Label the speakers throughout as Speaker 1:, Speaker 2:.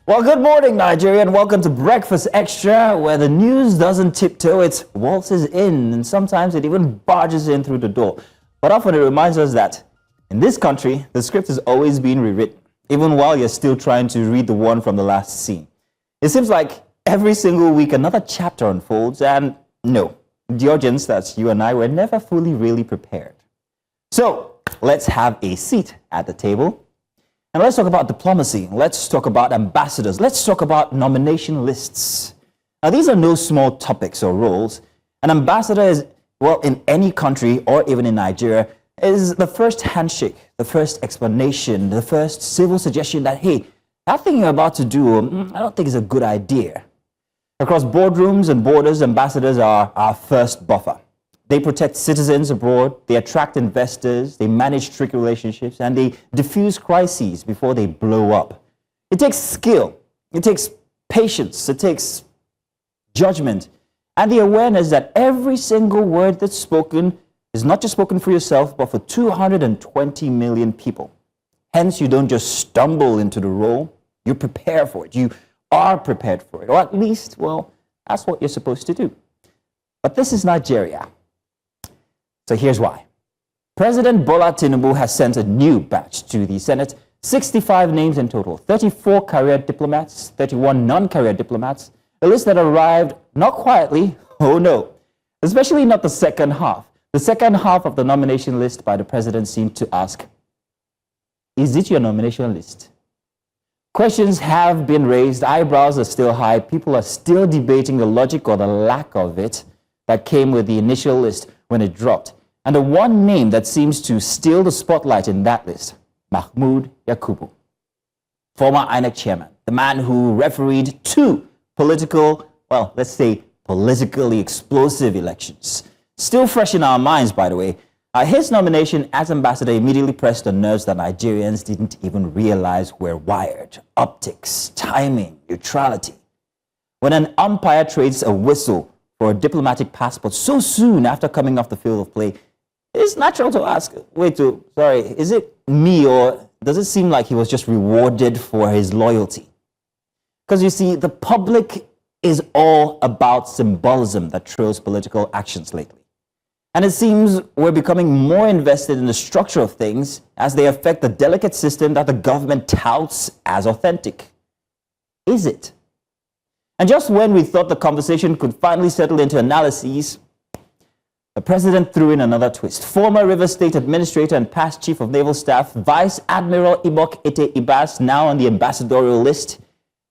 Speaker 1: Well, good morning, Nigeria, and welcome to Breakfast Extra, where the news doesn't tiptoe, it waltzes in, and sometimes it even barges in through the door. But often it reminds us that in this country, the script is always being rewritten, even while you're still trying to read the one from the last scene. It seems like every single week another chapter unfolds, and no, the audience, that's you and I, were never fully really prepared. So let's have a seat at the table. And let's talk about diplomacy. Let's talk about ambassadors. Let's talk about nomination lists. Now, these are no small topics or roles. An ambassador is, well, in any country or even in Nigeria, is the first handshake, the first explanation, the first civil suggestion that, hey, that thing you're about to do, I don't think is a good idea. Across boardrooms and borders, ambassadors are our first buffer. They protect citizens abroad, they attract investors, they manage tricky relationships, and they diffuse crises before they blow up. It takes skill, it takes patience, it takes judgment, and the awareness that every single word that's spoken is not just spoken for yourself, but for 220 million people. Hence, you don't just stumble into the role, you prepare for it. You are prepared for it, or at least, well, that's what you're supposed to do. But this is Nigeria. So here's why. President Bola Tinubu has sent a new batch to the Senate, 65 names in total, 34 career diplomats, 31 non-career diplomats, a list that arrived not quietly, oh no, especially not the second half. The second half of the nomination list by the president seemed to ask, is it your nomination list? Questions have been raised, eyebrows are still high, people are still debating the logic or the lack of it that came with the initial list when it dropped. And the one name that seems to steal the spotlight in that list, Mahmoud Yakubu, former INEC chairman, the man who refereed two political, well, let's say politically explosive elections. Still fresh in our minds, by the way. His nomination as ambassador immediately pressed the nerves that Nigerians didn't even realize were wired. Optics, timing, neutrality. When an umpire trades a whistle for a diplomatic passport so soon after coming off the field of play, it's natural to ask, is it me, or does it seem like he was just rewarded for his loyalty? Because you see, the public is all about symbolism that trails political actions lately. And it seems we're becoming more invested in the structure of things as they affect the delicate system that the government touts as authentic. Is it? And just when we thought the conversation could finally settle into analyses, the president threw in another twist. Former Rivers State Administrator and past Chief of Naval Staff, Vice Admiral Ibok Ete Ibas, now on the ambassadorial list,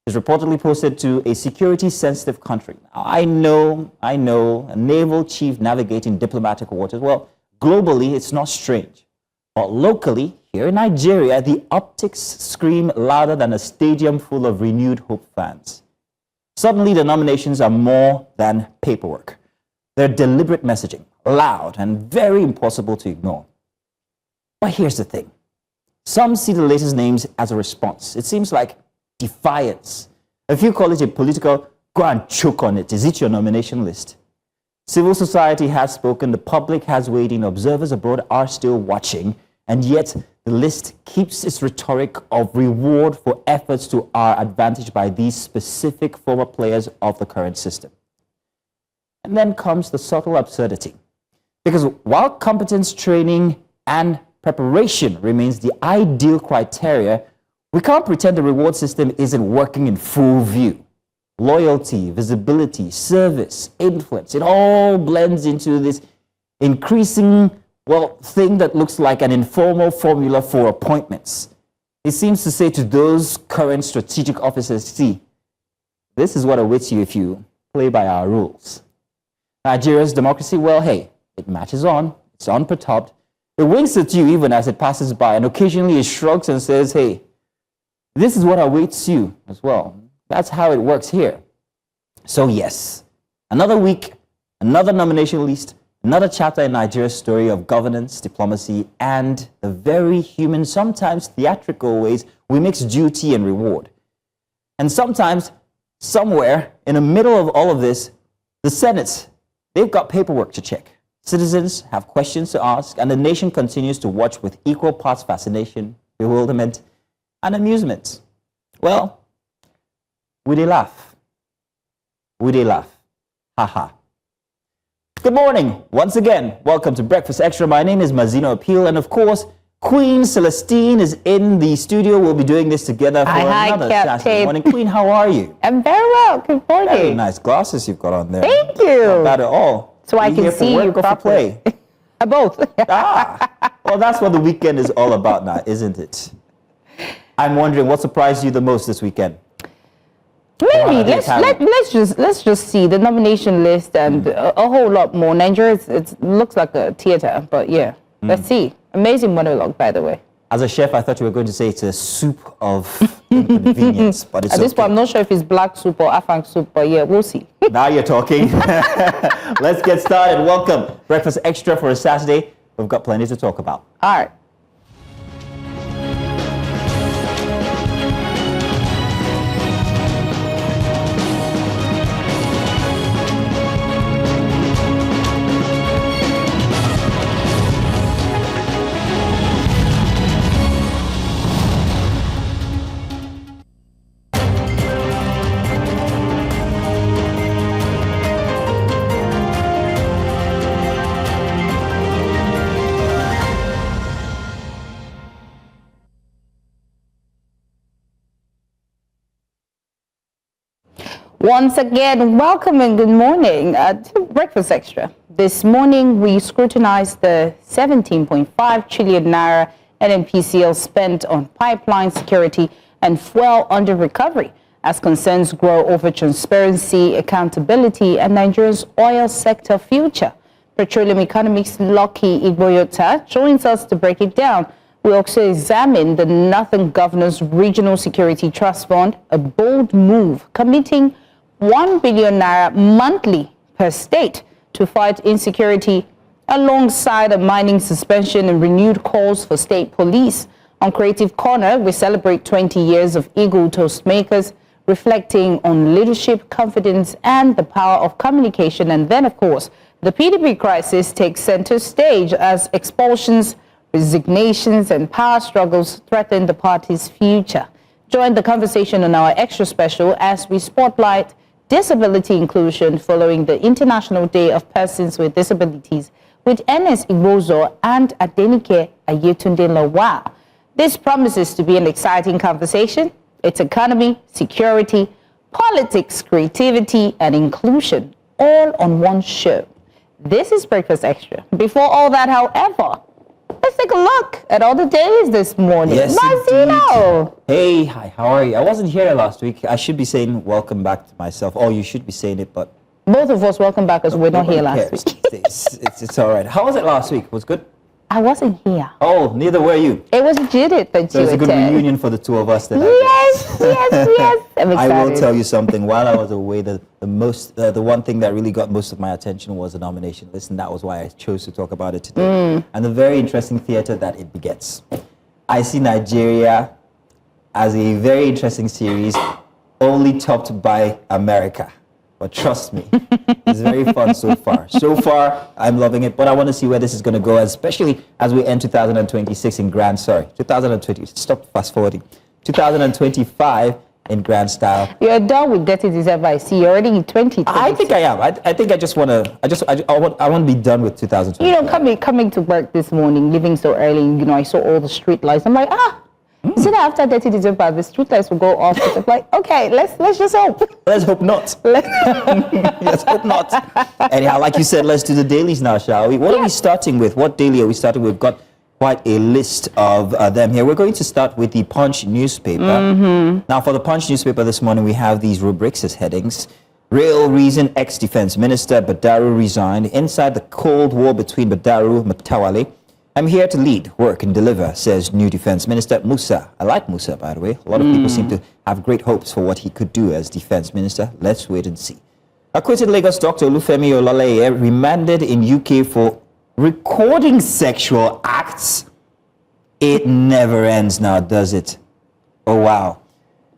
Speaker 1: is reportedly posted to a security-sensitive country. Now, I know, a naval chief navigating diplomatic waters. Well, globally, it's not strange. But locally, here in Nigeria, the optics scream louder than a stadium full of renewed hope fans. Suddenly, the nominations are more than paperwork. They're deliberate messaging, loud and very impossible to ignore. But here's the thing. Some see the latest names as a response. It seems like defiance. A few call it a political, go and choke on it. Is it your nomination list? Civil society has spoken, the public has weighed in, observers abroad are still watching, and yet the list keeps its rhetoric of reward for efforts to our advantage by these specific former players of the current system. And then comes the subtle absurdity. Because while competence, training, and preparation remains the ideal criteria, we can't pretend the reward system isn't working in full view. Loyalty, visibility, service, influence, it all blends into this increasing, well, thing that looks like an informal formula for appointments. It seems to say to those current strategic officers, see, this is what awaits you if you play by our rules. Nigeria's democracy, well, hey, it matches on, it's unperturbed. It winks at you even as it passes by, and occasionally it shrugs and says, hey, this is what awaits you as well. That's how it works here. So yes, another week, another nomination list, another chapter in Nigeria's story of governance, diplomacy, and the very human, sometimes theatrical ways we mix duty and reward. And sometimes, somewhere in the middle of all of this, the Senate, they've got paperwork to check. Citizens have questions to ask, and the nation continues to watch with equal parts fascination, bewilderment, and amusement. Well, Would they laugh? Would they laugh? Haha. Good morning. Once again, welcome to Breakfast Extra. My name is Mazino Appeal, and of course, Queen Celestine is in the studio. We'll be doing this together for another Saturday morning. Queen, how are you?
Speaker 2: I'm very well. Good morning.
Speaker 1: Very nice glasses you've got on there.
Speaker 2: Thank you.
Speaker 1: Not bad at all.
Speaker 2: So I can see you properly. Both.
Speaker 1: Well, that's what the weekend is all about now, isn't it? I'm wondering what surprised you the most this weekend?
Speaker 2: Maybe let's just see the nomination list and a whole lot more. Nigeria, it looks like a theater, but yeah, let's see. Amazing monologue, by the way.
Speaker 1: As a chef, I thought you were going to say it's a soup of inconvenience, but it's
Speaker 2: at this point, I'm not sure if it's black soup or afang soup, but yeah, we'll see.
Speaker 1: Now you're talking. Let's get started. Welcome, Breakfast Extra for a Saturday. We've got plenty to talk about.
Speaker 2: All right. Once again, welcome and good morning to Breakfast Extra. This morning, we scrutinized the 17.5 trillion naira NNPCL spent on pipeline security and fuel under recovery as concerns grow over transparency, accountability, and Nigeria's oil sector future. Petroleum economist Lucky Igboyota joins us to break it down. We also examine the Northern Governors Regional Security Trust Fund, a bold move committing 1 billion naira monthly per state to fight insecurity, alongside a mining suspension and renewed calls for state police. On Creative Corner, we celebrate 20 years of Eagle Toastmakers, reflecting on leadership, confidence, and the power of communication. And then, of course, the PDP crisis takes center stage as expulsions, resignations, and power struggles threaten the party's future. Join the conversation on our extra special as we spotlight disability inclusion following the International Day of Persons with Disabilities with Ernest Igbozo and Adenike Ayetunde Lawal. This promises to be an exciting conversation. It's economy, security, politics, creativity, and inclusion, all on one show. This is Breakfast Extra. Before all that, however, let's take a look at all the dailies this morning.
Speaker 1: Yes,
Speaker 2: Mazino.
Speaker 1: Hey, hi, how are you? I wasn't here last week. I should be saying welcome back to myself. Oh, you should be saying it, but...
Speaker 2: Both of us welcome back as we're not here last week.
Speaker 1: It's all right. How was it last week? Was good?
Speaker 2: I wasn't here.
Speaker 1: Oh, neither were you.
Speaker 2: It was Judith that
Speaker 1: so
Speaker 2: you
Speaker 1: it's a good reunion for the two of us.
Speaker 2: Yes. I'm excited.
Speaker 1: I will tell you something. While I was away, the one thing that really got most of my attention was the nomination list, and that was why I chose to talk about it today. And the very interesting theater that it begets. I see Nigeria as a very interesting series, only topped by America. But trust me, it's very fun so far. So far, I'm loving it, but I want to see where this is going to go, especially as we end 2026 in grand, 2020, stop fast forwarding, 2025 in grand style.
Speaker 2: You're done with Dirty December, I see. You're already in 2020.
Speaker 1: I think I am. I think I just want to, I want to be done with 2020.
Speaker 2: You know, coming to work this morning, leaving so early, you know, I saw all the street lights. I'm like, so that after 30 December, the street lights will go off. I'm like, okay, let's just hope.
Speaker 1: Let's hope not. Let's hope not. Anyhow, like you said, let's do the dailies now, shall we? What are we starting with? What daily are we starting with? We've got quite a list of them here. We're going to start with the Punch newspaper. Now, for the Punch newspaper this morning, we have these rubrics as headings. Real reason ex-defense minister Badaru resigned. Inside the Cold War between Badaru and Matawale. I'm here to lead, work, and deliver, says new defense minister Musa. I like Musa, by the way. A lot of people seem to have great hopes for what he could do as defense minister. Let's wait and see. Acquitted Lagos doctor Olufemi Olaleye remanded in UK for recording sexual acts. It never ends now, does it? Oh, wow.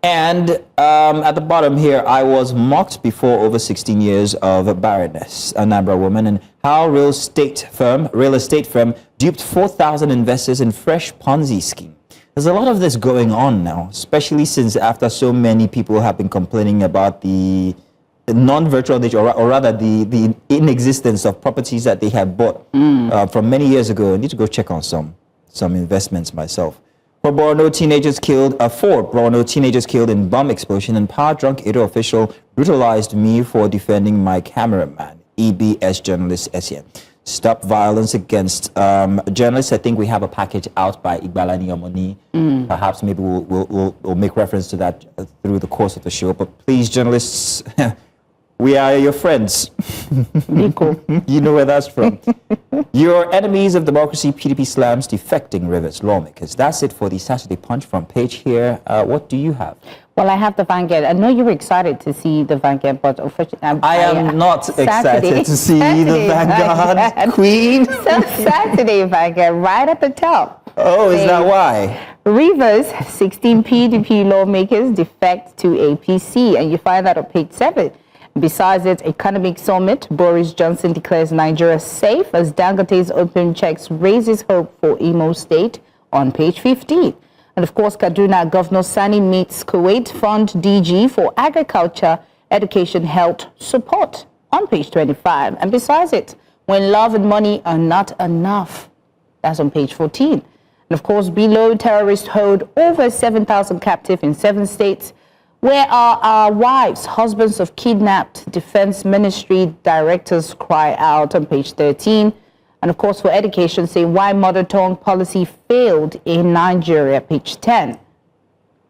Speaker 1: And at the bottom here, I was mocked before over 16 years of barrenness, a Nambra woman, and how real estate firm duped 4,000 investors in fresh Ponzi scheme. There's a lot of this going on now, especially since after so many people have been complaining about the non-virtual nature, or rather the inexistence of properties that they had bought from many years ago. I need to go check on some investments myself. Four Borno teenagers killed in bomb explosion, and power-drunk Edo official brutalized me for defending my cameraman. EBS journalist SN. Stop violence against journalists. I think we have a package out by Igbalani Omoni. Perhaps maybe we'll make reference to that through the course of the show. But please, journalists, we are your friends. You know where that's from. Your enemies of democracy, PDP slams defecting Rivers lawmakers. That's it for the Saturday Punch front page here. What do you have?
Speaker 2: Well, I have the Vanguard. I know you were excited to see the Vanguard, but unfortunately,
Speaker 1: I am not excited to see the Vanguard, Queen.
Speaker 2: So Saturday Vanguard, right at the top.
Speaker 1: Oh, is that why?
Speaker 2: Rivers, 16 PDP lawmakers defect to APC, and you find that on page 7. Besides its economic summit, Boris Johnson declares Nigeria safe as Dangote's open checks raises hope for Imo State on page 15. And of course, Kaduna Governor Sani meets Kuwait Fund DG for agriculture, education, health support on page 25. And besides it, when love and money are not enough, that's on page 14. And of course, below, terrorists hold over 7,000 captive in 7 states. Where are our wives, husbands of kidnapped? Defense Ministry directors cry out on page 13. And of course, for education, say why mother tongue policy failed in Nigeria, page 10.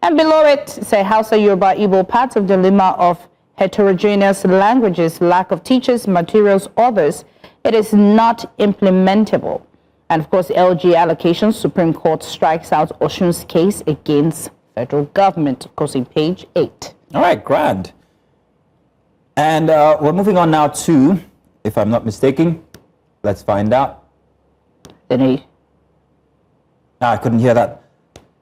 Speaker 2: And below it, say Hausa, Yoruba, Igbo, part of the dilemma of heterogeneous languages, lack of teachers, materials, others. It is not implementable. And of course, LG allocations, Supreme Court strikes out Oshun's case against federal government, of course, in page 8.
Speaker 1: All right, grand. And we're moving on now to, if I'm not mistaken, let's find out. I couldn't hear that.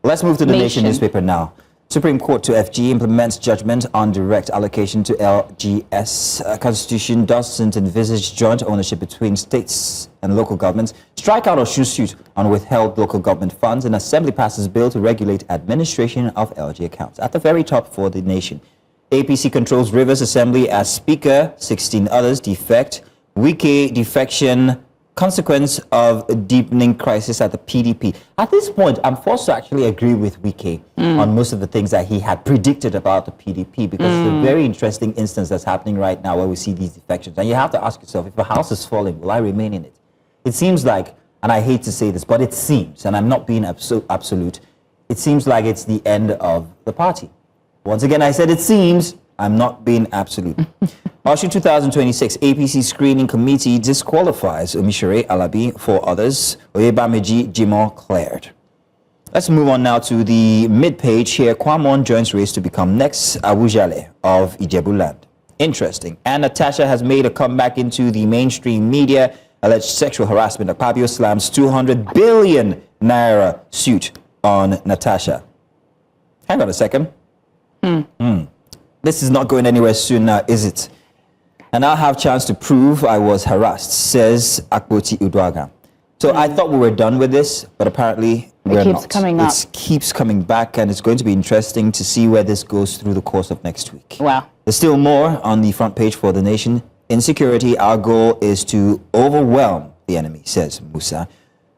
Speaker 1: Let's move to the Nation newspaper now. Supreme Court to FG implements judgment on direct allocation to LGS. Constitution doesn't envisage joint ownership between states and local governments. Strikeout or shoe suit on withheld local government funds. And Assembly passes bill to regulate administration of LG accounts. At the very top for the Nation. APC controls Rivers Assembly as Speaker. 16 others defect. Wike defection. Consequence of a deepening crisis at the PDP. At this point, I'm forced to actually agree with Wike on most of the things that he had predicted about the PDP, because it's a very interesting instance that's happening right now where we see these defections. And you have to ask yourself, if a house is falling, will I remain in it? It seems like, and I hate to say this, but it seems, and I'm not being absolute, it seems like it's the end of the party. Once again, I said it seems, I'm not being absolute. Osun 2026 APC Screening Committee disqualifies Omishere Alabi for others. Oyebameji Jimo cleared. Let's move on now to the mid-page here. Kwamon joins race to become next Awujale of Ijebuland. Interesting. And Natasha has made a comeback into the mainstream media. Alleged sexual harassment. Akpabio slams 200 billion naira suit on Natasha. Hang on a second. This is not going anywhere soon now, is it? And I'll have chance to prove I was harassed, says Akpoti Udwaga. So I thought we were done with this, but apparently we're not. It keeps coming back, and it's going to be interesting to see where this goes through the course of next week.
Speaker 2: Wow.
Speaker 1: There's still more on the front page for the Nation. Insecurity, our goal is to overwhelm the enemy, says Musa.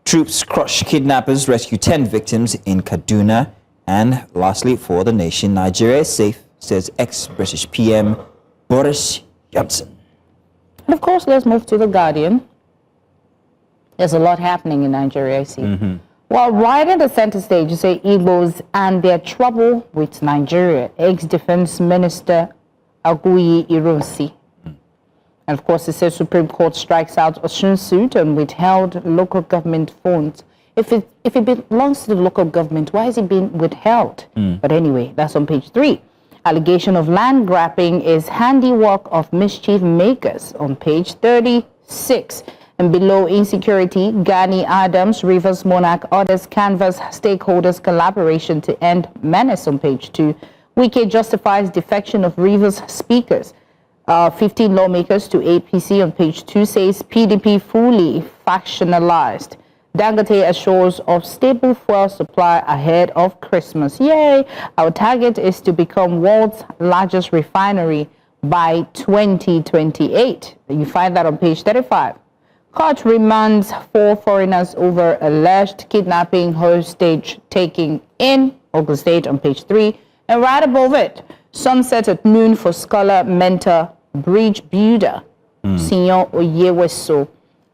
Speaker 1: Troops crush kidnappers, rescue 10 victims in Kaduna. And lastly, for the Nation, Nigeria is safe, says ex-British PM Boris Johnson.
Speaker 2: And of course, let's move to The Guardian. There's a lot happening in Nigeria, I see. Well, right at the center stage, you say Igbos and their trouble with Nigeria. Ex-Defense Minister Aguiyi Ironsi. And of course, it says Supreme Court strikes out Osun suit and withheld local government funds. If it belongs to the local government, why is it being withheld? But anyway, that's on page 3. Allegation of land grabbing is handiwork of mischief makers on page 36. And below, insecurity, Gani Adams, Rivers Monarch, others canvass stakeholders collaboration to end menace on page 2. Wike justifies defection of Rivers speakers. 15 lawmakers to APC on page 2 says PDP fully factionalized. Dangote assures of stable fuel supply ahead of Christmas. Yay! Our target is to become world's largest refinery by 2028. You find that on page 35. Court remands 4 foreigners over alleged kidnapping, hostage taking in Ogun State on page 3. And right above it, sunset at noon for scholar, mentor, bridge builder, Senior Oyeweso.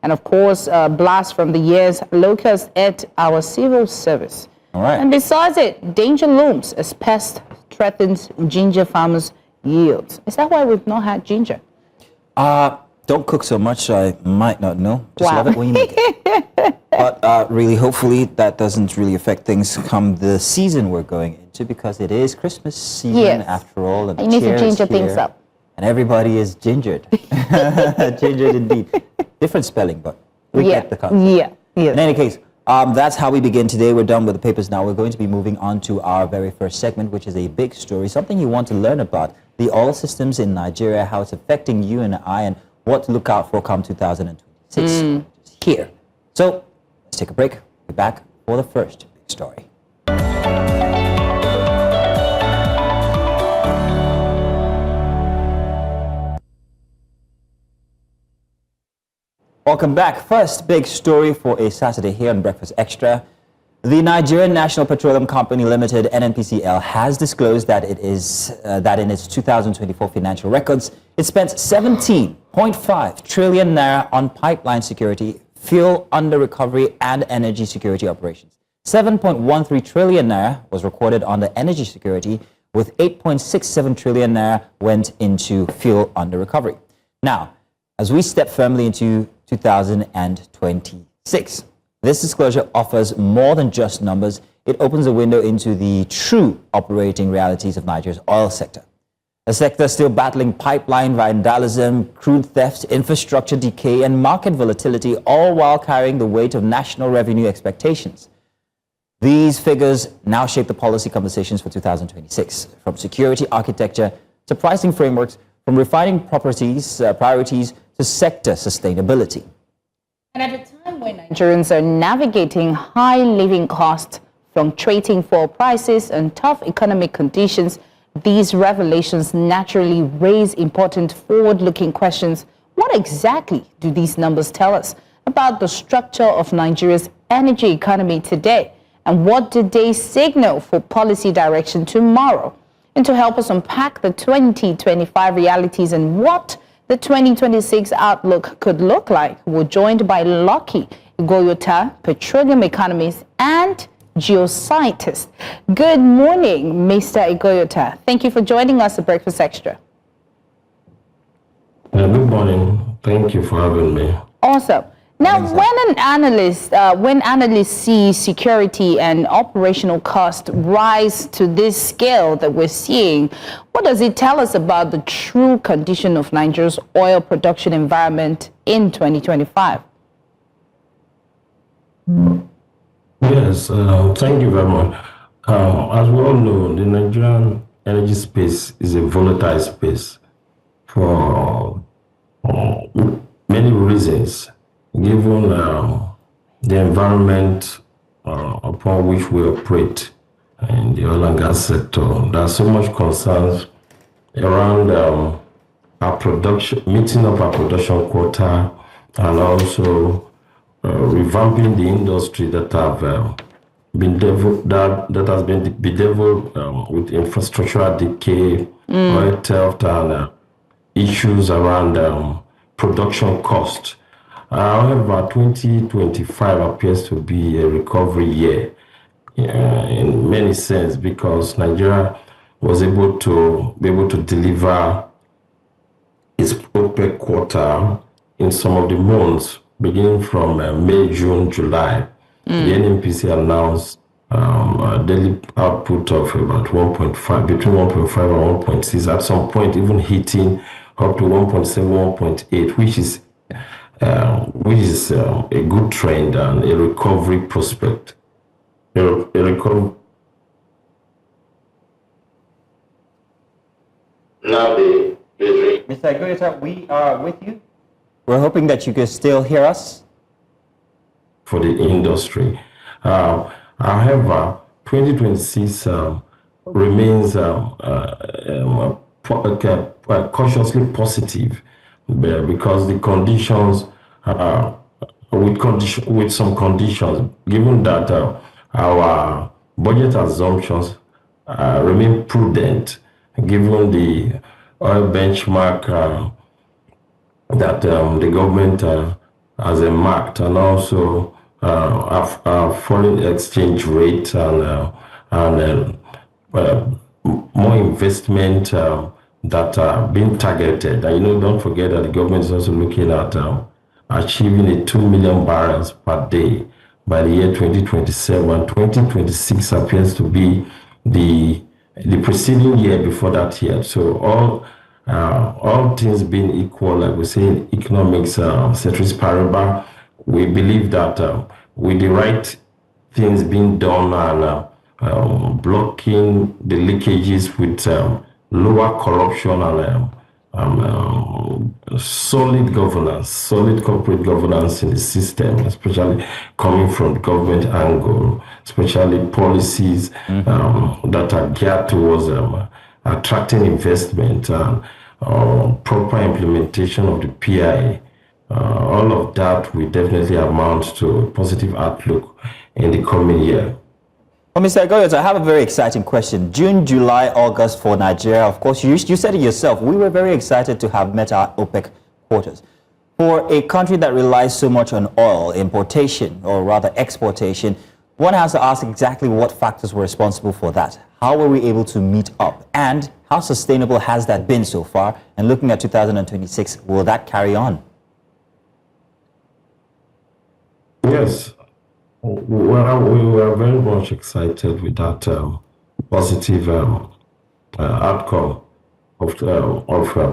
Speaker 2: And of course, blast from the year's locusts at our civil service.
Speaker 1: All right.
Speaker 2: And besides it, danger looms as pest threatens ginger farmers' yields. Is that why we've not had ginger?
Speaker 1: Don't cook so much, I might not know. Just
Speaker 2: Wow.
Speaker 1: love it when you make it. But really, hopefully, that doesn't really affect things come the season we're going into, because it is Christmas season
Speaker 2: Yes.
Speaker 1: after all. And
Speaker 2: You need to
Speaker 1: cheer is
Speaker 2: ginger things
Speaker 1: here,
Speaker 2: up.
Speaker 1: And everybody is gingered. Gingered indeed. Different spelling, but we get the concept.
Speaker 2: Yeah.
Speaker 1: In any case, that's how we begin today. We're done with the papers now. We're going to be moving on to our very first segment, which is a big story, something you want to learn about, the oil systems in Nigeria, how it's affecting you and I, and what to look out for come 2026 here. So let's take a break. We're back for the first big story. Welcome back. First big story for a Saturday here on Breakfast Extra. The Nigerian National Petroleum Company Limited, NNPCL, has disclosed that it is that in its 2024 financial records, it spent 17.5 trillion naira on pipeline security, fuel under recovery, and energy security operations. 7.13 trillion naira was recorded under energy security, with 8.67 trillion naira went into fuel under recovery. Now, as we step firmly into 2026, this disclosure offers more than just numbers. It opens a window into the true operating realities of Nigeria's oil sector. A sector still battling pipeline vandalism, crude theft, infrastructure decay, and market volatility, all while carrying the weight of national revenue expectations. These figures now shape the policy conversations for 2026, from security architecture to pricing frameworks, from refining priorities to sector sustainability.
Speaker 2: And at a time when Nigerians are navigating high living costs, fluctuating fuel prices, and tough economic conditions, these revelations naturally raise important forward-looking questions. What exactly do these numbers tell us about the structure of Nigeria's energy economy today? And what do they signal for policy direction tomorrow? And to help us unpack the 2025 realities and what the 2026 outlook could look like, we're joined by Lucky Igoyota, petroleum economist and geoscientist. Good morning, Mr. Igoyota. Thank you for joining us at Breakfast Extra.
Speaker 3: Good morning. Thank you for having me.
Speaker 2: Awesome. Now, when analysts see security and operational costs rise to this scale that we're seeing, what does it tell us about the true condition of Nigeria's oil production environment in 2025?
Speaker 3: Yes, thank you very much. As we all know, the Nigerian energy space is a volatile space for many reasons, given the environment upon which we operate in the oil and gas sector. There are so much concerns around our production, meeting up our production quota, and also revamping the industry that have been that has been bedeviled with infrastructural decay, oil theft, and issues around production cost. However, 2025 appears to be a recovery year in many sense, because Nigeria was able to deliver its OPEC quota in some of the months, beginning from May, June, July. The NNPCL announced a daily output of about 1.5, between 1.5 and 1.6, at some point even hitting up to 1.7, 1.8, which is a good trend and a recovery prospect. Now,
Speaker 1: Mr. Igoyota, we are with you. We're hoping that you can still hear us.
Speaker 3: for the industry. However, 2026 remains cautiously positive because the conditions, with some conditions, given that our budget assumptions remain prudent, given the oil benchmark that the government has marked, and also our foreign exchange rate and more investment that are being targeted. And don't forget that the government is also looking at achieving a 2 million barrels per day by the year 2027. 2026 appears to be the preceding year before that year. So all things being equal, like we say in economics, ceteris paribus, we believe that with the right things being done and blocking the leakages with lower corruption and solid governance, solid corporate governance in the system, especially coming from the government angle, especially policies that are geared towards attracting investment and proper implementation of the PIA. All of that will definitely amount to a positive outlook in the coming year.
Speaker 1: Well, Mr. Goyot, I have a very exciting question. June, July, August for Nigeria. Of course, you said it yourself. We were very excited to have met our OPEC quotas. For a country that relies so much on oil importation, or rather exportation, one has to ask exactly what factors were responsible for that. How were we able to meet up? And how sustainable has that been so far? And looking at 2026, will that carry on?
Speaker 3: Yes. Well, we were very much excited with that positive outcome of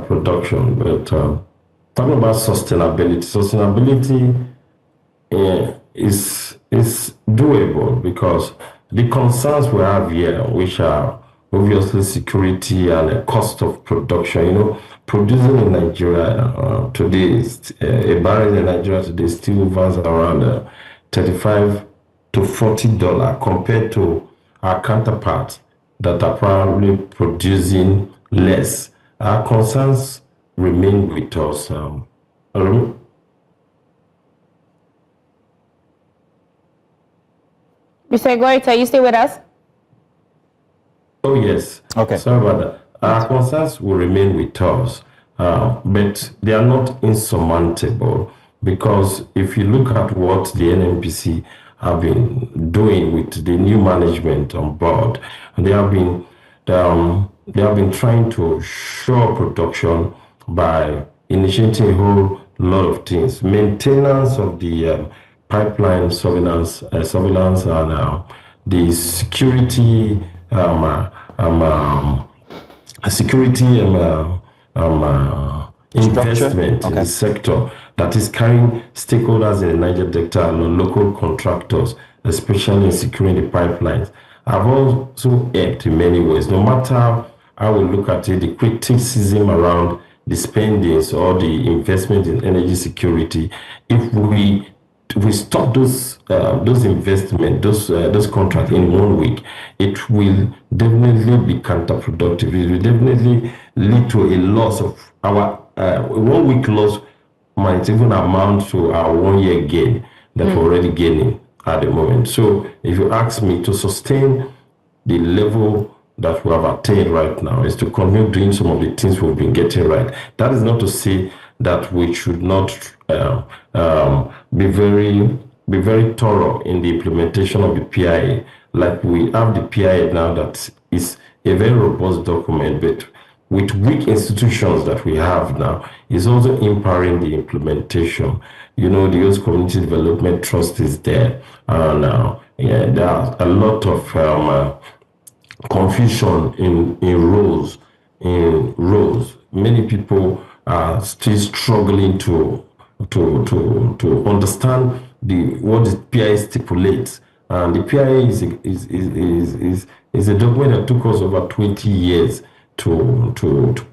Speaker 3: production. But talking about sustainability is doable because the concerns we have here, which are obviously security and the cost of production. Producing in Nigeria today, a barrel in Nigeria today still runs around $35 to $40 compared to our counterparts that are probably producing less. Our concerns remain with us.
Speaker 2: Mr. Goyot, are you still with us?
Speaker 3: Oh, yes.
Speaker 1: Okay.
Speaker 3: Sorry about that. Our concerns will remain with us, but they are not insurmountable because if you look at what the NNPC have been doing with the new management on board, they have been trying to shore production by initiating a whole lot of things, maintenance of the pipeline surveillance and the security investment in the sector that is carrying stakeholders in the Niger Delta and local contractors, especially in securing the pipelines, have also helped in many ways. No matter how we look at it, the criticism around the spendings or the investment in energy security, if we stop those investments, those contracts in 1 week, it will definitely be counterproductive. It will definitely lead to a loss of our 1 week loss might even amount to our 1 year gain that we're already gaining at the moment. So if you ask me, to sustain the level that we have attained right now is to continue doing some of the things we've been getting right. That is not to say that we should not be very thorough in the implementation of the PIA. Like we have the PIA now, that is a very robust document, but with weak institutions that we have now, is also empowering the implementation. The Youth Community Development Trust is there, and there are a lot of confusion in roles. Many people are still struggling to understand what the PIA stipulates. And the PIA is a document that took us over 20 years to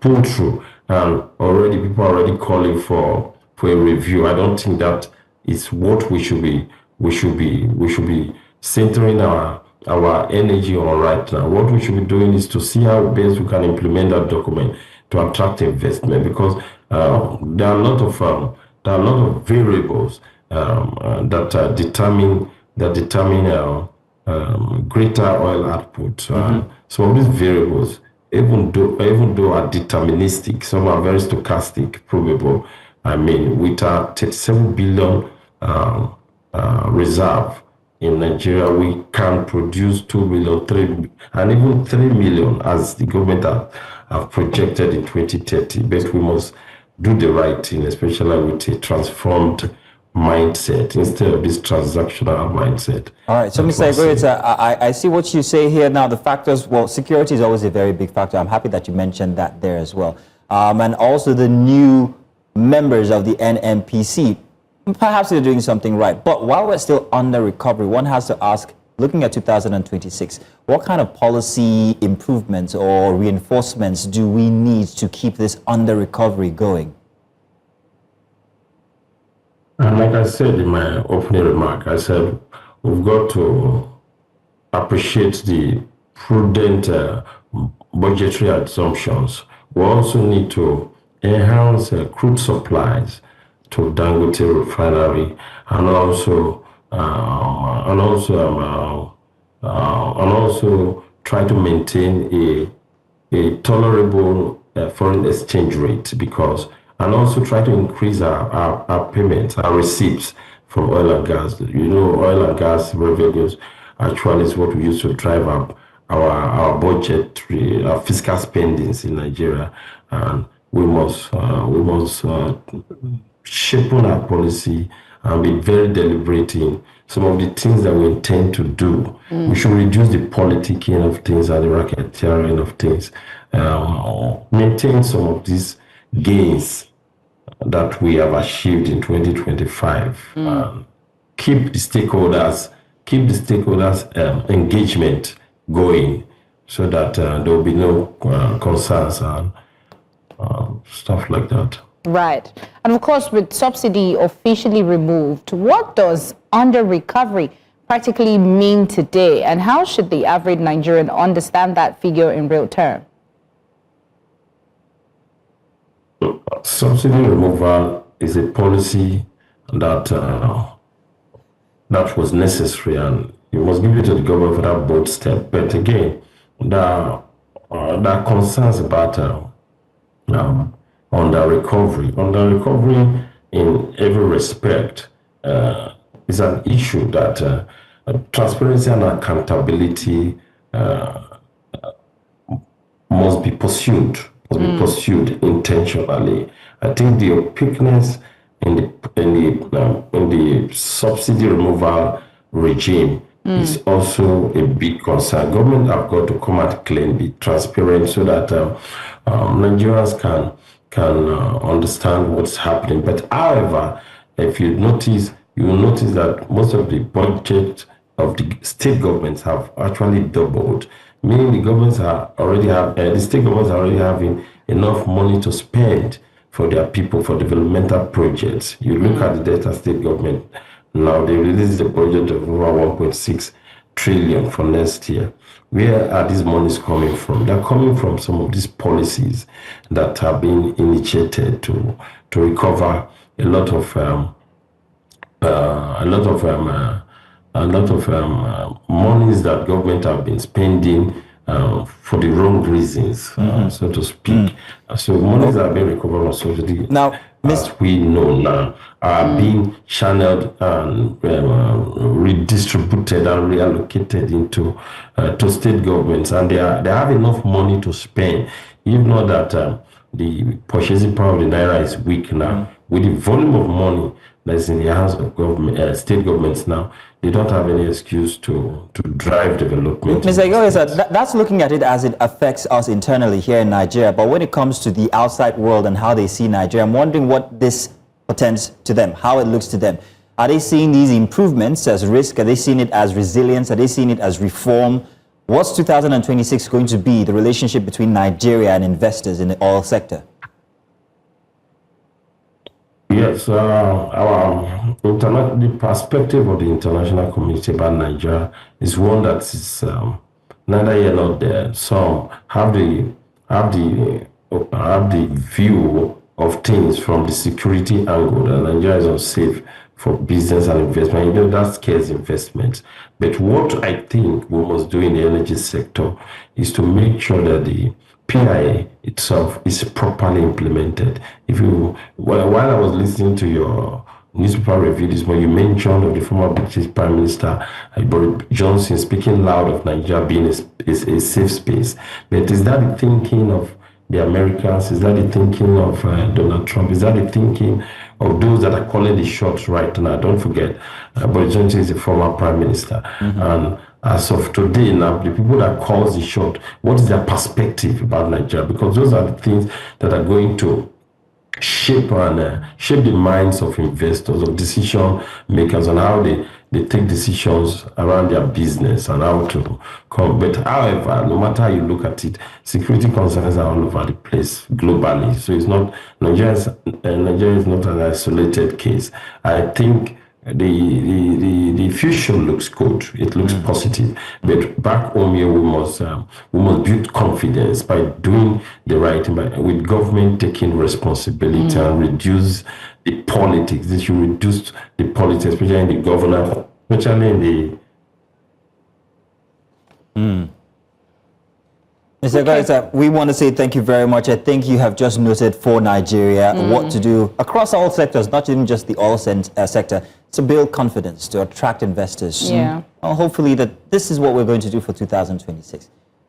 Speaker 3: pull through, and people are already calling for a review. I don't think that is what we should be we should be centering our energy on right now. What we should be doing is to see how best we can implement that document to attract investment, because there are a lot of variables that determine greater oil output. Some of these variables, even though are deterministic, some are very stochastic, probable. I mean, with our 37 billion reserve in Nigeria, we can produce 2 million, 3, and even 3 million as the government have projected in 2030. But we must do the right thing, especially with a transformed mindset instead of this transactional mindset.
Speaker 1: All right, so Mr. Egoita, I see what you say here now. The factors, well, security is always a very big factor. I'm happy that you mentioned that there as well. And also the new members of the NNPC, perhaps they're doing something right. But while we're still under recovery, one has to ask, looking at 2026, what kind of policy improvements or reinforcements do we need to keep this under recovery going?
Speaker 3: And like I said in my opening remark, I said we've got to appreciate the prudent budgetary assumptions. We also need to enhance crude supplies to Dangote refinery, and also try to maintain a tolerable foreign exchange rate, and also try to increase our payments, our receipts from oil and gas. You know, oil and gas revenues actually is what we use to drive up our budget, our fiscal spendings in Nigeria, and we must shape our policy and be very deliberate in some of the things that we intend to do. We should reduce the politicking of things and the racketeering of things, maintain some of these gains that we have achieved in 2025. Keep the stakeholders engagement going, so that there will be no concerns and stuff like that.
Speaker 2: Right. And of course, with subsidy officially removed, what does under recovery practically mean today? And how should the average Nigerian understand that figure in real terms?
Speaker 3: Subsidy removal is a policy that was necessary, and you must give it to the government for that bold step. But again, there are concerns about under recovery. Under recovery, in every respect, is an issue that transparency and accountability must be pursued. Intentionally. I think the opaqueness in the subsidy removal regime is also a big concern. Government have got to come out clean, be transparent, so that Nigerians can understand what's happening. But however, if you will notice that most of the budget of the state governments have actually doubled. Meaning the governments the state governments are already having enough money to spend for their people, for developmental projects. You look at the Delta state government now, they released the budget of over 1.6 trillion for next year. Where are these monies coming from? They're coming from some of these policies that have been initiated to recover a lot of monies that government have been spending for the wrong reasons, so to speak. So monies that have been recovered on subsidy,
Speaker 1: now,
Speaker 3: as we know now, are being channeled and redistributed and reallocated into to state governments, and they have enough money to spend. Even though that the purchasing power of the naira is weak now, with the volume of money that's in the hands of government, state governments now, they don't have any excuse to drive development.
Speaker 1: Mr. Egoita, that's looking at it as it affects us internally here in Nigeria. But when it comes to the outside world and how they see Nigeria, I'm wondering what this portends to them, how it looks to them. Are they seeing these improvements as risk? Are they seeing it as resilience? Are they seeing it as reform? What's 2026 going to be, the relationship between Nigeria and investors in the oil sector?
Speaker 3: Yes, the perspective of the international community about Nigeria is one that is neither here nor there. Some have the view of things from the security angle that Nigeria is unsafe for business and investment. That scares investment. But what I think we must do in the energy sector is to make sure that the PIA itself is properly implemented. While I was listening to your newspaper review this morning, you mentioned of the former British Prime Minister Boris Johnson speaking loud of Nigeria being a safe space. But is that the thinking of the Americans? Is that the thinking of Donald Trump? Is that the thinking of those that are calling the shots right now? Don't forget, Boris Johnson is a former Prime Minister. And as of today, now, the people that calls the shot, what is their perspective about Nigeria? Because those are the things that are going to shape the minds of investors, of decision makers, on how they take decisions around their business and how to come. But however, no matter how you look at it, security concerns are all over the place globally. So it's not Nigeria is not an isolated case. I think the future looks good. It looks positive. But back home here, we must build confidence by doing the right thing, with government taking responsibility and reduce the politics. They should reduce the politics, especially in the governance, especially in the.
Speaker 1: Mr. Garza, we want to say thank you very much. I think you have just noted for Nigeria what to do across all sectors, not even just the oil sector, to build confidence, to attract investors.
Speaker 2: Yeah.
Speaker 1: Well, hopefully that this is what we're going to do for 2026.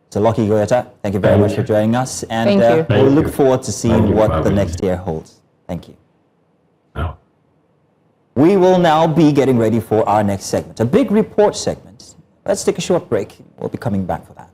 Speaker 1: So Lucky Goyata, thank you very much for joining us. And
Speaker 2: Thank you.
Speaker 1: we'll look forward to seeing what the next year holds. Thank you.
Speaker 3: No.
Speaker 1: We will now be getting ready for our next segment, a big report segment. Let's take a short break. We'll be coming back for that.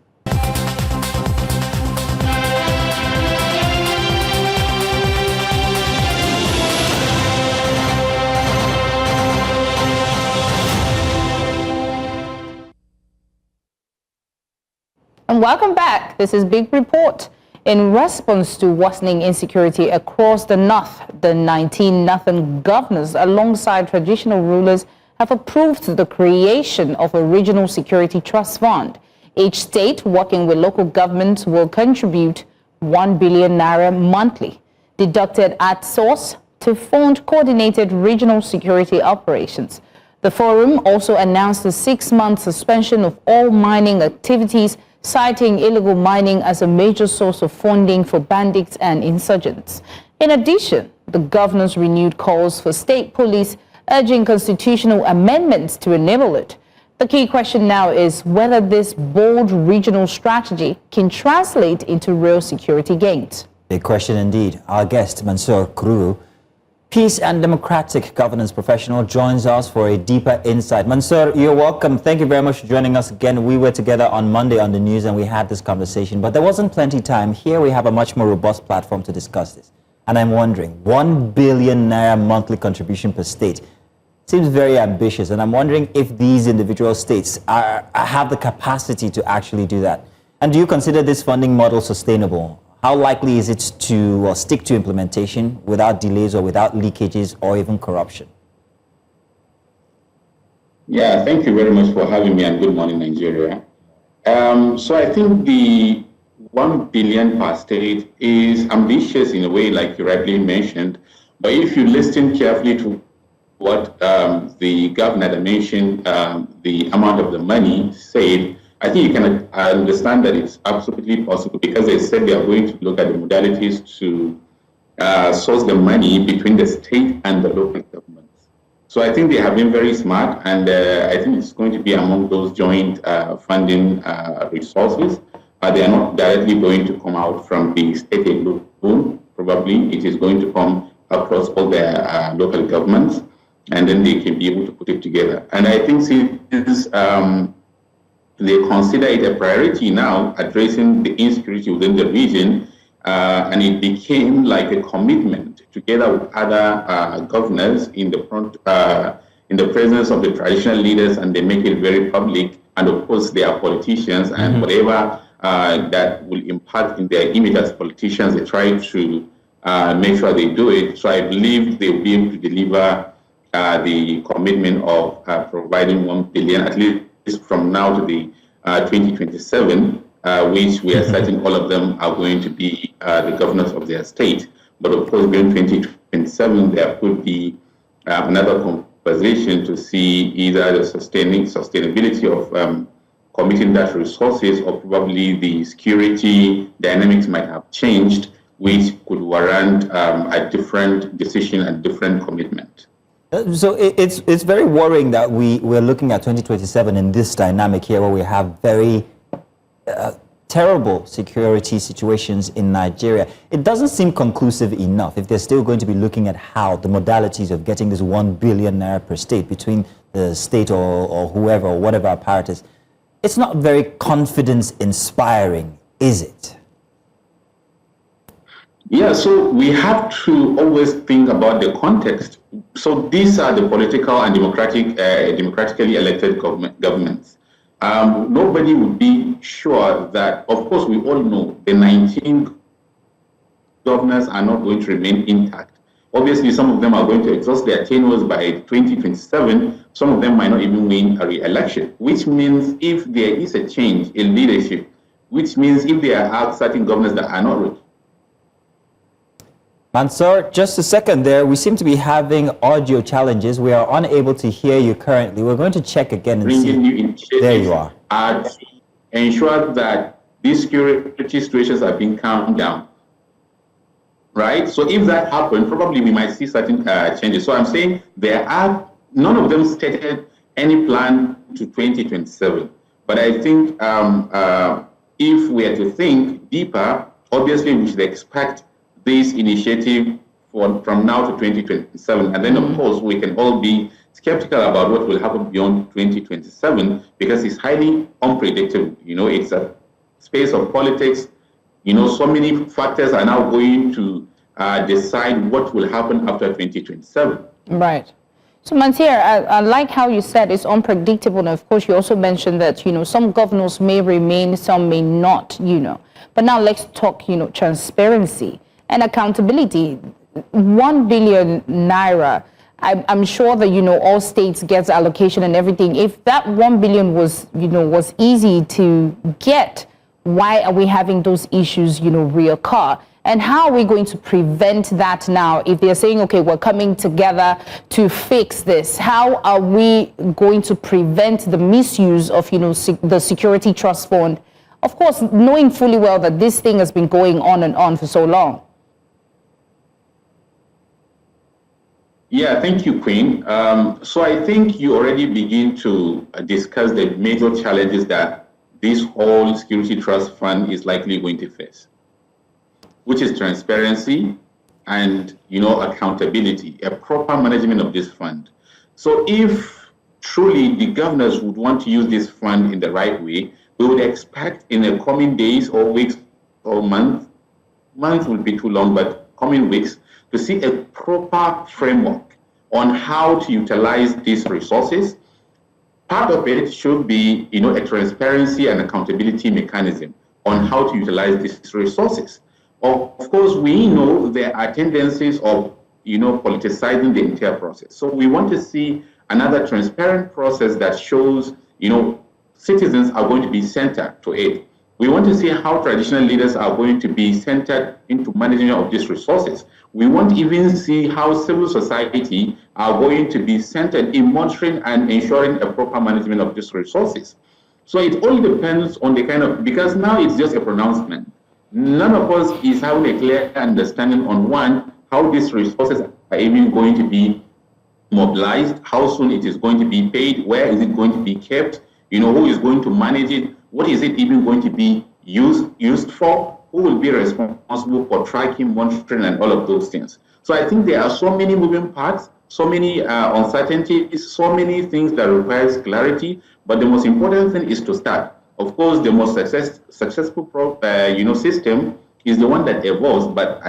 Speaker 2: And welcome back. This is Big Report. In response to worsening insecurity across the North, the 19 Northern governors, alongside traditional rulers, have approved the creation of a regional security trust fund. Each state, working with local governments, will contribute 1 billion naira monthly, deducted at source, to fund coordinated regional security operations. The forum also announced a 6-month suspension of all mining activities, citing illegal mining as a major source of funding for bandits and insurgents. In addition, the governors renewed calls for state police, urging constitutional amendments to enable it. The key question now is whether this bold regional strategy can translate into real security gains.
Speaker 1: Big question indeed. Our guest, Mansour Kuru, Peace and Democratic Governance professional, joins us for a deeper insight. Mansour, you're welcome. Thank you very much for joining us again. We were together on Monday on the news and we had this conversation, but there wasn't plenty time. Here we have a much more robust platform to discuss this. And I'm wondering, 1 billion naira monthly contribution per state seems very ambitious. And I'm wondering if these individual states have the capacity to actually do that. And do you consider this funding model sustainable? How likely is it to stick to implementation without delays or without leakages or even corruption?
Speaker 4: Yeah, thank you very much for having me, and good morning, Nigeria. So I think the 1 billion per state is ambitious in a way, like you rightly mentioned. But if you listen carefully to what the governor that mentioned, the amount of the money said, I think you can understand that it's absolutely possible, because they said they are going to look at the modalities to source the money between the state and the local governments. So I think they have been very smart, and I think it's going to be among those joint funding resources. They are not directly going to come out from the state alone. Probably it is going to come across all the local governments, and then they can be able to put it together. And I think since they consider it a priority now, addressing the insecurity within the region, and it became like a commitment together with other governors in the front, in the presence of the traditional leaders, and they make it very public. And of course, they are politicians, and whatever that will impact in their image as politicians, they try to make sure they do it. So I believe they'll be able to deliver the commitment of providing 1 billion, at least from now to the 2027, which we are certain all of them are going to be the governors of their state. But of course, during 2027, there could be another conversation to see either the sustainability of committing that resources, or probably the security dynamics might have changed, which could warrant a different decision and different commitment.
Speaker 1: So it's very worrying that we're looking at 2027 in this dynamic here, where we have very terrible security situations in Nigeria. It doesn't seem conclusive enough if they're still going to be looking at how the modalities of getting this 1 billion naira per state between the state or whoever or whatever apparatus. It's not very confidence inspiring, is it?
Speaker 4: Yeah, so we have to always think about the context. So these are the political and democratically elected governments. Nobody would be sure that, of course, we all know the 19 governors are not going to remain intact. Obviously, some of them are going to exhaust their tenures by 2027. Some of them might not even win a re-election, which means if there is a change in leadership, which means if there are certain governors that are not.
Speaker 1: Mansour, just a second there. We seem to be having audio challenges. We are unable to hear you currently. We're going to check again and see. There you are.
Speaker 4: To ensure that these security situations are being calmed down. Right? So if that happened, probably we might see certain changes. So I'm saying none of them stated any plan to 2027. But I think if we are to think deeper, obviously we should expect this initiative from now to 2027. And then, of course, we can all be skeptical about what will happen beyond 2027 because it's highly unpredictable. It's a space of politics. So many factors are now going to decide what will happen after 2027.
Speaker 2: Right. So, Mansour, I like how you said it's unpredictable. And of course, you also mentioned that, some governors may remain, some may not, But now let's talk, transparency and accountability. 1 billion naira. I'm sure that, all states get allocation and everything. If that 1 billion was easy to get, why are we having those issues, reoccur? And how are we going to prevent that now? If they're saying, okay, we're coming together to fix this, how are we going to prevent the misuse of, the Security Trust Fund? Of course, knowing fully well that this thing has been going on and on for so long.
Speaker 4: Yeah, thank you, Queen. So I think you already begin to discuss the major challenges that this whole Security Trust Fund is likely going to face, which is transparency and, accountability, a proper management of this fund. So if truly the governors would want to use this fund in the right way, we would expect in the coming days or weeks or months would be too long, but coming weeks, to see a proper framework on how to utilize these resources. Part of it should be, a transparency and accountability mechanism on how to utilize these resources. Of course, we know there are tendencies of, politicizing the entire process. So we want to see another transparent process that shows, citizens are going to be centered to it. We want to see how traditional leaders are going to be centered into management of these resources. We want to even see how civil society are going to be centered in monitoring and ensuring a proper management of these resources. So it all depends on because now it's just a pronouncement. None of us is having a clear understanding on how these resources are even going to be mobilized, how soon it is going to be paid, where is it going to be kept, who is going to manage it, what is it even going to be used for, who will be responsible for tracking, monitoring, and all of those things. So I think there are so many moving parts, so many uncertainties, so many things that requires clarity, but the most important thing is to start. Of course, the most successful system is the one that evolves, but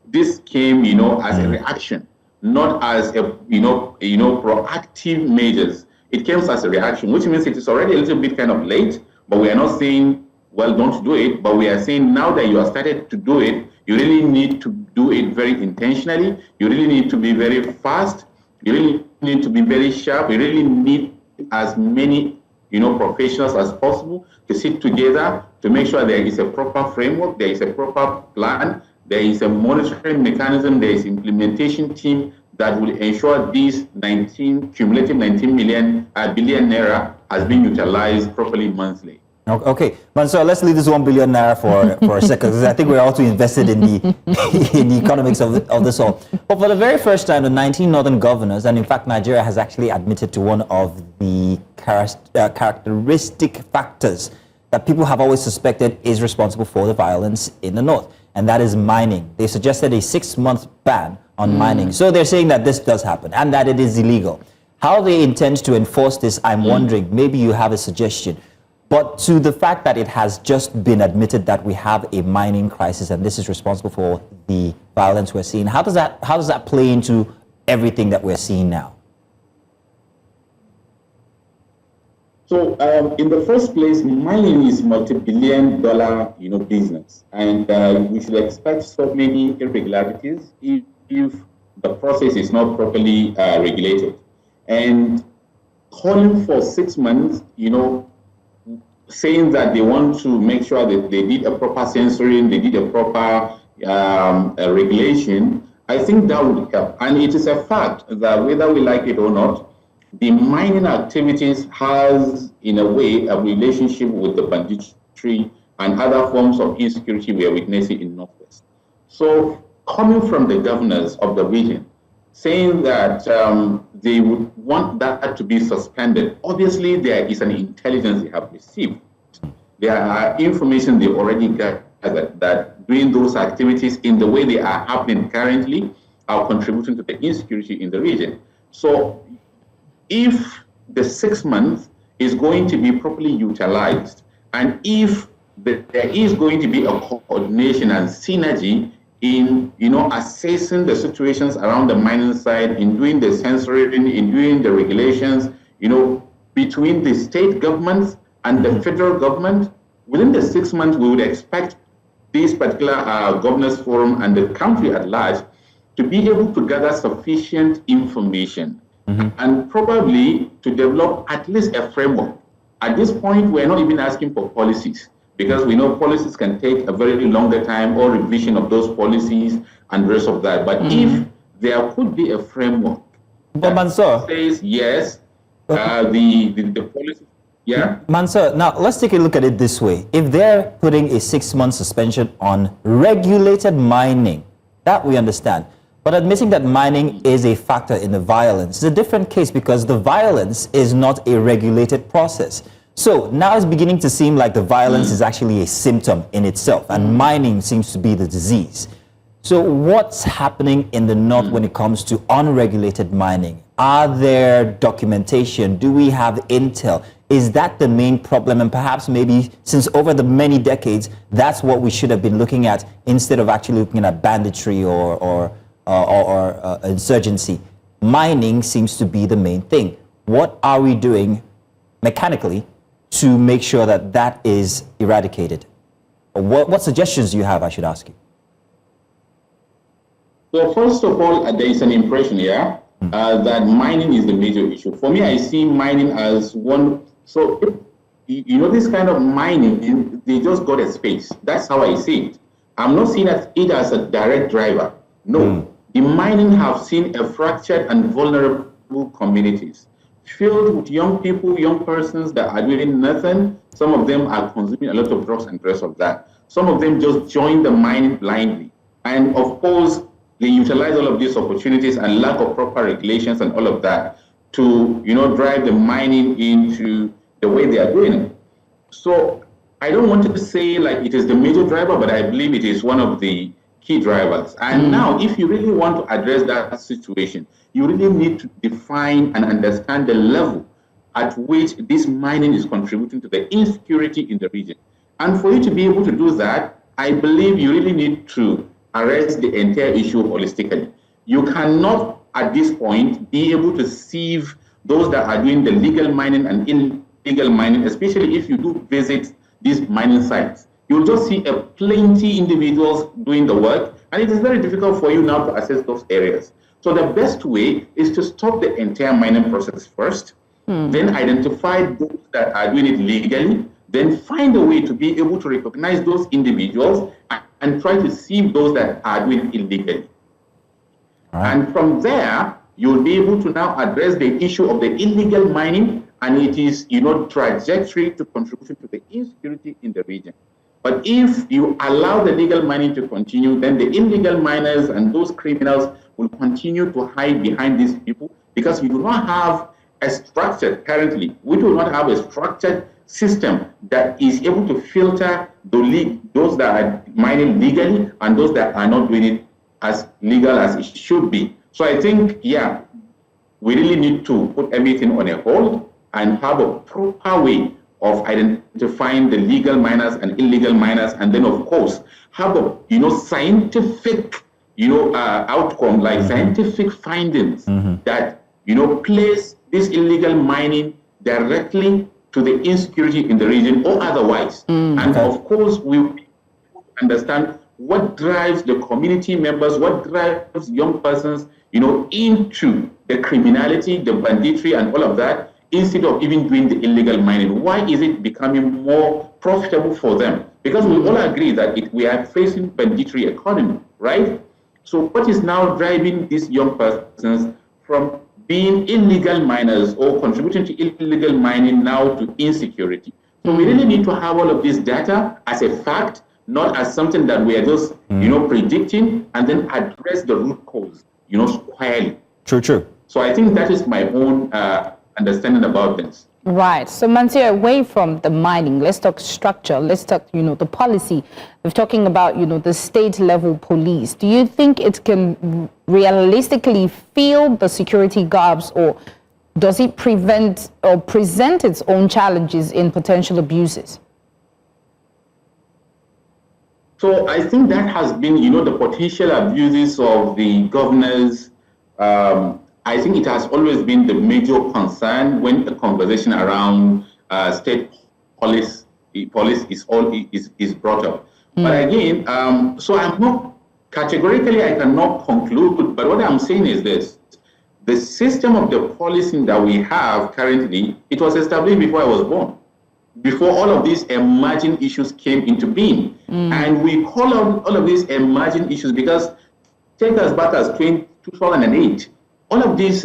Speaker 4: this came, as a reaction, not as proactive measures. It came as a reaction, which means it is already a little bit kind of late, but we are not saying, well, don't do it, but we are saying now that you have started to do it, You really need to do it very intentionally. You really need to be very fast. You really need to be very sharp. You really need as many, professionals as possible to sit together to make sure there is a proper framework, there is a proper plan, there is a monitoring mechanism, there is implementation team that will ensure this cumulative 19 billion naira has been utilized properly monthly.
Speaker 1: Okay, Mansour, let's leave this 1 billion naira for a second, because I think we're all too invested in the economics of this all. But for the very first time, the 19 northern governors, and in fact, Nigeria has actually admitted to one of the characteristic factors that people have always suspected is responsible for the violence in the north, and that is mining. They suggested a 6-month ban on mining. So they're saying that this does happen and that it is illegal. How they intend to enforce this, I'm wondering. Maybe you have a suggestion. But to the fact that it has just been admitted that we have a mining crisis and this is responsible for the violence we're seeing, how does that play into everything that we're seeing now?
Speaker 4: So in the first place, mining is multi-billion-dollar, business, and we should expect so many irregularities if the process is not properly regulated. And calling for 6 months, saying that they want to make sure that they did a proper censoring, they did a proper regulation, I think that would help. And it is a fact that whether we like it or not, the mining activities has, in a way, a relationship with the banditry and other forms of insecurity we are witnessing in Northwest. So coming from the governors of the region, saying that they would want that to be suspended, obviously there is an intelligence they have received. There are information they already gathered that doing those activities in the way they are happening currently are contributing to the insecurity in the region. So if the 6 months is going to be properly utilized, and if there is going to be a coordination and synergy in assessing the situations around the mining side, in doing the censoring, in doing the regulations, between the state governments and the federal government, within the 6 months, we would expect this particular governors forum and the country at large to be able to gather sufficient information and probably to develop at least a framework. At this point, we're not even asking for policies, because we know policies can take a very longer time, or revision of those policies and the rest of that. But if there could be a framework that says yes, the policy, yeah.
Speaker 1: Mansour, now let's take a look at it this way. If they're putting a 6-month suspension on regulated mining, that we understand. But admitting that mining is a factor in the violence is a different case, because the violence is not a regulated process. So now it's beginning to seem like the violence is actually a symptom in itself, and mining seems to be the disease. So what's happening in the north when it comes to unregulated mining? Are there documentation? Do we have intel? Is that the main problem? And perhaps maybe since over the many decades, that's what we should have been looking at instead of actually looking at banditry or insurgency. Mining seems to be the main thing. What are we doing mechanically to make sure that that is eradicated? What suggestions do you have, I should ask you?
Speaker 4: So first of all, there is an impression here that mining is the major issue. For me, I see mining as one. So, this kind of mining, they just got a space. That's how I see it. I'm not seeing it as a direct driver. No. The mining have seen a fractured and vulnerable communities filled with young people, young persons that are doing nothing. Some of them are consuming a lot of drugs and the rest of that. Some of them just join the mining blindly. And of course, they utilize all of these opportunities and lack of proper regulations and all of that to, drive the mining into the way they are doing it. So I don't want to say like it is the major driver, but I believe it is one of the key drivers. And now, if you really want to address that situation, you really need to define and understand the level at which this mining is contributing to the insecurity in the region. And for you to be able to do that, I believe you really need to address the entire issue holistically. You cannot, at this point, be able to sieve those that are doing the legal mining and illegal mining, especially if you do visit these mining sites. you'll just see a plenty individuals doing the work, and it is very difficult for you now to assess those areas. So the best way is to stop the entire mining process first, then identify those that are doing it legally, then find a way to be able to recognize those individuals and try to sieve those that are doing it illegally. Right. And from there, you'll be able to now address the issue of the illegal mining, and it is, trajectory to contribution to the insecurity in the region. But if you allow the legal mining to continue, then the illegal miners and those criminals will continue to hide behind these people, because we do not have a structured, currently, we do not have a structured system that is able to filter those that are mining legally and those that are not doing it as legal as it should be. So I think, we really need to put everything on a hold and have a proper way of identifying the legal miners and illegal miners, and then of course have a scientific outcome, like scientific findings that place this illegal mining directly to the insecurity in the region or otherwise. And of course we understand what drives the community members, what drives young persons into the criminality, the banditry and all of that, instead of even doing the illegal mining. Why is it becoming more profitable for them? Because we all agree that we are facing banditry economy, right? So what is now driving these young persons from being illegal miners or contributing to illegal mining now to insecurity? So we really need to have all of this data as a fact, not as something that we are just, predicting, and then address the root cause, squarely.
Speaker 1: True.
Speaker 4: So I think that is my own understanding about this.
Speaker 2: Right. So Mansour, away from the mining, let's talk structure. Let's talk, the policy. We're talking about, the state level police. Do you think it can realistically fill the security gaps, or does it prevent or present its own challenges in potential abuses?
Speaker 4: So I think that has been, the potential abuses of the governors. I think it has always been the major concern when the conversation around state police is brought up. But again, so I'm not categorically, I cannot conclude. But what I'm saying is this: the system of the policing that we have currently, it was established before I was born, before all of these emerging issues came into being. And we call out all of these emerging issues because, take us back as 2008, all of this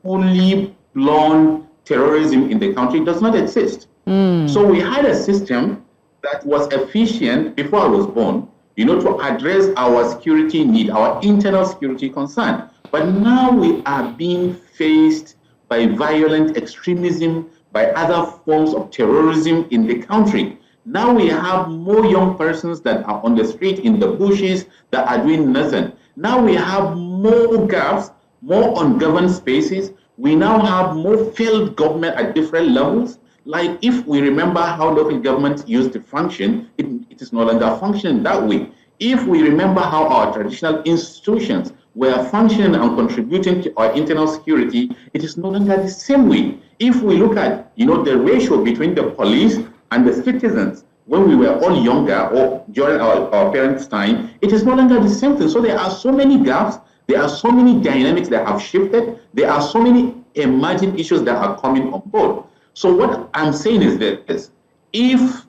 Speaker 4: fully blown terrorism in the country does not exist. So we had a system that was efficient before I was born, to address our security need, our internal security concern. But now we are being faced by violent extremism, by other forms of terrorism in the country. Now we have more young persons that are on the street, in the bushes, that are doing nothing. Now we have more gaps, more ungoverned spaces. We now have more failed government at different levels. Like, if we remember how local government used to function, it is no longer functioning that way. If we remember how our traditional institutions were functioning and contributing to our internal security, it is no longer the same way. If we look at, the ratio between the police and the citizens when we were all younger or during our parents' time, it is no longer the same thing. So there are so many gaps. There are so many dynamics that have shifted. There are so many emerging issues that are coming on board. So what I'm saying is this: if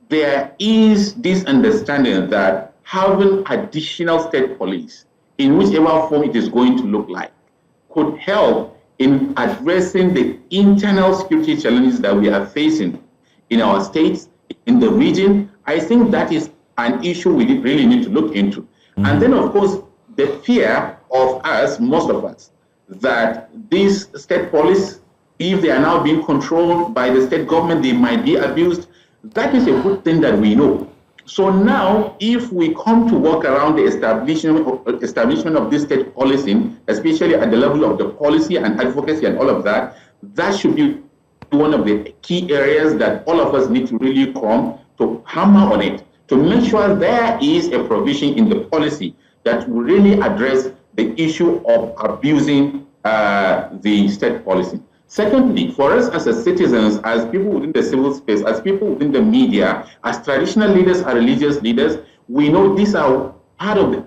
Speaker 4: there is this understanding that having additional state police, in whichever form it is going to look like, could help in addressing the internal security challenges that we are facing in our states, in the region, I think that is an issue we really need to look into. And then, of course, the fear of us, most of us, that these state police, if they are now being controlled by the state government, they might be abused. That is a good thing that we know. So now, if we come to work around the establishment of this state policing, especially at the level of the policy and advocacy and all of that, that should be one of the key areas that all of us need to really come to hammer on it, to make sure there is a provision in the policy that will really address the issue of abusing the state policy. Secondly, for us as citizens, as people within the civil space, as people within the media, as traditional leaders and religious leaders, we know these are part of the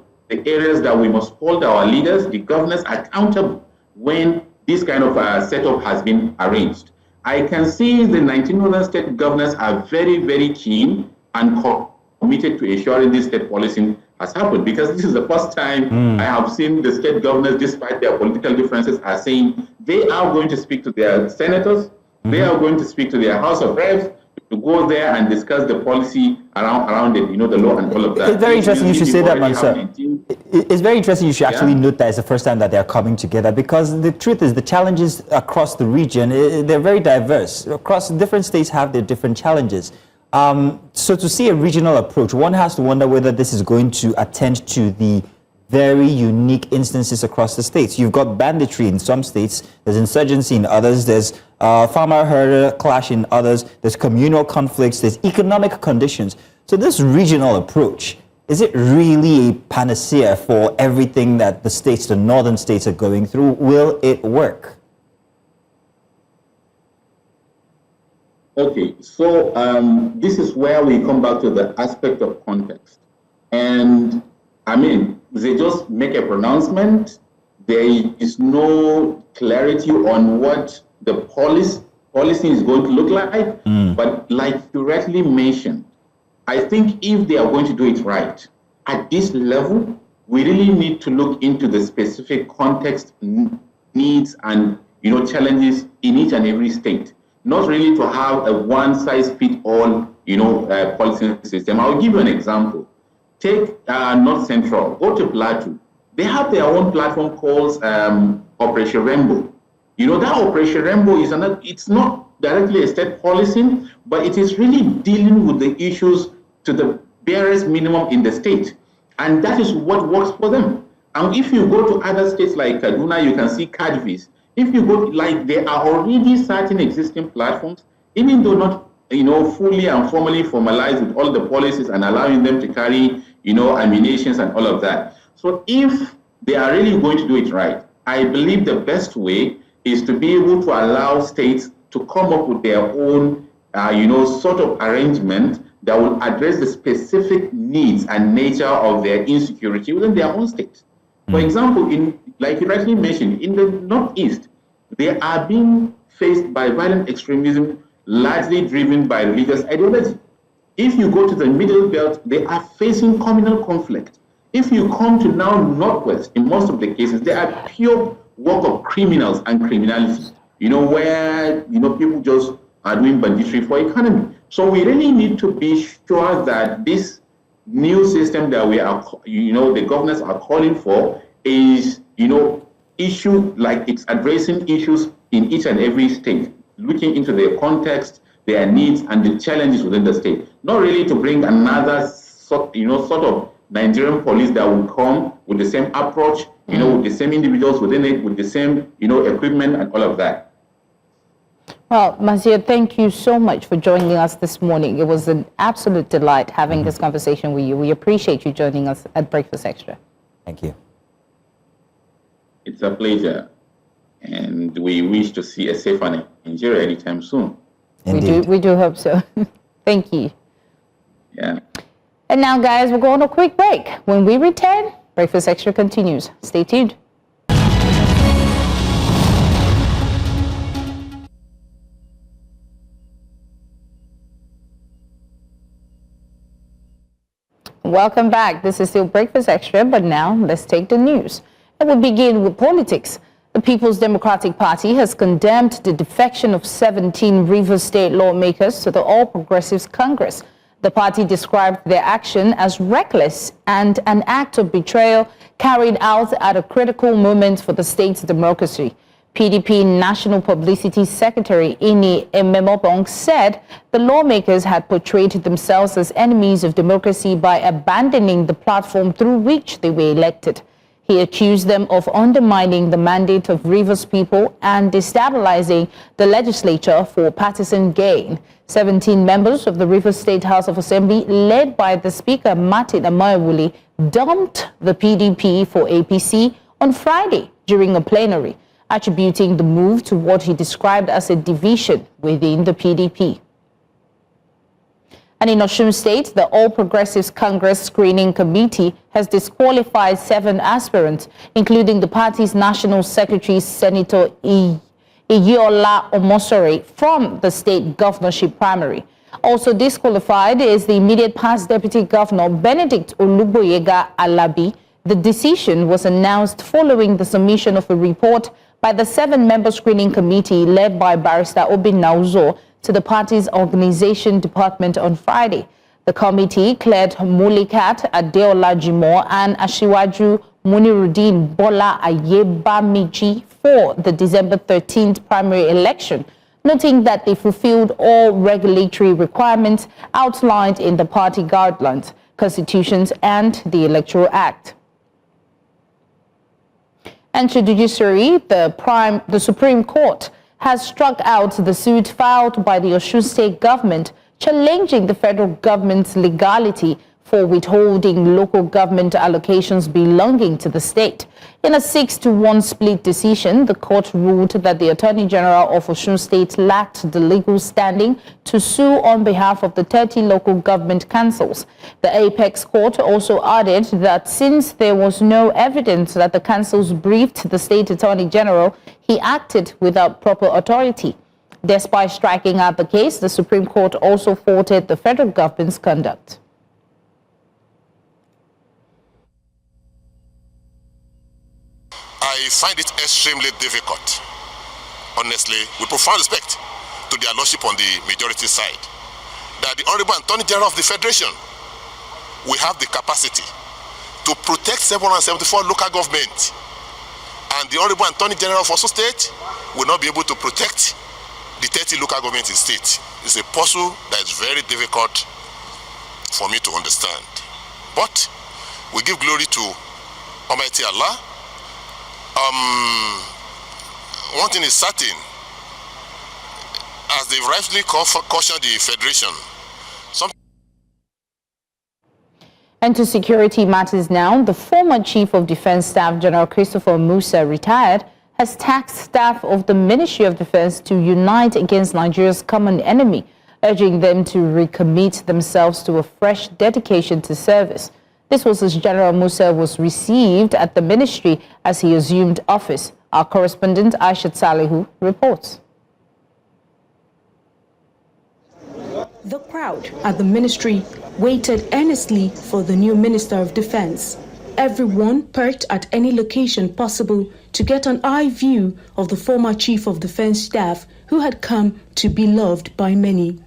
Speaker 4: areas that we must hold our leaders, the governors, accountable when this kind of setup has been arranged. I can see the 19 northern state governors are very, very keen and committed to ensuring this state policing has happened, because this is the first time I have seen the state governors, despite their political differences, are saying they are going to speak to their senators, they are going to speak to their House of Reps, to go there and discuss the policy around it, the law and all of that.
Speaker 1: It's very interesting you should say that, Mansour. It's very interesting you should actually note that it's the first time that they're coming together, because the truth is the challenges across the region, they're very diverse. Across different states have their different challenges. So to see a regional approach, one has to wonder whether this is going to attend to the very unique instances across the states. You've got banditry in some states, there's insurgency in others, there's farmer-herder clash in others, there's communal conflicts, there's economic conditions. So this regional approach, is it really a panacea for everything that the states, the northern states, are going through? Will it work?
Speaker 4: Okay, so this is where we come back to the aspect of context. And I mean, they just make a pronouncement. There is no clarity on what the policy is going to look like. But like you rightly mentioned, I think if they are going to do it right, at this level, we really need to look into the specific context, needs, and challenges in each and every state. Not really to have a one-size-fits-all, policing system. I'll give you an example. Take North Central, go to Plateau. They have their own platform called Operation Rainbow. That Operation Rainbow it's not directly a state policing, but it is really dealing with the issues to the barest minimum in the state. And that is what works for them. And if you go to other states like Kaduna, you can see CADVs. If you go, there are already certain existing platforms, even though not, fully and formally formalized with all the policies and allowing them to carry, ammunitions and all of that. So if they are really going to do it right, I believe the best way is to be able to allow states to come up with their own, sort of arrangement that will address the specific needs and nature of their insecurity within their own states. For example, like you rightly mentioned, in the Northeast, they are being faced by violent extremism, largely driven by religious ideology. If you go to the Middle Belt, they are facing communal conflict. If you come to now Northwest, in most of the cases, they are pure work of criminals and criminality, where, people just are doing banditry for economy. So we really need to be sure that this new system that we are, the governors are calling for is, it's addressing issues in each and every state, looking into their context, their needs, and the challenges within the state. Not really to bring another sort of Nigerian police that will come with the same approach, with the same individuals within it, with the same, equipment and all of that.
Speaker 2: Well, Mansour, thank you so much for joining us this morning. It was an absolute delight having this conversation with you. We appreciate you joining us at Breakfast Extra.
Speaker 1: Thank you.
Speaker 4: It's a pleasure. And we wish to see a safer Nigeria anytime soon.
Speaker 1: Indeed.
Speaker 2: We do hope so. Thank you.
Speaker 4: Yeah.
Speaker 2: And now, guys, we'll go on a quick break. When we return, Breakfast Extra continues. Stay tuned. Welcome back. This is still Breakfast Extra, but now let's take the news. And we'll begin with politics. The People's Democratic Party has condemned the defection of 17 Rivers State lawmakers to the All Progressives Congress. The party described their action as reckless and an act of betrayal carried out at a critical moment for the state's democracy. PDP National Publicity Secretary Ini Ememobong said the lawmakers had portrayed themselves as enemies of democracy by abandoning the platform through which they were elected. He accused them of undermining the mandate of Rivers people and destabilizing the legislature for partisan gain. 17 members of the Rivers State House of Assembly, led by the Speaker Martin Amaewhule, dumped the PDP for APC on Friday during a plenary. attributing the move to what he described as a division within the PDP. And in Osun State, the All Progressives Congress Screening Committee has disqualified 7 aspirants, including the party's National Secretary, Senator Iyiola Omosore, from the state governorship primary. Also disqualified is the immediate past Deputy Governor, Benedict Olugboyega Alabi. The decision was announced following the submission of a report by the 7-member screening committee led by Barrister Obinna Uzo to the party's organization department on Friday. The committee cleared Mulikat Adeola Jimo and Ashiwaju Muniruddin Bola Ayebamiji for the December 13th primary election, noting that they fulfilled all regulatory requirements outlined in the party guidelines, constitutions, and the Electoral Act. And to judiciary, the Supreme Court has struck out the suit filed by the Osun State government challenging the federal government's legality for withholding local government allocations belonging to the state. In a 6-1 split decision, the court ruled that the Attorney General of Osun State lacked the legal standing to sue on behalf of the 30 local government councils. The Apex Court also added that since there was no evidence that the councils briefed the State Attorney General, he acted without proper authority. Despite striking out the case, the Supreme Court also faulted the federal government's conduct.
Speaker 5: I find it extremely difficult, honestly, with profound respect to their lordship on the majority side, that the Honorable Attorney General of the Federation will have the capacity to protect 774 local governments, and the Honorable Attorney General of Osun State will not be able to protect the 30 local governments in state. It's a puzzle that is very difficult for me to understand. But we give glory to Almighty Allah. One thing is certain, as they've rightly cautioned the Federation.
Speaker 2: And to security matters now, the former Chief of Defense Staff, General Christopher Musa, retired, has tasked staff of the Ministry of Defense to unite against Nigeria's common enemy, urging them to recommit themselves to a fresh dedication to service. This was as General Musa was received at the ministry as he assumed office. Our correspondent Aishat Salihu reports.
Speaker 6: The crowd at the ministry waited earnestly for the new Minister of Defense. Everyone perked at any location possible to get an eye view of the former Chief of Defense Staff who had come to be loved by many.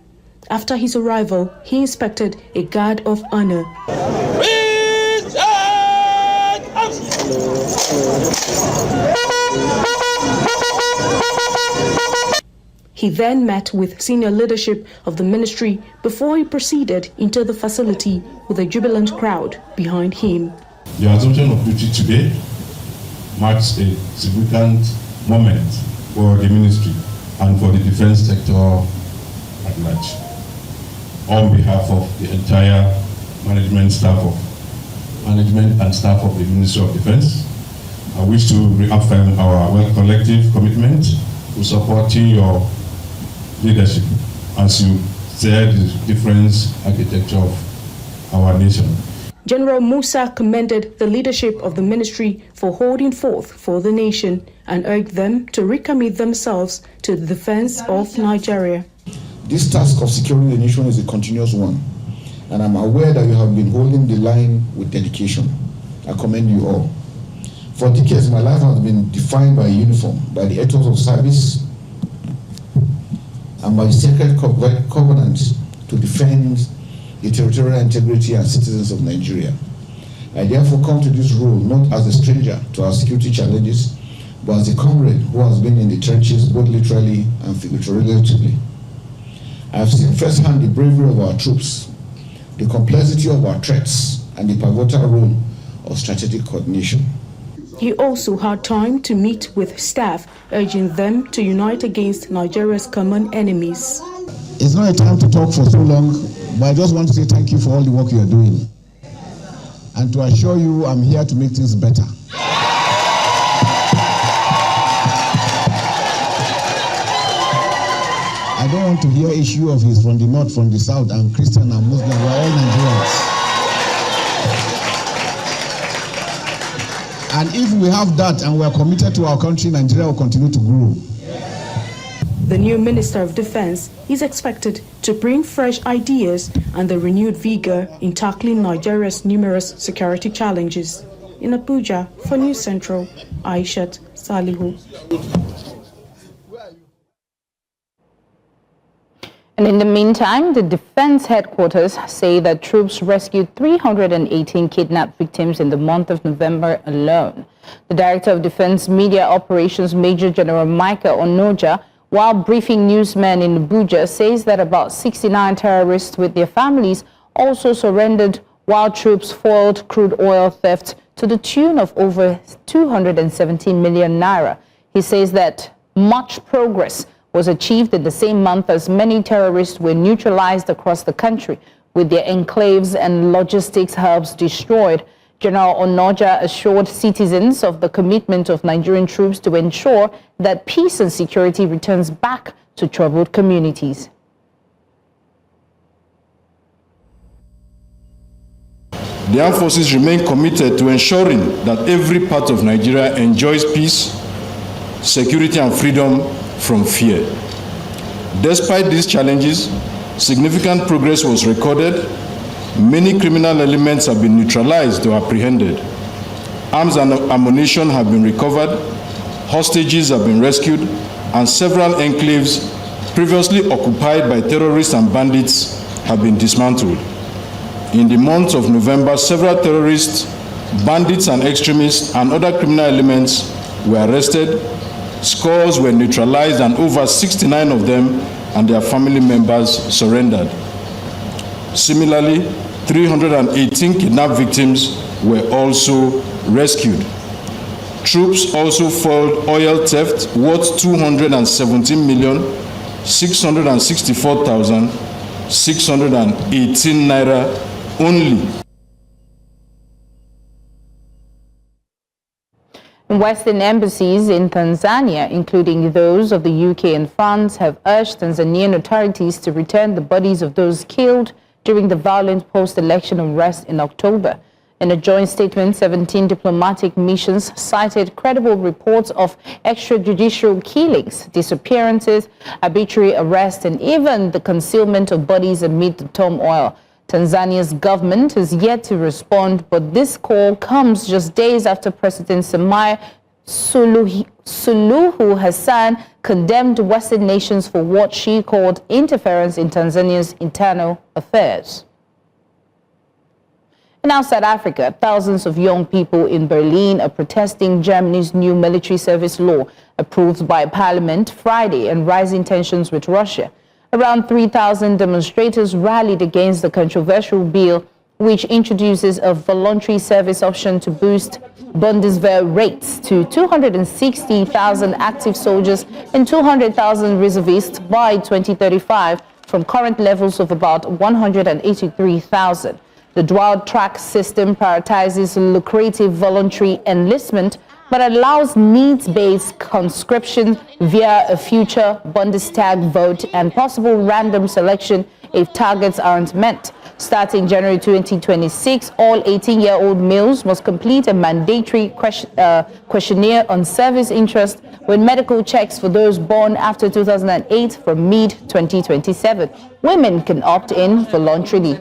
Speaker 6: After his arrival, he inspected a guard of honor. He then met with senior leadership of the ministry before he proceeded into the facility with a jubilant crowd behind him.
Speaker 7: The assumption of duty today marks a significant moment for the ministry and for the defense sector at large. On behalf of the entire management and staff of the Ministry of Defense, I wish to reaffirm our collective commitment to supporting your leadership as you steer the defense architecture of our nation.
Speaker 6: General Musa commended the leadership of the ministry for holding forth for the nation and urged them to recommit themselves to the defense of Nigeria.
Speaker 8: This task of securing the nation is a continuous one, and I'm aware that you have been holding the line with dedication. I commend you all. For decades, my life has been defined by a uniform, by the ethos of service, and by the sacred covenant to defend the territorial integrity and citizens of Nigeria. I therefore come to this role not as a stranger to our security challenges, but as a comrade who has been in the trenches both literally and figuratively. I have seen firsthand the bravery of our troops, the complexity of our threats, and the pivotal role of strategic coordination.
Speaker 6: He also had time to meet with staff, urging them to unite against Nigeria's common enemies.
Speaker 9: It's not a time to talk for so long, but I just want to say thank you for all the work you are doing. And to assure you, I'm here to make things better. I don't want to hear issue of his from the north, from the south. I'm Christian, I'm Muslim, we're all Nigerians. And if we have that and we're committed to our country, Nigeria will continue to grow.
Speaker 6: The new Minister of Defense is expected to bring fresh ideas and the renewed vigor in tackling Nigeria's numerous security challenges. In Abuja, for News Central, Aishat Salihu.
Speaker 2: And in the meantime, the defense headquarters say that troops rescued 318 kidnapped victims in the month of November alone. The Director of Defense Media Operations, Major General Michael Onoja, while briefing newsmen in Abuja, says that about 69 terrorists with their families also surrendered while troops foiled crude oil theft to the tune of over 217 million naira. He says that much progress was achieved in the same month as many terrorists were neutralized across the country, with their enclaves and logistics hubs destroyed. General Onoja assured citizens of the commitment of Nigerian troops to ensure that peace and security returns back to troubled communities.
Speaker 10: The armed forces remain committed to ensuring that every part of Nigeria enjoys peace, security, and freedom from fear. Despite these challenges, significant progress was recorded. Many criminal elements have been neutralized or apprehended. Arms and ammunition have been recovered, hostages have been rescued, and several enclaves previously occupied by terrorists and bandits have been dismantled. In the month of November, several terrorists, bandits and extremists, and other criminal elements were arrested, scores were neutralized, and over 69 of them and their family members surrendered. Similarly, 318 kidnapped victims were also rescued. Troops also foiled oil theft worth 217,664,618 naira only.
Speaker 2: Western embassies in Tanzania, including those of the UK and France, have urged Tanzanian authorities to return the bodies of those killed during the violent post-election unrest in October. In a joint statement, 17 diplomatic missions cited credible reports of extrajudicial killings, disappearances, arbitrary arrest, and even the concealment of bodies amid the turmoil. Tanzania's government has yet to respond, but this call comes just days after President Samia Suluhu Hassan condemned Western nations for what she called interference in Tanzania's internal affairs. In South Africa, thousands of young people in Berlin are protesting Germany's new military service law approved by Parliament Friday and rising tensions with Russia. Around 3,000 demonstrators rallied against the controversial bill, which introduces a voluntary service option to boost Bundeswehr rates to 260,000 active soldiers and 200,000 reservists by 2035 from current levels of about 183,000. The dual-track system prioritizes lucrative voluntary enlistment but allows needs-based conscription via a future Bundestag vote and possible random selection if targets aren't met. Starting January 2026, all 18-year-old males must complete a mandatory questionnaire on service interest with medical checks for those born after 2008 from mid-2027. Women can opt in voluntarily.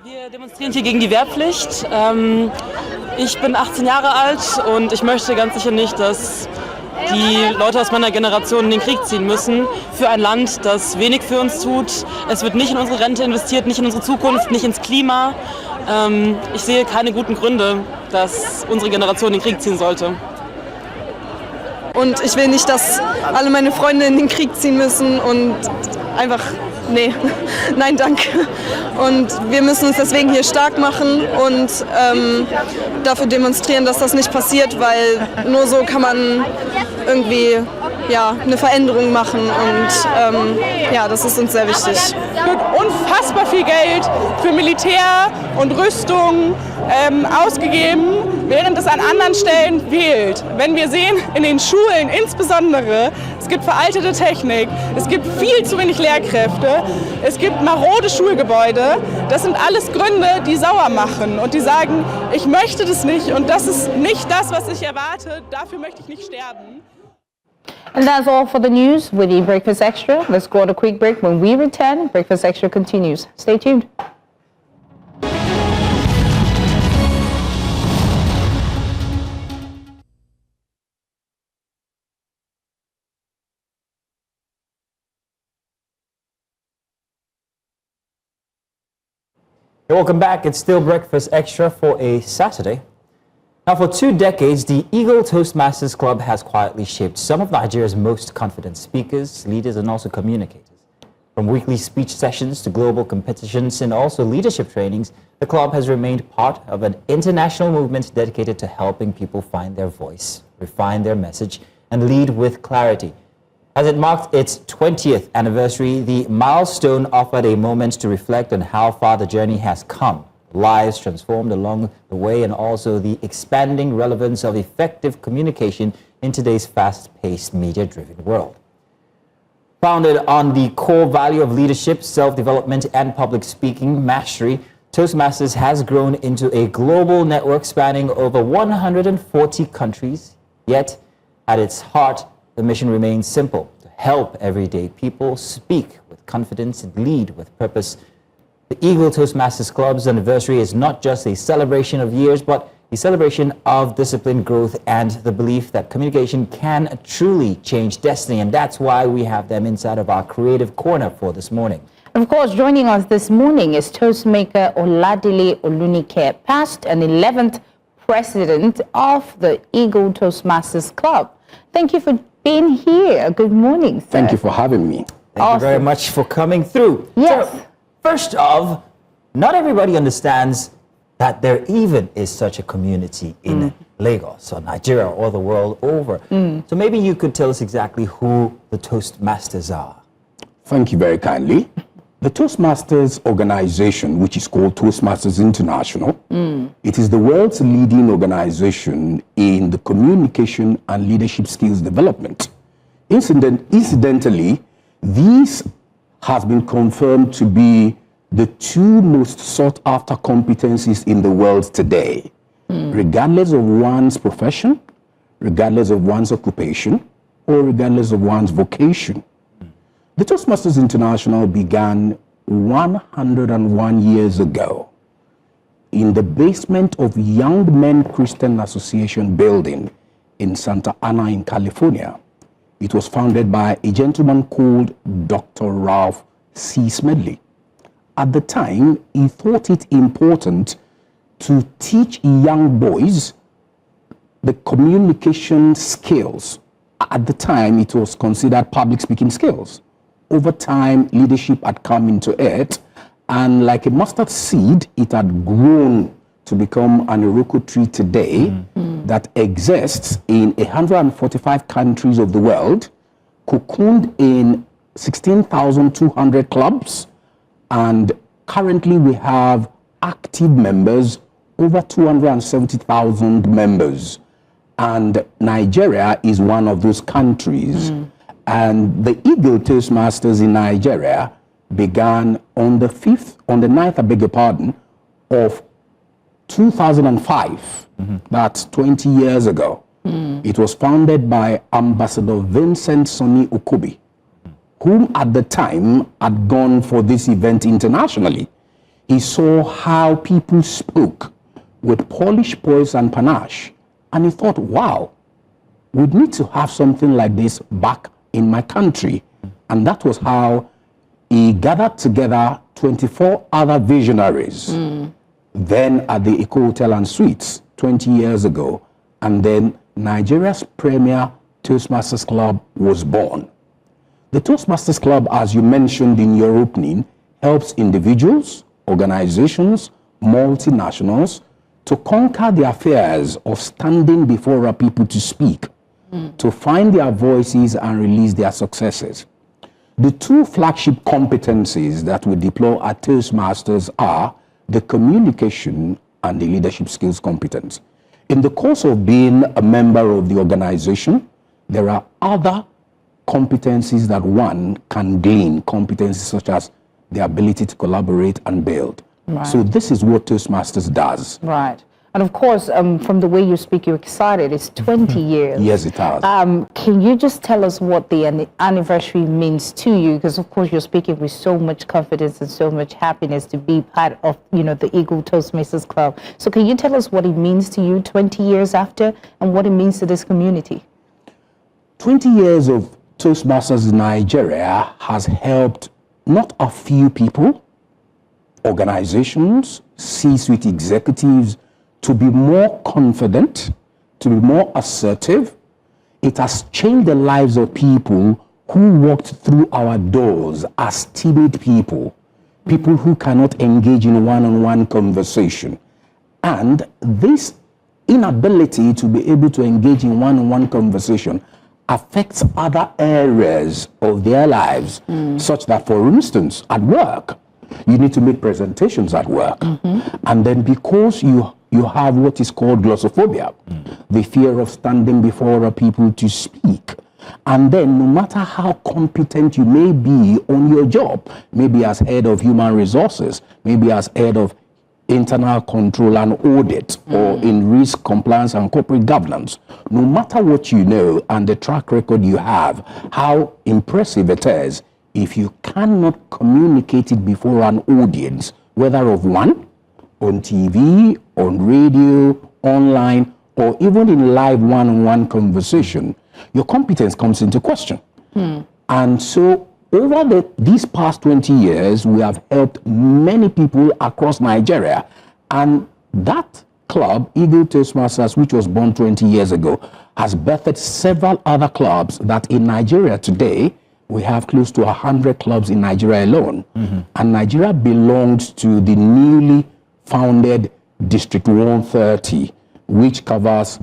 Speaker 11: Wir demonstrieren hier gegen die Wehrpflicht. Ich bin 18 Jahre alt und ich möchte ganz sicher nicht, dass die Leute aus meiner Generation in den Krieg ziehen müssen für ein Land, das wenig für uns tut. Es wird nicht in unsere Rente investiert, nicht in unsere Zukunft, nicht ins Klima. Ich sehe keine guten Gründe, dass unsere Generation in den Krieg ziehen sollte.
Speaker 12: Und ich will nicht, dass alle meine Freunde in den Krieg ziehen müssen und einfach, nee, nein, danke. Und wir müssen uns deswegen hier stark machen und dafür demonstrieren, dass das nicht passiert, weil nur so kann man irgendwie ja, eine Veränderung machen und ja, das ist uns sehr wichtig.
Speaker 13: Es wird unfassbar viel Geld für Militär und Rüstung ausgegeben, während es an anderen Stellen fehlt. Wenn wir sehen, in den Schulen insbesondere, es gibt veraltete Technik, es gibt viel zu wenig Lehrkräfte, es gibt marode Schulgebäude. Das sind alles Gründe, die sauer machen und die sagen, ich möchte das nicht und das ist nicht das, was ich erwarte, dafür möchte ich nicht sterben.
Speaker 2: And that's all for the news with the Breakfast Extra. Let's go on a quick break. When we return, Breakfast Extra continues. Stay tuned.
Speaker 1: Welcome back. It's still Breakfast Extra for a Saturday. Now, for 2 decades, the Eagle Toastmasters Club has quietly shaped some of Nigeria's most confident speakers, leaders, and also communicators. From weekly speech sessions to global competitions and also leadership trainings, the club has remained part of an international movement dedicated to helping people find their voice, refine their message, and lead with clarity. As it marked its 20th anniversary, the milestone offered a moment to reflect on how far the journey has come, lives transformed along the way, and also the expanding relevance of effective communication in today's fast-paced, media-driven world. Founded on the core value of leadership, self-development, and public speaking mastery, Toastmasters has grown into a global network spanning over 140 countries. Yet, at its heart, the mission remains simple: to help everyday people speak with confidence and lead with purpose. The Eagle Toastmasters Club's anniversary is not just a celebration of years, but a celebration of disciplined growth and the belief that communication can truly change destiny. And that's why we have them inside of our creative corner for this morning.
Speaker 2: Of course, joining us this morning is Toastmaker Oladile Olunike, past and 11th president of the Eagle Toastmasters Club. Thank you for being here. Good morning, sir.
Speaker 14: Thank you for having me.
Speaker 1: Thank you very much for coming through.
Speaker 2: Yes.
Speaker 1: So, first off, not everybody understands that there even is such a community in Lagos or Nigeria or the world over. So maybe you could tell us exactly who the Toastmasters are.
Speaker 14: Thank you very kindly. The Toastmasters organization, which is called Toastmasters International, it is the world's leading organization in the communication and leadership skills development. Incidentally, these has been confirmed to be the 2 most sought after competencies in the world today, regardless of one's profession, regardless of one's occupation, or regardless of one's vocation. The Toastmasters International began 101 years ago in the basement of Young Men Christian Association building in Santa Ana in California. It was founded by a gentleman called Dr. Ralph C. Smedley. At the time, he thought it important to teach young boys the communication skills. At the time, it was considered public speaking skills. Over time, leadership had come into it, and like a mustard seed, it had grown to become an Iroko tree today that exists in 145 countries of the world, cocooned in 16,200 clubs, and currently we have active members, over 270,000 members. And Nigeria is one of those countries. And the Eagle Toastmasters in Nigeria began on the 9th, I beg your pardon, of 2005. That's 20 years ago. It was founded by Ambassador Vincent Sonny Okobi, whom at the time had gone for this event internationally. He saw how people spoke with polished poise and panache, and he thought, wow, we need to have something like this back in my country. And that was how he gathered together 24 other visionaries, then at the Eco Hotel and Suites 20 years ago, and then Nigeria's premier Toastmasters Club was born. The Toastmasters Club, as you mentioned in your opening, helps individuals, organizations, multinationals to conquer their fears of standing before our people to speak. to find their voices and release their successes. The two flagship competencies that we deploy at Toastmasters are the communication and the leadership skills competence. In the course of being a member of the organization, there are other competencies that one can gain, competencies such as the ability to collaborate and build.
Speaker 2: Right.
Speaker 14: So this is what Toastmasters does.
Speaker 2: Right. And of course, from the way you speak, you're excited. It's 20 years.
Speaker 14: Yes, it has.
Speaker 2: Can you just tell us what the anniversary means to you? Because of course, you're speaking with so much confidence and so much happiness to be part of, the Eagle Toastmasters Club. So can you tell us what it means to you 20 years after and what it means to this community?
Speaker 14: 20 years of Toastmasters in Nigeria has helped not a few people, organizations, C-suite executives, to be more confident, to be more assertive. It has changed the lives of people who walked through our doors as timid people who cannot engage in one-on-one conversation. And this inability to be able to engage in one-on-one conversation affects other areas of their lives, such that, for instance, at work, you need to make presentations at work. And then because you have what is called glossophobia, the fear of standing before other people to speak. And then no matter how competent you may be on your job, maybe as head of human resources, maybe as head of internal control and audit, or in risk compliance and corporate governance, no matter what you know and the track record you have, how impressive it is, if you cannot communicate it before an audience, whether of one, on TV, on radio, online, or even in live one-on-one conversation, your competence comes into question. And so over these past 20 years, we have helped many people across Nigeria. And that club, Eagle Toastmasters, which was born 20 years ago, has birthed several other clubs that in Nigeria today, we have close to 100 clubs in Nigeria alone. And Nigeria belongs to the newly founded District 130, which covers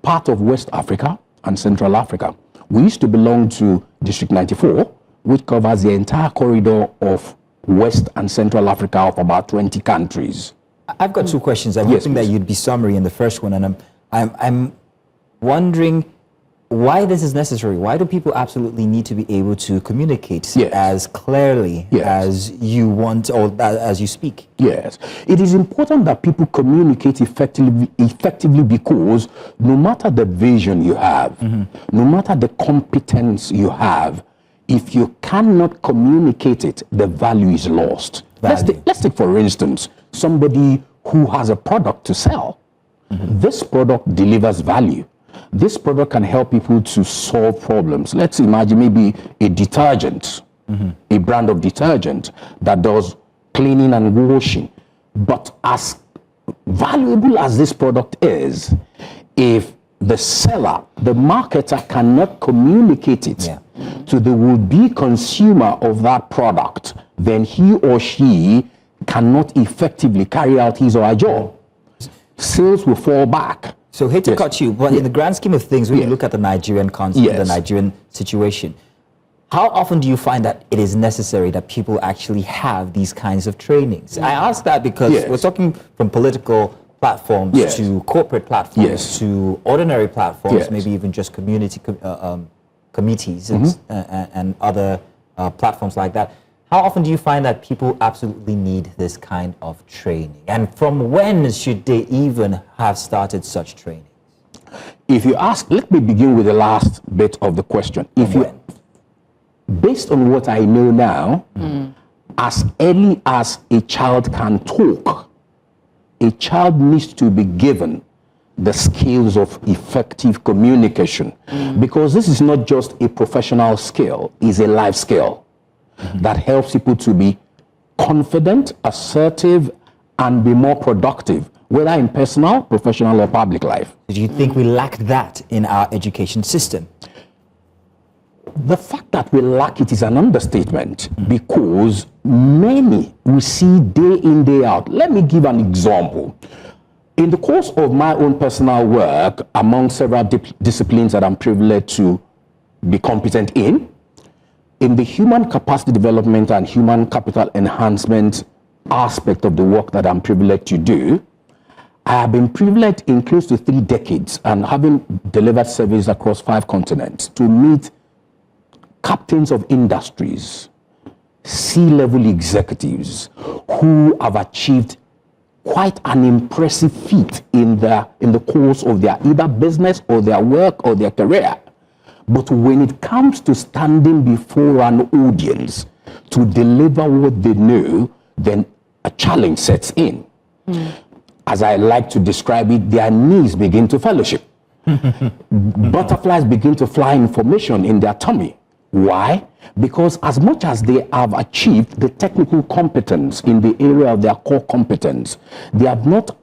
Speaker 14: part of West Africa and Central Africa. We used to belong to District 94, which covers the entire corridor of West and Central Africa of about 20 countries.
Speaker 1: I've got two questions. I'm hoping that you'd be summary in the first one, and I'm wondering why this is necessary. Why do people absolutely need to be able to communicate as clearly as you want or as you speak?
Speaker 14: Yes, it is important that people communicate effectively because no matter the vision you have, no matter the competence you have, if you cannot communicate it, the value is lost. Let's take, for instance, somebody who has a product to sell. This product delivers value. This product can help people to solve problems. Let's imagine maybe a detergent, a brand of detergent that does cleaning and washing. But as valuable as this product is, if the seller, the marketer cannot communicate it to the would-be consumer of that product, then he or she cannot effectively carry out his or her job. Sales will fall back.
Speaker 1: So hate to cut you, but in the grand scheme of things, when you look at the Nigerian concept, the Nigerian situation, how often do you find that it is necessary that people actually have these kinds of trainings? I ask that because we're talking from political platforms to corporate platforms to ordinary platforms, maybe even just community committees and other platforms like that. How often do you find that people absolutely need this kind of training? And from when should they even have started such training?
Speaker 14: If you ask, let me begin with the last bit of the question. Based on what I know now, as early as a child can talk, a child needs to be given the skills of effective communication, because this is not just a professional skill, it's a life skill that helps people to be confident, assertive, and be more productive, whether in personal, professional, or public life.
Speaker 1: Do you think we lack that in our education system?
Speaker 14: The fact that we lack it is an understatement, because many we see day in, day out. Let me give an example. In the course of my own personal work, among several disciplines that I'm privileged to be competent in the human capacity development and human capital enhancement aspect of the work that I'm privileged to do, I have been privileged in close to 3 decades and having delivered service across 5 continents to meet captains of industries, C-level executives who have achieved quite an impressive feat in the course of their either business or their work or their career. But when it comes to standing before an audience to deliver what they know, then a challenge sets in. As I like to describe it, their knees begin to fellowship. Butterflies begin to fly in formation in their tummy. Why? Because as much as they have achieved the technical competence in the area of their core competence, they have not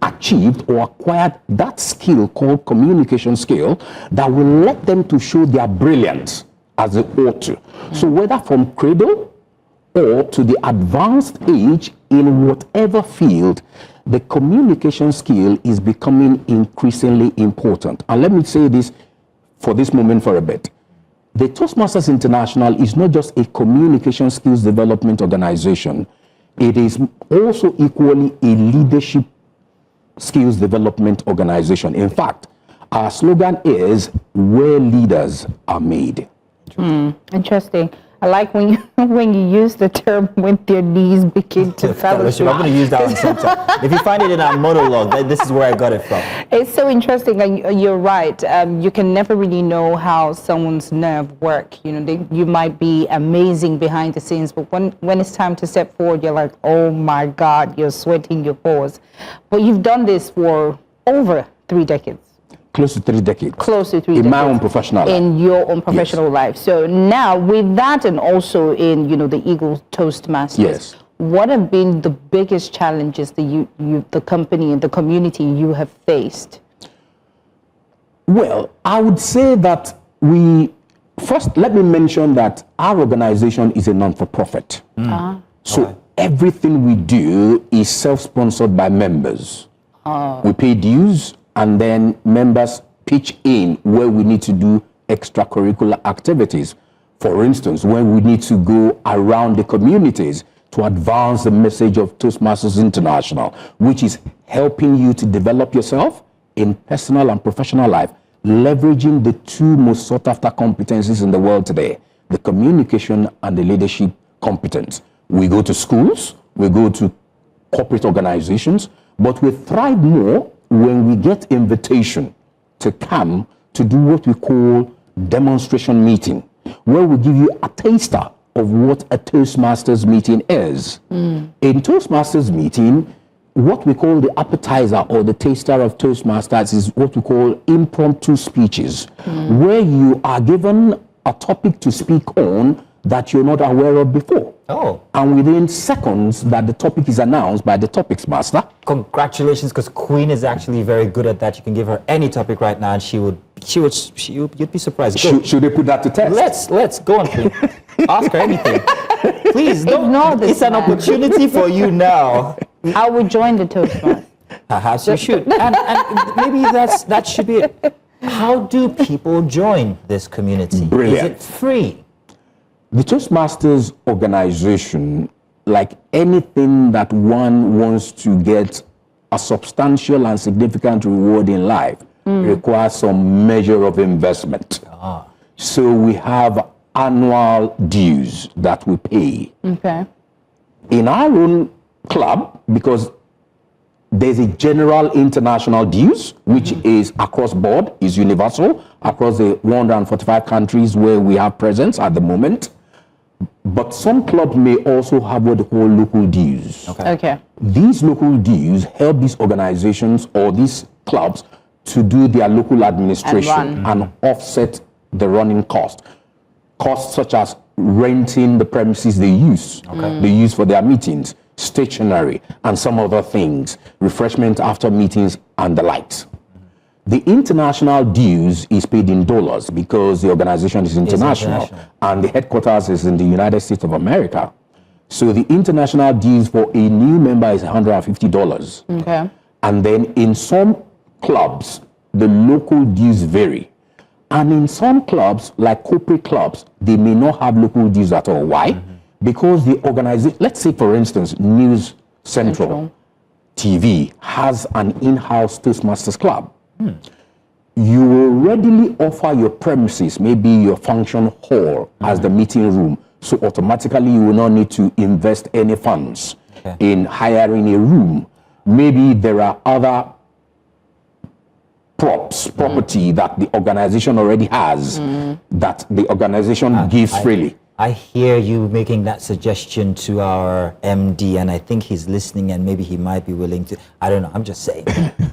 Speaker 14: achieved or acquired that skill called communication skill that will let them to show their brilliance as they ought to. So whether from cradle or to the advanced age in whatever field, the communication skill is becoming increasingly important. And let me say this for this moment for a bit. The Toastmasters International is not just a communication skills development organization. It is also equally a leadership skills development organization. In fact, our slogan is where leaders are made.
Speaker 2: Interesting. I like when you use the term when their knees begin to fellowship.
Speaker 1: I'm going to use that one sometime. If you find it in our monologue, this is where I got it from.
Speaker 2: It's so interesting, and you're right. You can never really know how someone's nerve work. You know, you might be amazing behind the scenes, but when it's time to step forward, you're like, oh my God, you're sweating your paws. But you've done this for over 3 decades.
Speaker 14: Close to 3 decades.
Speaker 2: Close to 3 decades.
Speaker 14: In my own professional life.
Speaker 2: In your own professional life. So now with that, and also in, the Eagle Toastmasters.
Speaker 14: Yes.
Speaker 2: What have been the biggest challenges that the company and the community you have faced?
Speaker 14: Well, I would say that first, let me mention that our organization is a non-for-profit. So everything we do is self-sponsored by members. We pay dues, and then members pitch in where we need to do extracurricular activities. For instance, when we need to go around the communities to advance the message of Toastmasters International, which is helping you to develop yourself in personal and professional life, leveraging the 2 most sought after competencies in the world today, the communication and the leadership competence. We go to schools, we go to corporate organizations, but we thrive more when we get invitation to come to do what we call demonstration meeting, where we give you a taster of what a Toastmasters meeting is. In Toastmasters meeting, what we call the appetizer or the taster of Toastmasters is what we call impromptu speeches, where you are given a topic to speak on that you're not aware of before. And within seconds that the topic is announced by the topics master.
Speaker 1: Congratulations, because Queen is actually very good at that. You can give her any topic right now and you'd be surprised.
Speaker 14: Should they put that to test?
Speaker 1: Let's go on, Queen. Ask her anything. Please,
Speaker 2: Ignore this.
Speaker 1: It's an opportunity for you now.
Speaker 2: I would join the Toastmasters.
Speaker 1: Perhaps you should. And maybe that should be it. How do people join this community?
Speaker 14: Brilliant.
Speaker 1: Is it free?
Speaker 14: The Toastmasters organization, like anything that one wants to get a substantial and significant reward in life, requires some measure of investment. So we have annual dues that we pay.
Speaker 2: Okay.
Speaker 14: In our own club, because there's a general international dues, which is across board, is universal, across the 145 countries where we have presence at the moment. But some clubs may also have what they call local dues.
Speaker 2: Okay.
Speaker 14: These local dues help these organizations or these clubs to do their local administration and offset the running cost. Costs such as renting the premises they use for their meetings, stationery, and some other things, refreshment after meetings and the likes. The international dues is paid in dollars because the organization is international and the headquarters is in the United States of America. So the international dues for a new member is $150.
Speaker 2: Okay.
Speaker 14: And then in some clubs, the local dues vary. And in some clubs, like corporate clubs, they may not have local dues at all. Why? Because the organization, let's say for instance, News Central TV has an in-house Toastmasters club. You will readily offer your premises, maybe your function hall as the meeting room. So automatically you will not need to invest any funds in hiring a room. Maybe there are other property that the organization already has that the organization gives freely.
Speaker 1: I hear you making that suggestion to our MD, and I think he's listening, and maybe he might be willing to. I don't know. I'm just saying.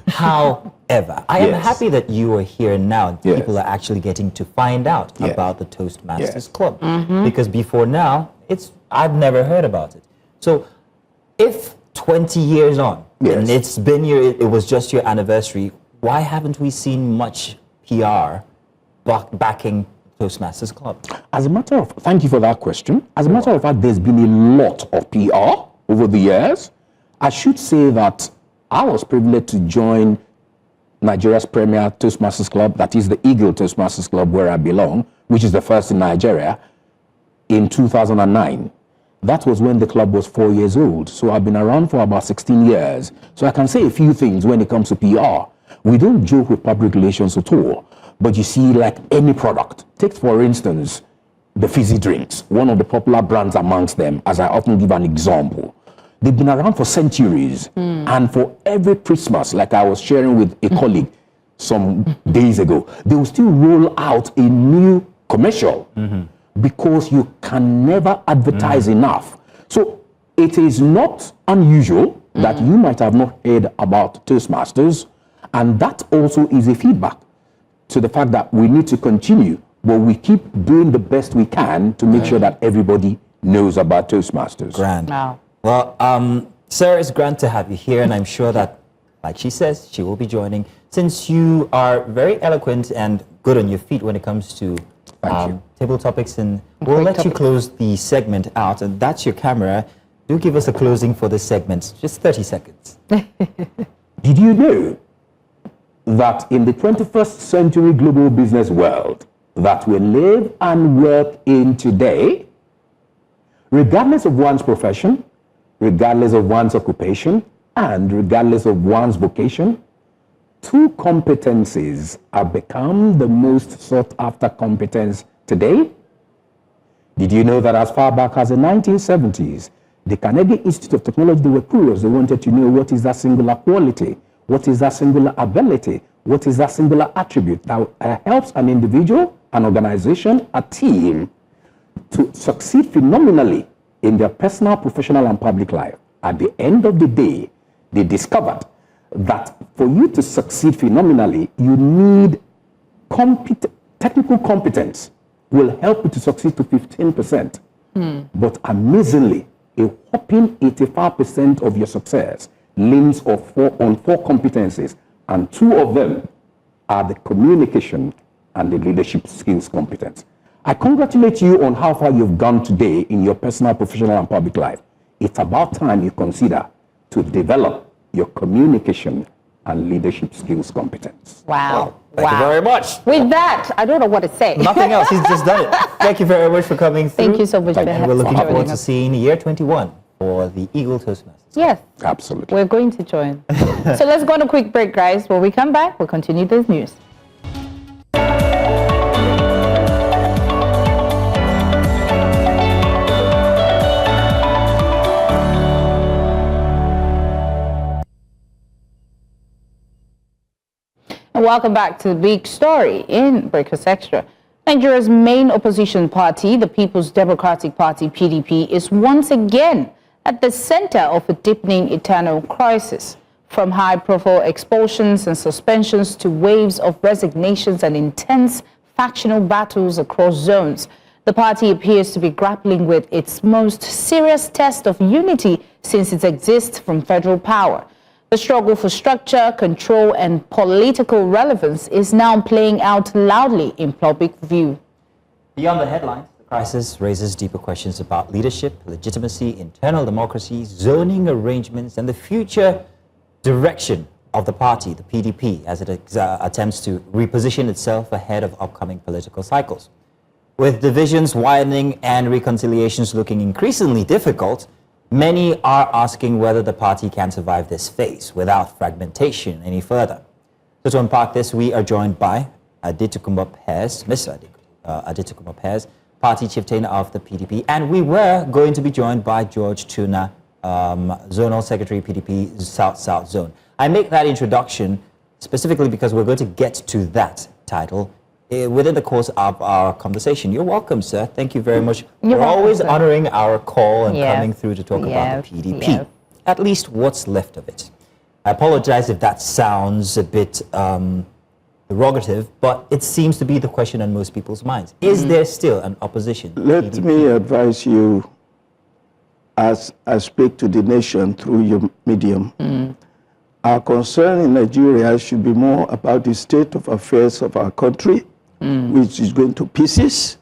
Speaker 1: However, I am happy that you are here now. People are actually getting to find out about the Toastmasters Club, because before now, I've never heard about it. So, if 20 years on, and it was just your anniversary, why haven't we seen much PR backing Toastmasters Club?
Speaker 14: As a matter of, thank you for that question. As a matter of fact, there's been a lot of PR over the years. I should say that I was privileged to join Nigeria's premier Toastmasters Club, that is the Eagle Toastmasters Club where I belong, which is the first in Nigeria, in 2009. That was when the club was 4 years old. So I've been around for about 16 years. So I can say a few things when it comes to PR. We don't joke with public relations at all. But you see, like any product, take for instance, the fizzy drinks, one of the popular brands amongst them, as I often give an example. They've been around for centuries. And for every Christmas, like I was sharing with a colleague some days ago, they will still roll out a new commercial because you can never advertise enough. So it is not unusual that you might have not heard about Toastmasters, and that also is a feedback to the fact that we need to continue, but we keep doing the best we can to make sure that everybody knows about Toastmasters.
Speaker 1: Grand. Wow. Well, Sarah, it's grand to have you here, and I'm sure that, like she says, she will be joining. Since you are very eloquent and good on your feet when it comes to table topics, and we'll let you close the segment out, and that's your camera. Do give us a closing for this segment, just 30 seconds.
Speaker 14: Did you know that in the 21st century global business world that we live and work in today, regardless of one's profession, regardless of one's occupation, and regardless of one's vocation, two competencies have become the most sought after competence today? Did you know that as far back as the 1970s, the Carnegie Institute of Technology, they were curious, they wanted to know what is that singular quality? What is that singular ability? What is that singular attribute that helps an individual, an organization, a team to succeed phenomenally in their personal, professional, and public life? At the end of the day, they discovered that for you to succeed phenomenally, you need technical competence will help you to succeed to 15%. But amazingly, a whopping 85% of your success leans on four competencies, and two of them are the communication and the leadership skills competence. I congratulate you on how far you've gone today in your personal, professional, and public life. It's about time you consider to develop your communication and leadership skills competence.
Speaker 2: Wow.
Speaker 1: Thank you very much.
Speaker 2: With that, I don't know what to say.
Speaker 1: Nothing else. He's just done it. Thank you very much for coming through.
Speaker 2: Thank you so much for
Speaker 1: We're looking forward to seeing year 21 for the Eagle Toastmasters.
Speaker 2: Yes.
Speaker 14: Absolutely.
Speaker 2: We're going to join. So let's go on a quick break, guys. When we come back, we'll continue this news. And welcome back to the big story in Breakfast Extra. Nigeria's main opposition party, the People's Democratic Party, PDP, is once again at the center of a deepening internal crisis. From high-profile expulsions and suspensions to waves of resignations and intense factional battles across zones, the party appears to be grappling with its most serious test of unity since it exists from federal power. The struggle for structure, control, and political relevance is now playing out loudly in public view.
Speaker 1: Beyond the headlines, the crisis raises deeper questions about leadership, legitimacy, internal democracy, zoning arrangements, and the future direction of the party, the PDP, as it attempts to reposition itself ahead of upcoming political cycles. With divisions widening and reconciliations looking increasingly difficult, many are asking whether the party can survive this phase without fragmentation any further. So to unpack this, we are joined by Adetokunbo Pairs, Mr. Adetokunbo Pairs, party chieftain of the PDP, and we were going to be joined by George Tuna, Zonal Secretary, PDP, South Zone. I make that introduction specifically because we're going to get to that title within the course of our conversation. You're welcome, sir. Thank you very much. We're always honoring our call and coming through to talk about the PDP. At least what's left of it. I apologize if that sounds a bit derogative, but it seems to be the question on most people's minds. Is there still an opposition?
Speaker 15: Let me advise you, as I speak to the nation through your medium, our concern in Nigeria should be more about the state of affairs of our country, which is going to pieces,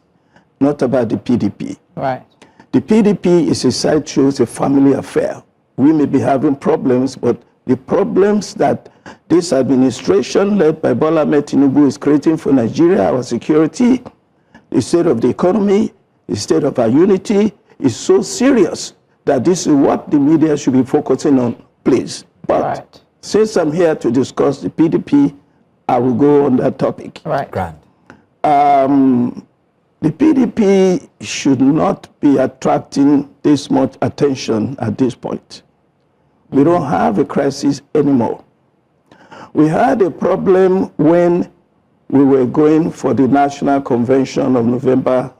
Speaker 15: not about the PDP.
Speaker 2: Right.
Speaker 15: The PDP is a sideshow, it's a family affair. We may be having problems, but the problems that this administration led by Bola Ahmed Tinubu is creating for Nigeria, our security, the state of the economy, the state of our unity, is so serious that this is what the media should be focusing on, please. But since I'm here to discuss the PDP, I will go on that topic.
Speaker 2: Right.
Speaker 1: Grand.
Speaker 15: The PDP should not be attracting this much attention at this point. We don't have a crisis anymore. We had a problem when we were going for the National Convention of November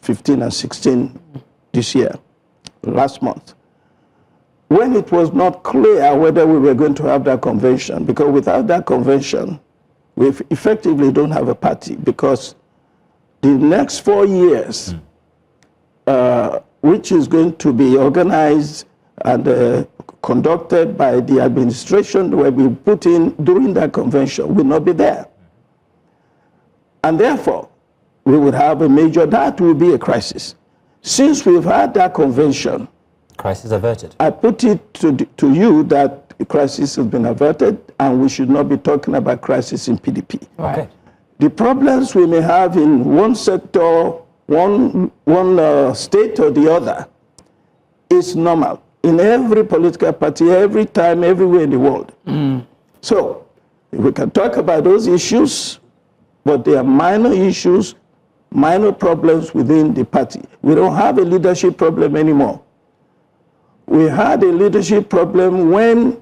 Speaker 15: 15 and 16 this year, last month, when it was not clear whether we were going to have that convention, because without that convention, we effectively don't have a party, because the next 4 years, which is going to be organized and conducted by the administration where we put in during that convention, will not be there. And therefore, we would have a major, that will be a crisis. Since we've had that convention,
Speaker 1: crisis averted.
Speaker 15: I put it to you that the crisis has been averted and we should not be talking about crisis in PDP.
Speaker 1: Okay.
Speaker 15: The problems we may have in one sector, one state or the other is normal in every political party, every time, everywhere in the world. So we can talk about those issues, but they are minor issues, minor problems within the party. We don't have a leadership problem anymore. We had a leadership problem when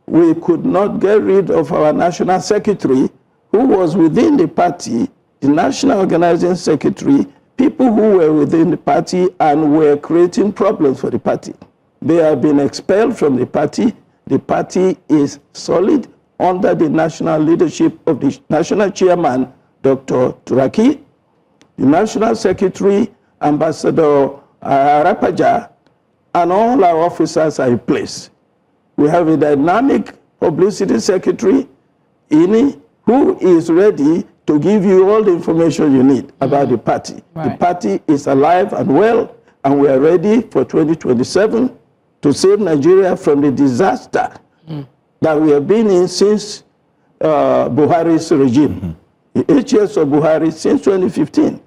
Speaker 15: we could not get rid of our national secretary, who was within the party, the national organizing secretary, people who were within the party and were creating problems for the party. They have been expelled from the party. The party is solid under the national leadership of the national chairman, Dr. Turaki, the national secretary, Ambassador Rapaja, and all our officers are in place. We have a dynamic publicity secretary, Ini, who is ready to give you all the information you need about the party.
Speaker 2: Right.
Speaker 15: The party is alive and well, and we are ready for 2027 to save Nigeria from the disaster that we have been in since Buhari's regime. The 8 years of Buhari since 2015.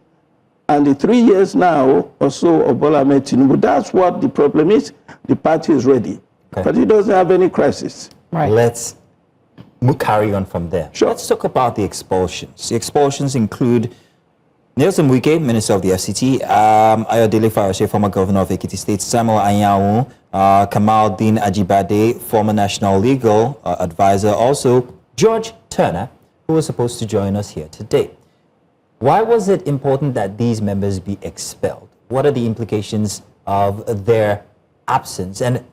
Speaker 15: And the 3 years now or so of Bola Ahmed Tinubu, that's what the problem is. The party is ready.
Speaker 1: Okay.
Speaker 15: But it doesn't have any crisis.
Speaker 2: Right.
Speaker 1: Let's carry on from there.
Speaker 15: Sure.
Speaker 1: Let's talk about the expulsions. The expulsions include Nelson Wike, Minister of the FCT, Ayodele Fayose, former Governor of Ekiti State, Samuel Anyanwu, Kamaldeen Ajibade, former National Legal Advisor, also George Turner, who was supposed to join us here today. Why was it important that these members be expelled? What are the implications of their absence? And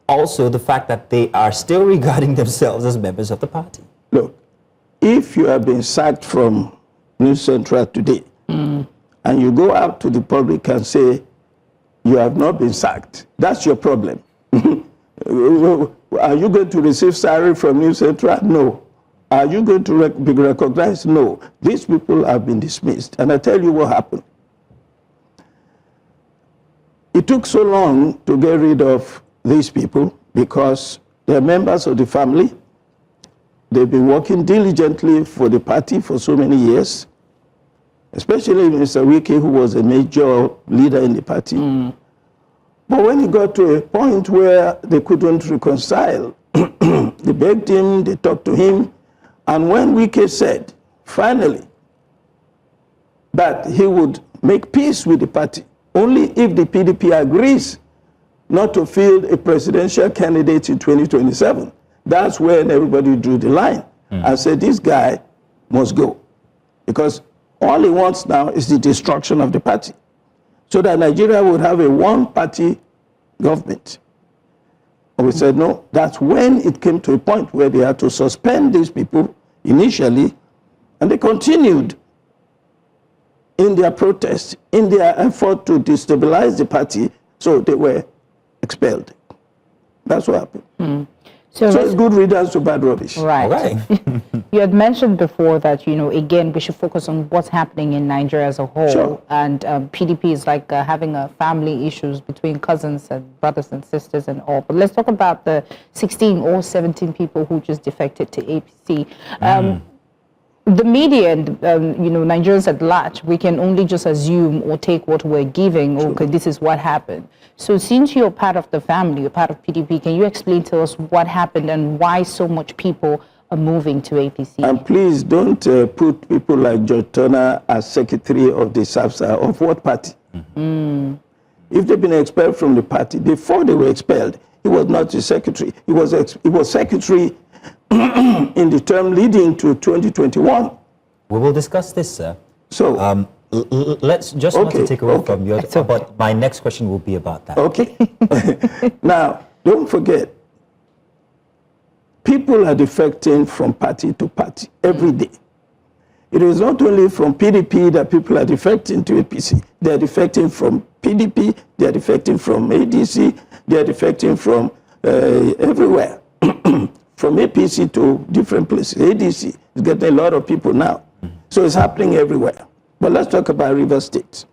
Speaker 1: also the fact that they are still regarding themselves as members of the party.
Speaker 15: Look, if you have been sacked from New Central today, and you go out to the public and say, you have not been sacked, that's your problem. Are you going to receive salary from New Central? No. Are you going to be recognized? No. These people have been dismissed. And I tell you what happened. It took so long to get rid of these people because they're members of the family. they've been working diligently for the party for so many years, especially Mr. Wike, who was a major leader in the party. But when it got to a point where they couldn't reconcile, they begged him, they talked to him, and when Wike said, finally, that he would make peace with the party, only if the PDP agrees not to field a presidential candidate in 2027, that's when everybody drew the line and said, this guy must go. Because all he wants now is the destruction of the party, so that Nigeria would have a one-party government. And we said, no, that's when it came to a point where they had to suspend these people initially, and they continued in their protest, in their effort to destabilize the party, so they were expelled. That's what happened. So it's good riddance to bad rubbish.
Speaker 2: Right. You had mentioned before that, again, we should focus on what's happening in Nigeria as a whole.
Speaker 15: Sure.
Speaker 2: And PDP is like having family issues between cousins and brothers and sisters and all. But let's talk about the 16 or 17 people who just defected to APC. The media and Nigerians at large, we can only just assume or take what we're giving. Okay, this is what happened. So since you're part of the family, you're part of PDP, can you explain to us what happened and why so much people are moving to APC?
Speaker 15: And please don't put people like George Turner as secretary of the SAFSA of what party? If they've been expelled from the party, before they were expelled, he was not the secretary. He was secretary in the term leading to 2021.
Speaker 1: We will discuss this, sir.
Speaker 15: So,
Speaker 1: let's just not to take away from your, but my next question will be about that.
Speaker 15: Okay. Now, don't forget, people are defecting from party to party every day. It is not only from PDP that people are defecting to APC. They are defecting from PDP, they are defecting from ADC, they are defecting from everywhere. From APC to different places. ADC is getting a lot of people now. So it's happening everywhere. But let's talk about Rivers State.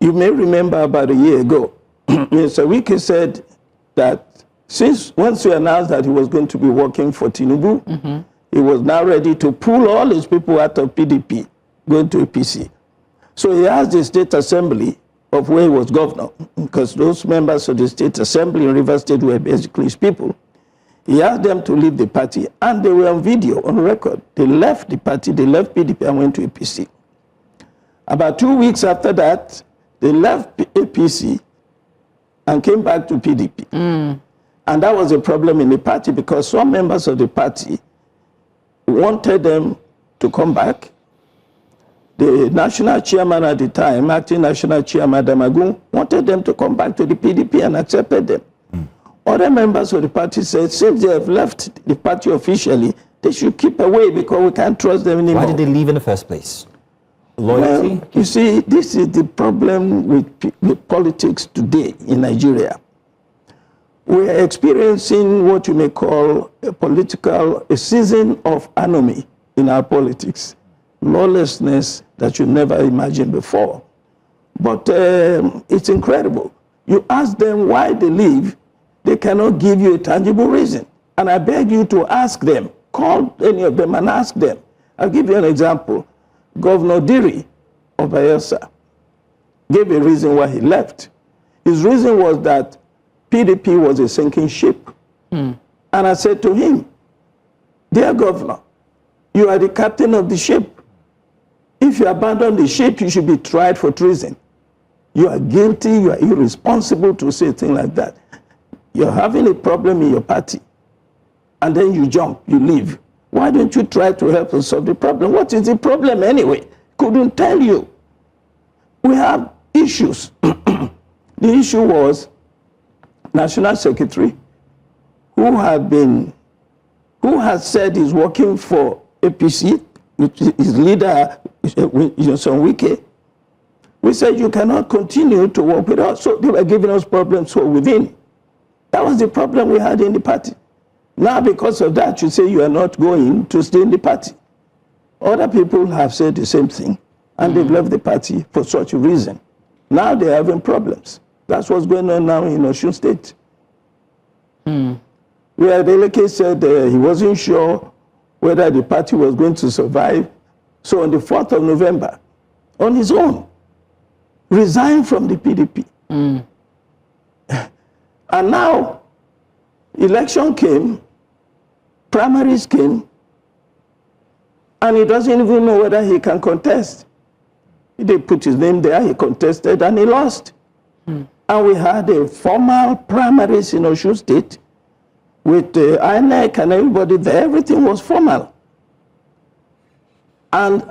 Speaker 15: You may remember about a year ago, Mr. Wike said that once he announced that he was going to be working for Tinubu, he was now ready to pull all his people out of PDP, going to APC. So he asked the State Assembly of where he was governor, because those members of the State Assembly in Rivers State were basically his people. He asked them to leave the party, and they were on video, on record. They left the party, they left PDP and went to APC. About 2 weeks after that, they left APC and came back to PDP. And that was a problem in the party, because some members of the party wanted them to come back. The national chairman at the time, acting national chairman Damagun, wanted them to come back to the PDP and accepted them. Other members of the party said, since they have left the party officially, they should keep away because we can't trust them anymore.
Speaker 1: Why did they leave in the first place? Loyalty?
Speaker 15: Well, you see, this is the problem with politics today in Nigeria. We are experiencing what you may call a season of anomie in our politics. Lawlessness that you never imagined before. But it's incredible. You ask them why they leave, they cannot give you a tangible reason. And I beg you to ask them, call any of them and ask them. I'll give you an example. Governor Diri of Bayelsa gave a reason why he left. His reason was that PDP was a sinking ship. And I said to him, dear governor, you are the captain of the ship. If you abandon the ship, you should be tried for treason. You are guilty, you are irresponsible to say a thing like that. You're having a problem in your party, and then you jump, you leave. Why don't you try to help us solve the problem? What is the problem anyway? Couldn't tell you. We have issues. The issue was National Secretary, who had said he's working for APC, which is leader, Wike. We said, you cannot continue to work with us. So they were giving us problems from within. That was the problem we had in the party. Now, because of that, you say you are not going to stay in the party. Other people have said the same thing, and they've left the party for such a reason. Now they're having problems. That's what's going on now in Osun State. We where Adeleke said he wasn't sure whether the party was going to survive. So on the 4th of November, on his own, resigned from the PDP. And now, election came, primaries came, and he doesn't even know whether he can contest. They put his name there, he contested, and he lost. And we had a formal primaries in Osun State with the INEC and everybody there. Everything was formal. And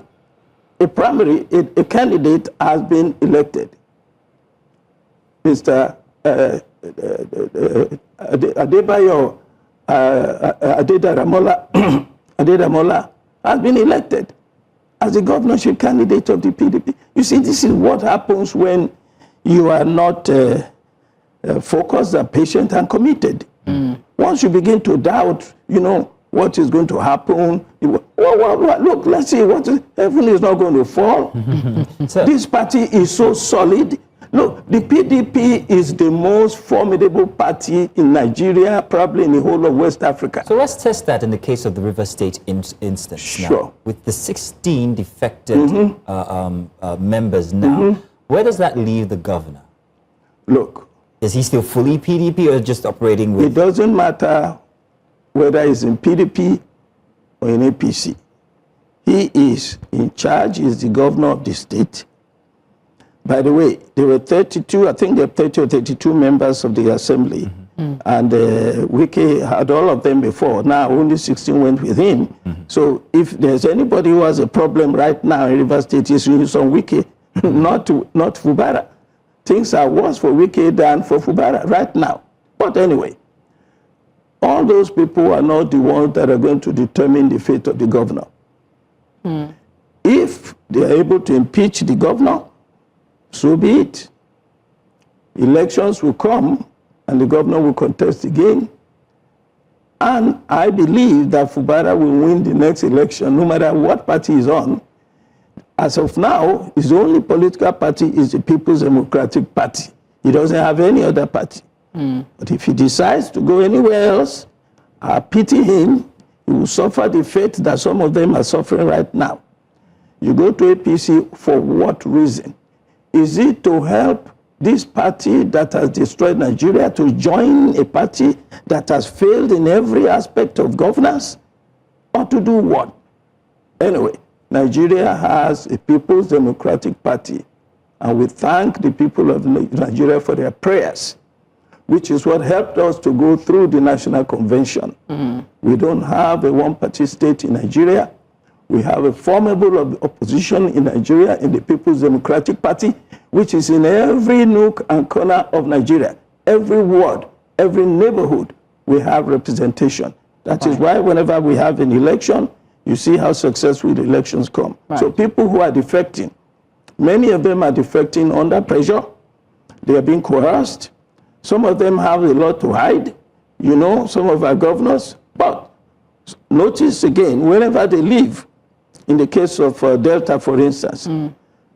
Speaker 15: a primary, a candidate has been elected. Mr. Adebayo Adedaramola has been elected as the governorship candidate of the PDP. You see, this is what happens when you are not focused and patient and committed. Once you begin to doubt, you know, what is going to happen, look, let's see, heaven is not going to fall. This party is so solid. Look, the PDP is the most formidable party in Nigeria, probably in the whole of West Africa.
Speaker 1: So let's test that in the case of the River State instance.
Speaker 15: Sure.
Speaker 1: Now, with the 16 defected members now, where does that leave the governor?
Speaker 15: Look.
Speaker 1: Is he still fully PDP or just operating with...
Speaker 15: It doesn't matter whether he's in PDP or in APC. He is in charge, he's the governor of the state. By the way, there were 32, I think there were 30 or 32 members of the assembly. And Wike had all of them before. Now only 16 went with him. So if there's anybody who has a problem right now in River State, it's on Wike, not Fubara. Things are worse for Wike than for Fubara right now. But anyway, all those people are not the ones that are going to determine the fate of the governor. If they are able to impeach the governor, so be it. Elections will come and the governor will contest again. And I believe that Fubara will win the next election no matter what party is on. As of now, his only political party is the People's Democratic Party. He doesn't have any other party. But if he decides to go anywhere else, I pity him. He will suffer the fate that some of them are suffering right now. You go to APC for what reason? Is it to help this party that has destroyed Nigeria to join a party that has failed in every aspect of governance? Or to do what? Anyway, Nigeria has a People's Democratic Party, and we thank the people of Nigeria for their prayers, which is what helped us to go through the National Convention. We don't have a one-party state in Nigeria. We have a formidable opposition in Nigeria in the People's Democratic Party, which is in every nook and corner of Nigeria. Every ward, every neighborhood, we have representation. That is why whenever we have an election, you see how successful the elections come. So people who are defecting, many of them are defecting under pressure. They are being coerced. Some of them have a lot to hide, you know, some of our governors. But notice again, whenever they leave, in the case of Delta, for instance,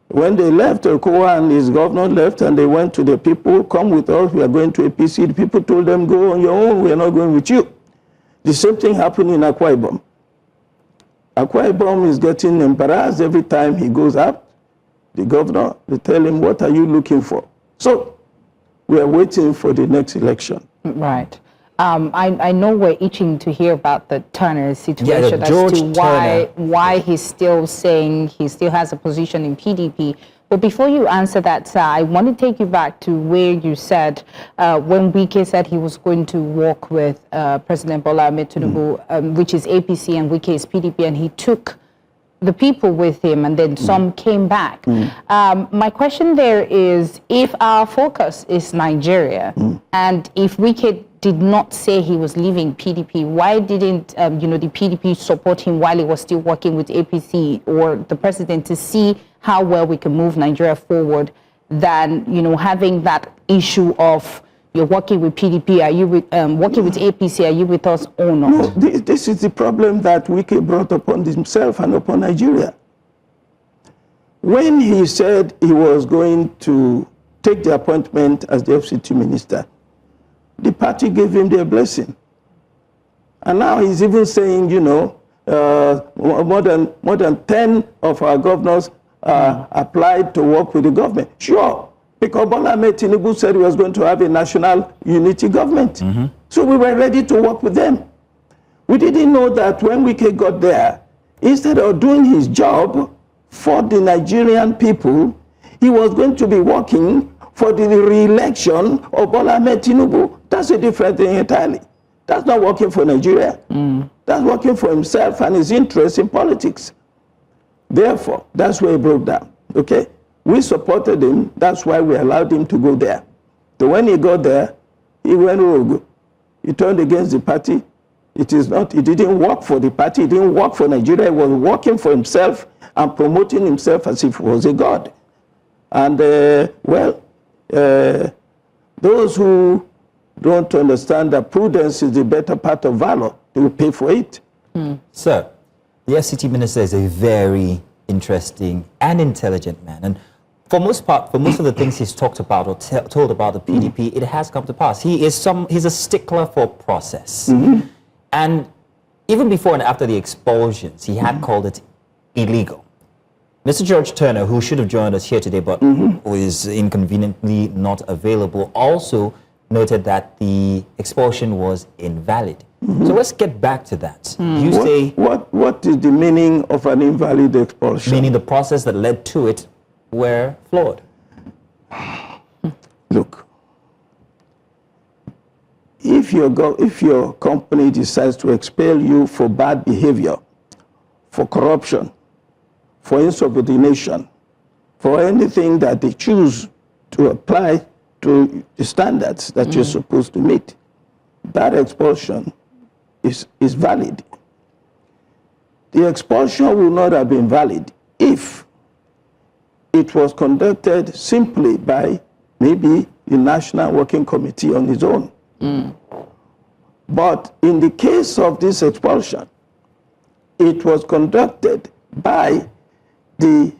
Speaker 15: when they left, Okowa and his governor left and they went to the people, come with us, we are going to APC. The people told them, go on your own, we are not going with you. The same thing happened in Akwa Ibom. Akwa Ibom is getting embarrassed every time he goes up. The governor, they tell him, what are you looking for? So we are waiting for the next election.
Speaker 2: Right. I know we're itching to hear about the Turner situation as to why he's still saying he still has a position in PDP. But before you answer that, sir, I want to take you back to where you said when Wike said he was going to work with President Bola Ahmed Tinubu, which is APC and Wike is PDP, and he took the people with him and then some came back. My question there is, if our focus is Nigeria and if Wike did not say he was leaving PDP, why didn't the PDP support him while he was still working with APC or the president to see how well we can move Nigeria forward than having that issue of you're working with PDP, are you working with APC, are you with us or not?
Speaker 15: No, this is the problem that Wike brought upon himself and upon Nigeria. When he said he was going to take the appointment as the FCT minister, the party gave him their blessing. And now he's even saying, you know, more than 10 of our governors applied to work with the government. Sure, because Bola Ahmed Tinubu said he was going to have a national unity government. So we were ready to work with them. We didn't know that when Wike got there, instead of doing his job for the Nigerian people, he was going to be working for the re-election of Bola Ahmed Tinubu. That's a different thing entirely. That's not working for Nigeria. That's working for himself and his interests in politics. Therefore, that's where he broke down, okay? We supported him, that's why we allowed him to go there. So when he got there, he went rogue. He turned against the party. It didn't work for the party, it didn't work for Nigeria, he was working for himself and promoting himself as if he was a god. And those who don't understand that prudence is the better part of valor, they will pay for it.
Speaker 1: Sir, the FCT minister is a very interesting and intelligent man. And for most of the things he's talked about or told about the PDP, it has come to pass. He's a stickler for process. And even before and after the expulsions, he had called it illegal. Mr. George Turner, who should have joined us here today, but who is inconveniently not available, also noted that the expulsion was invalid. So let's get back to that. You say...
Speaker 15: What is the meaning of an invalid expulsion?
Speaker 1: Meaning the process that led to it were flawed.
Speaker 15: Look, if your company decides to expel you for bad behavior, for corruption, for insubordination, for anything that they choose to apply to the standards that you're supposed to meet, that expulsion is valid. The expulsion will not have been valid if it was conducted simply by maybe the National Working Committee on its own. But in the case of this expulsion, it was conducted by the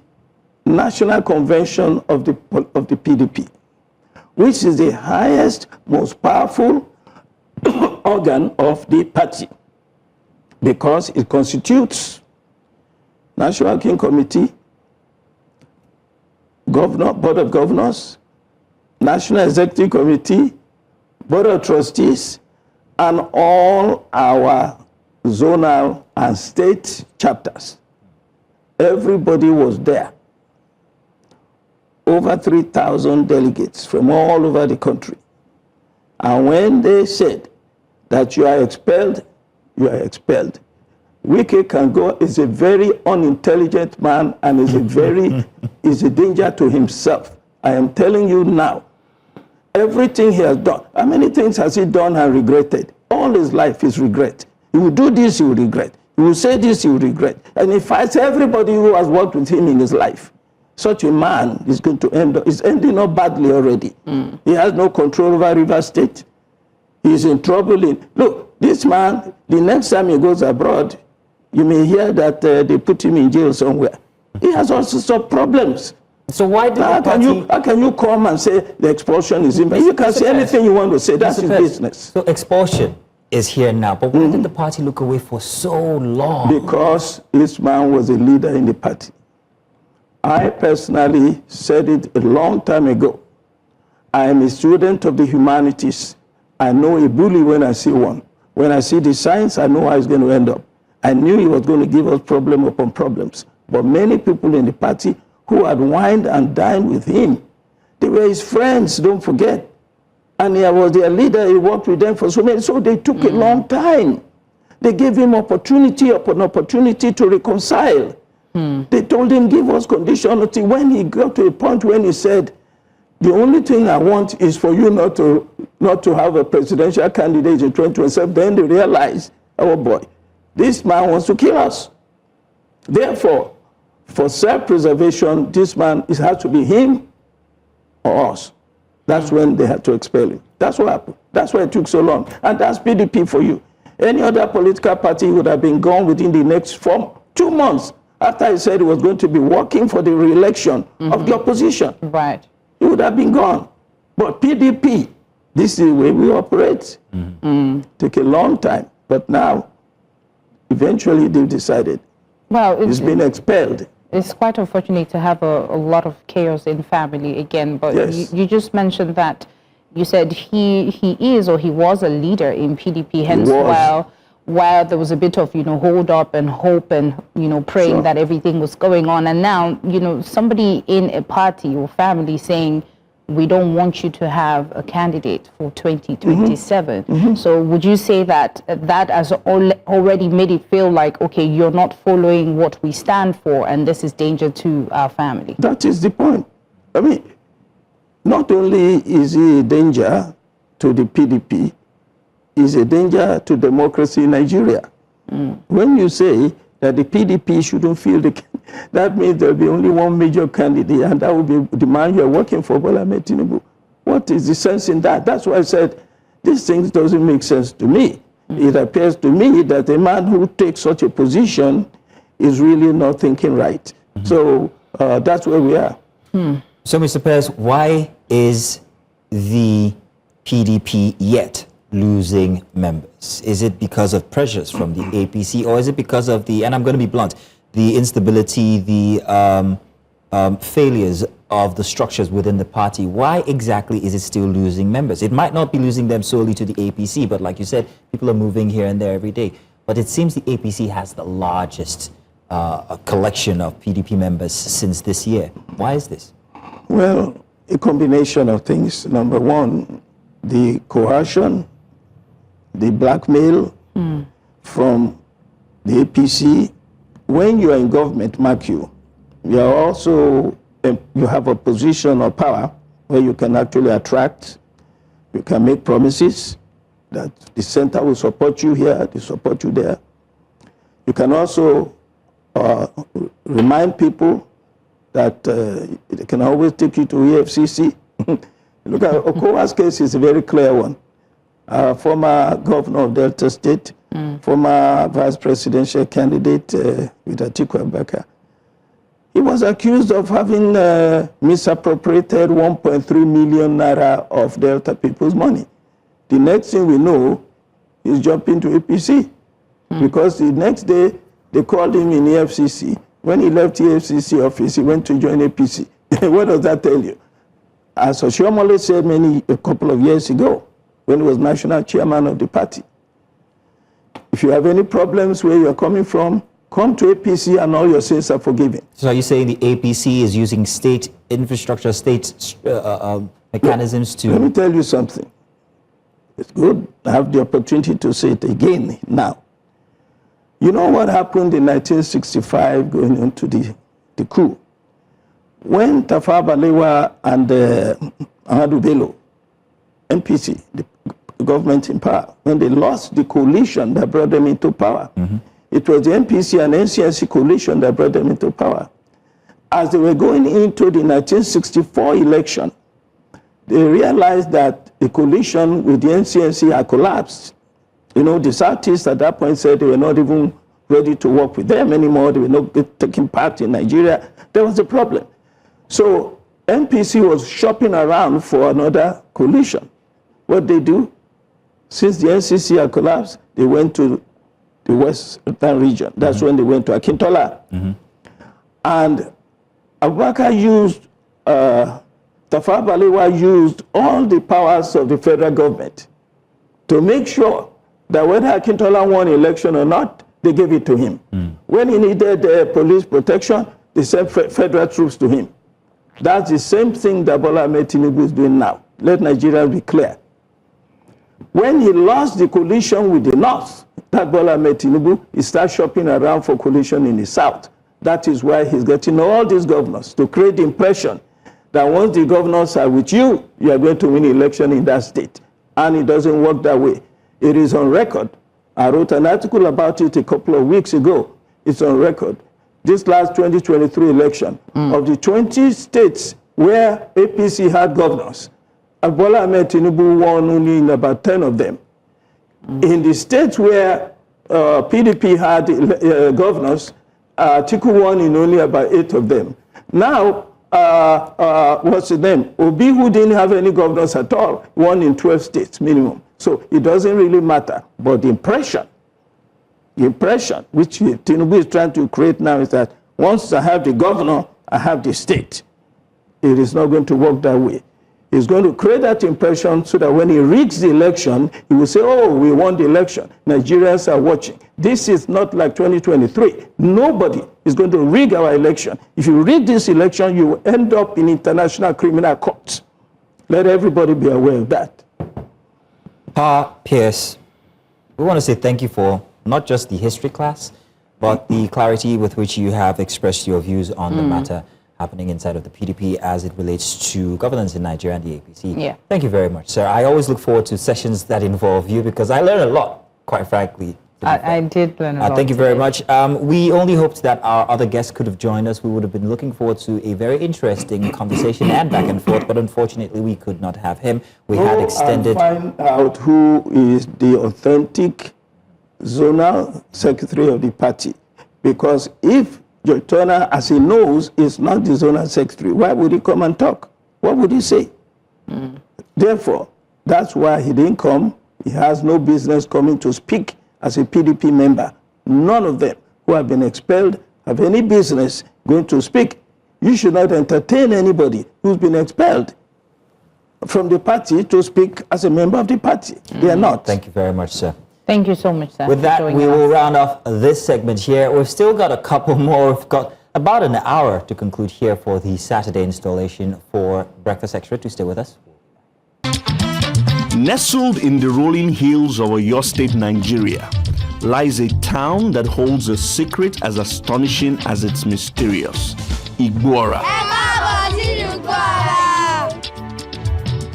Speaker 15: National Convention of the PDP, which is the highest, most powerful organ of the party, because it constitutes National Working Committee, Board of Governors, National Executive Committee, Board of Trustees, and all our zonal and state chapters. Everybody was there. Over 3,000 delegates from all over the country. And when they said that you are expelled, you are expelled. Wike can go, is a very unintelligent man and is a danger to himself. I am telling you now, everything he has done, how many things has he done and regretted? All his life is regret. He will do this, he will regret. He will say this, he will regret. And he fights everybody who has worked with him in his life. Such a man is going to is ending up badly already. He has no control over River State. He's in trouble. Look, this man, the next time he goes abroad, you may hear that they put him in jail somewhere. He has all sorts of problems.
Speaker 1: So why did
Speaker 15: how can you come and say the expulsion is invalid? You can say anything you want to say. That's his business.
Speaker 1: So expulsion is here now, but why did the party look away for so long?
Speaker 15: Because this man was a leader in the party. I personally said it a long time ago. I am a student of the humanities. I know a bully when I see one. When I see the signs, I know how it's going to end up. I knew he was going to give us problem upon problems. But many people in the party who had wined and dined with him, they were his friends, don't forget. And he was their leader, he worked with them for so many, so they took a long time. They gave him opportunity upon opportunity to reconcile. They told him, give us conditionality. When he got to a point when he said, the only thing I want is for you not to have a presidential candidate in 2027, then they realized, oh boy, this man wants to kill us. Therefore, for self-preservation, this man, it has to be him or us. That's when they had to expel him. That's what happened. That's why it took so long. And that's PDP for you. Any other political party would have been gone within the next 2 months after he said he was going to be working for the re-election of the opposition.
Speaker 2: Right.
Speaker 15: He would have been gone. But PDP, this is the way we operate. Took a long time. But now, eventually they've decided he's been expelled.
Speaker 2: It's quite unfortunate to have a lot of chaos in family again, but
Speaker 15: Yes.
Speaker 2: you just mentioned that you said he is or he was a leader in PDP, hence while there was a bit of, hold up and hope and, praying that everything was going on. And now, somebody in a party or family saying, we don't want you to have a candidate for 2027. So would you say that that has already made it feel like, okay, you're not following what we stand for and this is danger to our family?
Speaker 15: That is the point. I mean, not only is he a danger to the PDP, he's a danger to democracy in Nigeria. When you say that the PDP shouldn't feel that means there'll be only one major candidate, and that will be the man you're working for, Bola Ahmed Tinubu. What is the sense in that? That's why I said this thing doesn't make sense to me. It appears to me that a man who takes such a position is really not thinking right. So that's where we are.
Speaker 1: So, Mr. Perez, why is the PDP yet losing members? Is it because of pressures from the APC, or is it because of and I'm going to be blunt, the instability, the failures of the structures within the party? Why exactly is it still losing members? It might not be losing them solely to the APC, but like you said, people are moving here and there every day. But it seems the APC has the largest collection of PDP members since this year. Why is this?
Speaker 15: Well, a combination of things. Number one, the coercion, the blackmail from the APC. When you are in government, mark you are also, you have a position of power where you can actually attract, you can make promises that the center will support you here, they support you there. You can also remind people that they can always take you to EFCC. Look at Okowa's case is a very clear one. Former governor of Delta State, former vice presidential candidate with Atiku Abubakar. He was accused of having misappropriated 1.3 million naira of Delta people's money. The next thing we know, he's jumping to APC because the next day they called him in EFCC. When he left the EFCC office, he went to join APC. What does that tell you? As Oshiomhole said a couple of years ago, when he was national chairman of the party, if you have any problems where you're coming from, come to APC and all your sins are forgiven.
Speaker 1: So are you saying the APC is using state infrastructure, state mechanisms to...
Speaker 15: Let me tell you something. It's good to have the opportunity to say it again now. You know what happened in 1965 going into the coup? When Tafawa Balewa and Ahmadu Bello, NPC, the government in power, when they lost the coalition that brought them into power, it was the NPC and NCNC coalition that brought them into power. As they were going into the 1964 election, they realized that the coalition with the NCNC had collapsed. You know, the Southeast at that point said they were not even ready to work with them anymore. They were not taking part in Nigeria. There was a problem. So NPC was shopping around for another coalition. What they do? Since the NCC had collapsed, they went to the Western region. That's when they went to Akintola. And Abubakar used, Tafawa Balewa used all the powers of the federal government to make sure that whether Akintola won election or not, they gave it to him. When he needed police protection, they sent federal troops to him. That's the same thing that Bola Ahmed Tinubu is doing now. Let Nigeria be clear. When he lost the coalition with the North, that Bola Ahmed Tinubu, he started shopping around for coalition in the South. That is why he's getting all these governors to create the impression that once the governors are with you, you are going to win election in that state. And it doesn't work that way. It is on record. I wrote an article about it a couple of weeks ago. It's on record. This last 2023 election, of the 20 states where APC had governors, Bola Ahmed Tinubu won only in about 10 of them. In the states where PDP had governors, Atiku won in only about 8 of them. Now, what's his name? Obi, who didn't have any governors at all, won in 12 states minimum. So it doesn't really matter. But the impression impression, which Tinubu is trying to create now, is that once I have the governor, I have the state. It is not going to work that way. He's going to create that impression so that when he rigs the election, he will say, oh, we won the election. Nigerians are watching. This is not like 2023. Nobody is going to rig our election. If you rig this election, you will end up in international criminal courts. Let everybody be aware of that.
Speaker 1: Pierce, we want to say thank you for not just the history class, but the clarity with which you have expressed your views on the matter happening inside of the PDP as it relates to governance in Nigeria and the APC.
Speaker 2: Yeah.
Speaker 1: Thank you very much, sir. I always look forward to sessions that involve you because I learn a lot, quite frankly.
Speaker 2: I did learn a lot.
Speaker 1: Thank you very much. We only hoped that our other guests could have joined us. We would have been looking forward to a very interesting conversation and back and forth, but unfortunately we could not have him. We had extended...
Speaker 15: Find out who is the authentic zonal secretary of the party, because if Joe Turner, as he knows, is not the zonal secretary, why would he come and talk? What would he say? Therefore, that's why he didn't come. He has no business coming to speak as a PDP member. None of them who have been expelled have any business going to speak. You should not entertain anybody who's been expelled from the party to speak as a member of the party. They are not.
Speaker 1: Thank you very much, sir.
Speaker 2: Thank you so much, sir.
Speaker 1: With that, we will round off this segment here. We've still got a couple more. We've got about an hour to conclude here for the Saturday installation for Breakfast Extra. To stay with us.
Speaker 16: Nestled in the rolling hills of Oyo State, Nigeria, lies a town that holds a secret as astonishing as it's mysterious. Igbora.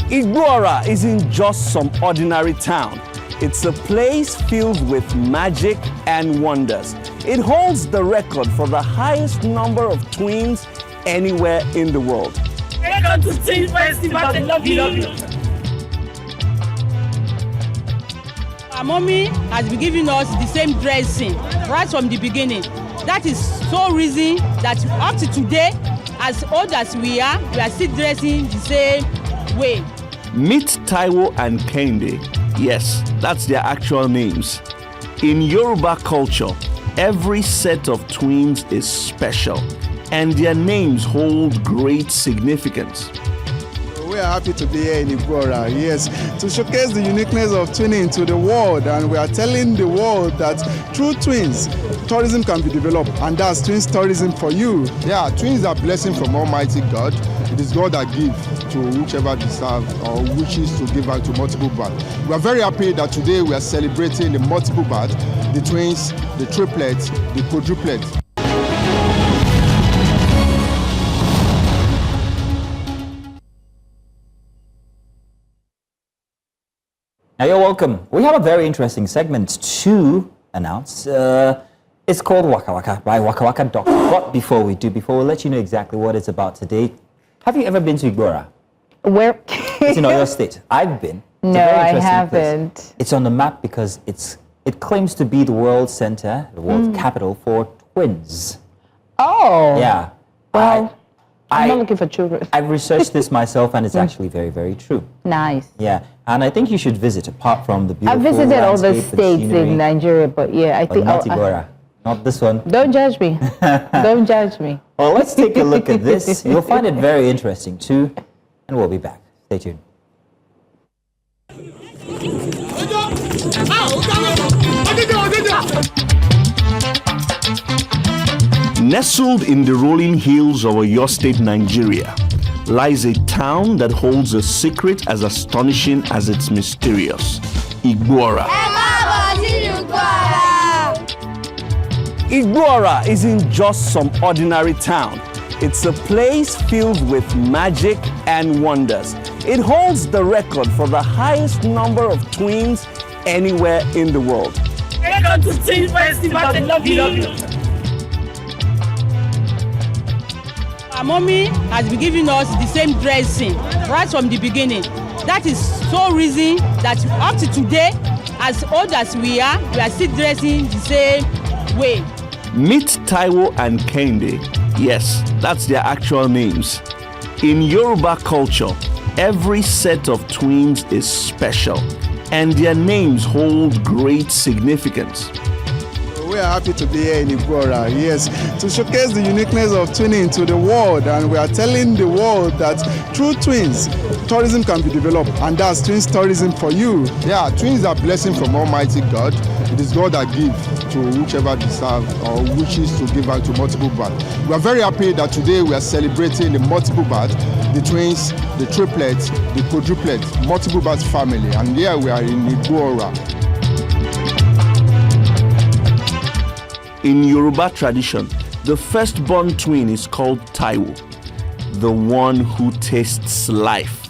Speaker 16: Igbora isn't just some ordinary town. It's a place filled with magic and wonders. It holds the record for the highest number of twins anywhere in the world.
Speaker 17: Welcome to Twins Festival. I love you.
Speaker 18: Our mommy has been giving us the same dressing right from the beginning. That is so reason that up to today, as old as we are still dressing the same way.
Speaker 16: Meet Taiwo and Kende. Yes, that's their actual names. In Yoruba culture, every set of twins is special, and their names hold great significance.
Speaker 19: We are happy to be here in Igbora, yes, to showcase the uniqueness of twinning to the world, and we are telling the world that through twins, tourism can be developed, and that's twins tourism for you.
Speaker 20: Yeah, twins are blessing from Almighty God. It is God that gives to whichever deserves or wishes to give out to multiple births. We are very happy that today we are celebrating the multiple births, the twins, the triplets, the quadruplets.
Speaker 1: Now you're welcome. We have a very interesting segment to announce. It's called Waka Waka by Waka Waka Doctor. But before we let you know exactly what it's about today, have you ever been to Igbora?
Speaker 2: Where?
Speaker 1: It's in Oyo State. I've been.
Speaker 2: No, I haven't.
Speaker 1: Place. It's on the map because it claims to be the world center, the world capital for twins.
Speaker 2: Oh.
Speaker 1: Yeah.
Speaker 2: Well, I'm not looking for children.
Speaker 1: I've researched this myself, and it's actually very, very true.
Speaker 2: Nice.
Speaker 1: Yeah, and I think you should visit. Apart from the beautiful
Speaker 2: I've visited all the states
Speaker 1: scenery,
Speaker 2: in Nigeria, but yeah, I think
Speaker 1: not Igbora, not this one.
Speaker 2: Don't judge me. Don't judge me.
Speaker 1: Well, let's take a look at this. You'll find it very interesting too, and we'll be back. Stay tuned.
Speaker 16: Nestled in the rolling hills of Oyo State, Nigeria, lies a town that holds a secret as astonishing as it's mysterious. Igbora. Igbora isn't just some ordinary town. It's a place filled with magic and wonders. It holds the record for the highest number of twins anywhere in the world.
Speaker 17: Welcome to Twins Festival. I love you.
Speaker 18: Our mommy has been giving us the same dressing right from the beginning. That is so reason that up to today, as old as we are still dressing the same way.
Speaker 16: Meet Taiwo and Kende. Yes, that's their actual names. In Yoruba culture, every set of twins is special, and their names hold great significance.
Speaker 19: We are happy to be here in Igbora, yes, to showcase the uniqueness of twinning to the world, and we are telling the world that through twins, tourism can be developed, and that's twins tourism for you.
Speaker 20: Yeah, twins are blessing from Almighty God. It is God that gives to whichever deserves or wishes to give out to multiple births. We are very happy that today we are celebrating the multiple births, the twins, the triplets, the quadruplets, multiple births family, and here we are in Igbora.
Speaker 16: In Yoruba tradition, the firstborn twin is called Taiwo, the one who tastes life.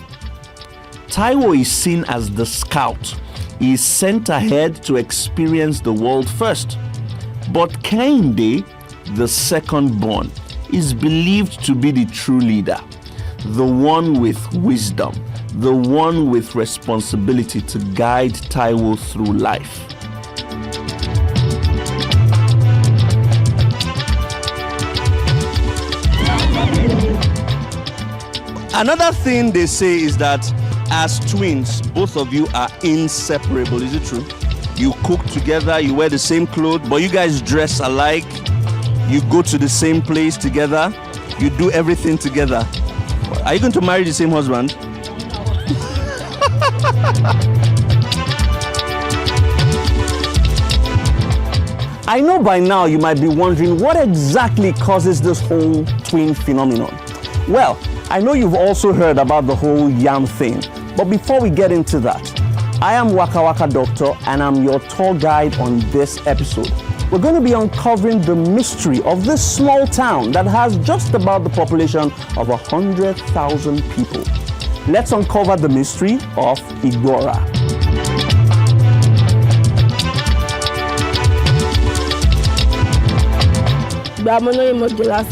Speaker 16: Taiwo is seen as the scout. He is sent ahead to experience the world first. But Kehinde, the second-born, is believed to be the true leader, the one with wisdom, the one with responsibility to guide Taiwo through life. Another thing they say is that as twins, both of you are inseparable. Is it true? You cook together, you wear the same clothes, but you guys dress alike. You go to the same place together. You do everything together. Are you going to marry the same husband? I know by now you might be wondering what exactly causes this whole twin phenomenon. Well, I know you've also heard about the whole yam thing, but before we get into that, I am Waka Waka Doctor and I'm your tour guide on this episode. We're going to be uncovering the mystery of this small town that has just about the population of 100,000 people. Let's uncover the mystery of Igbora.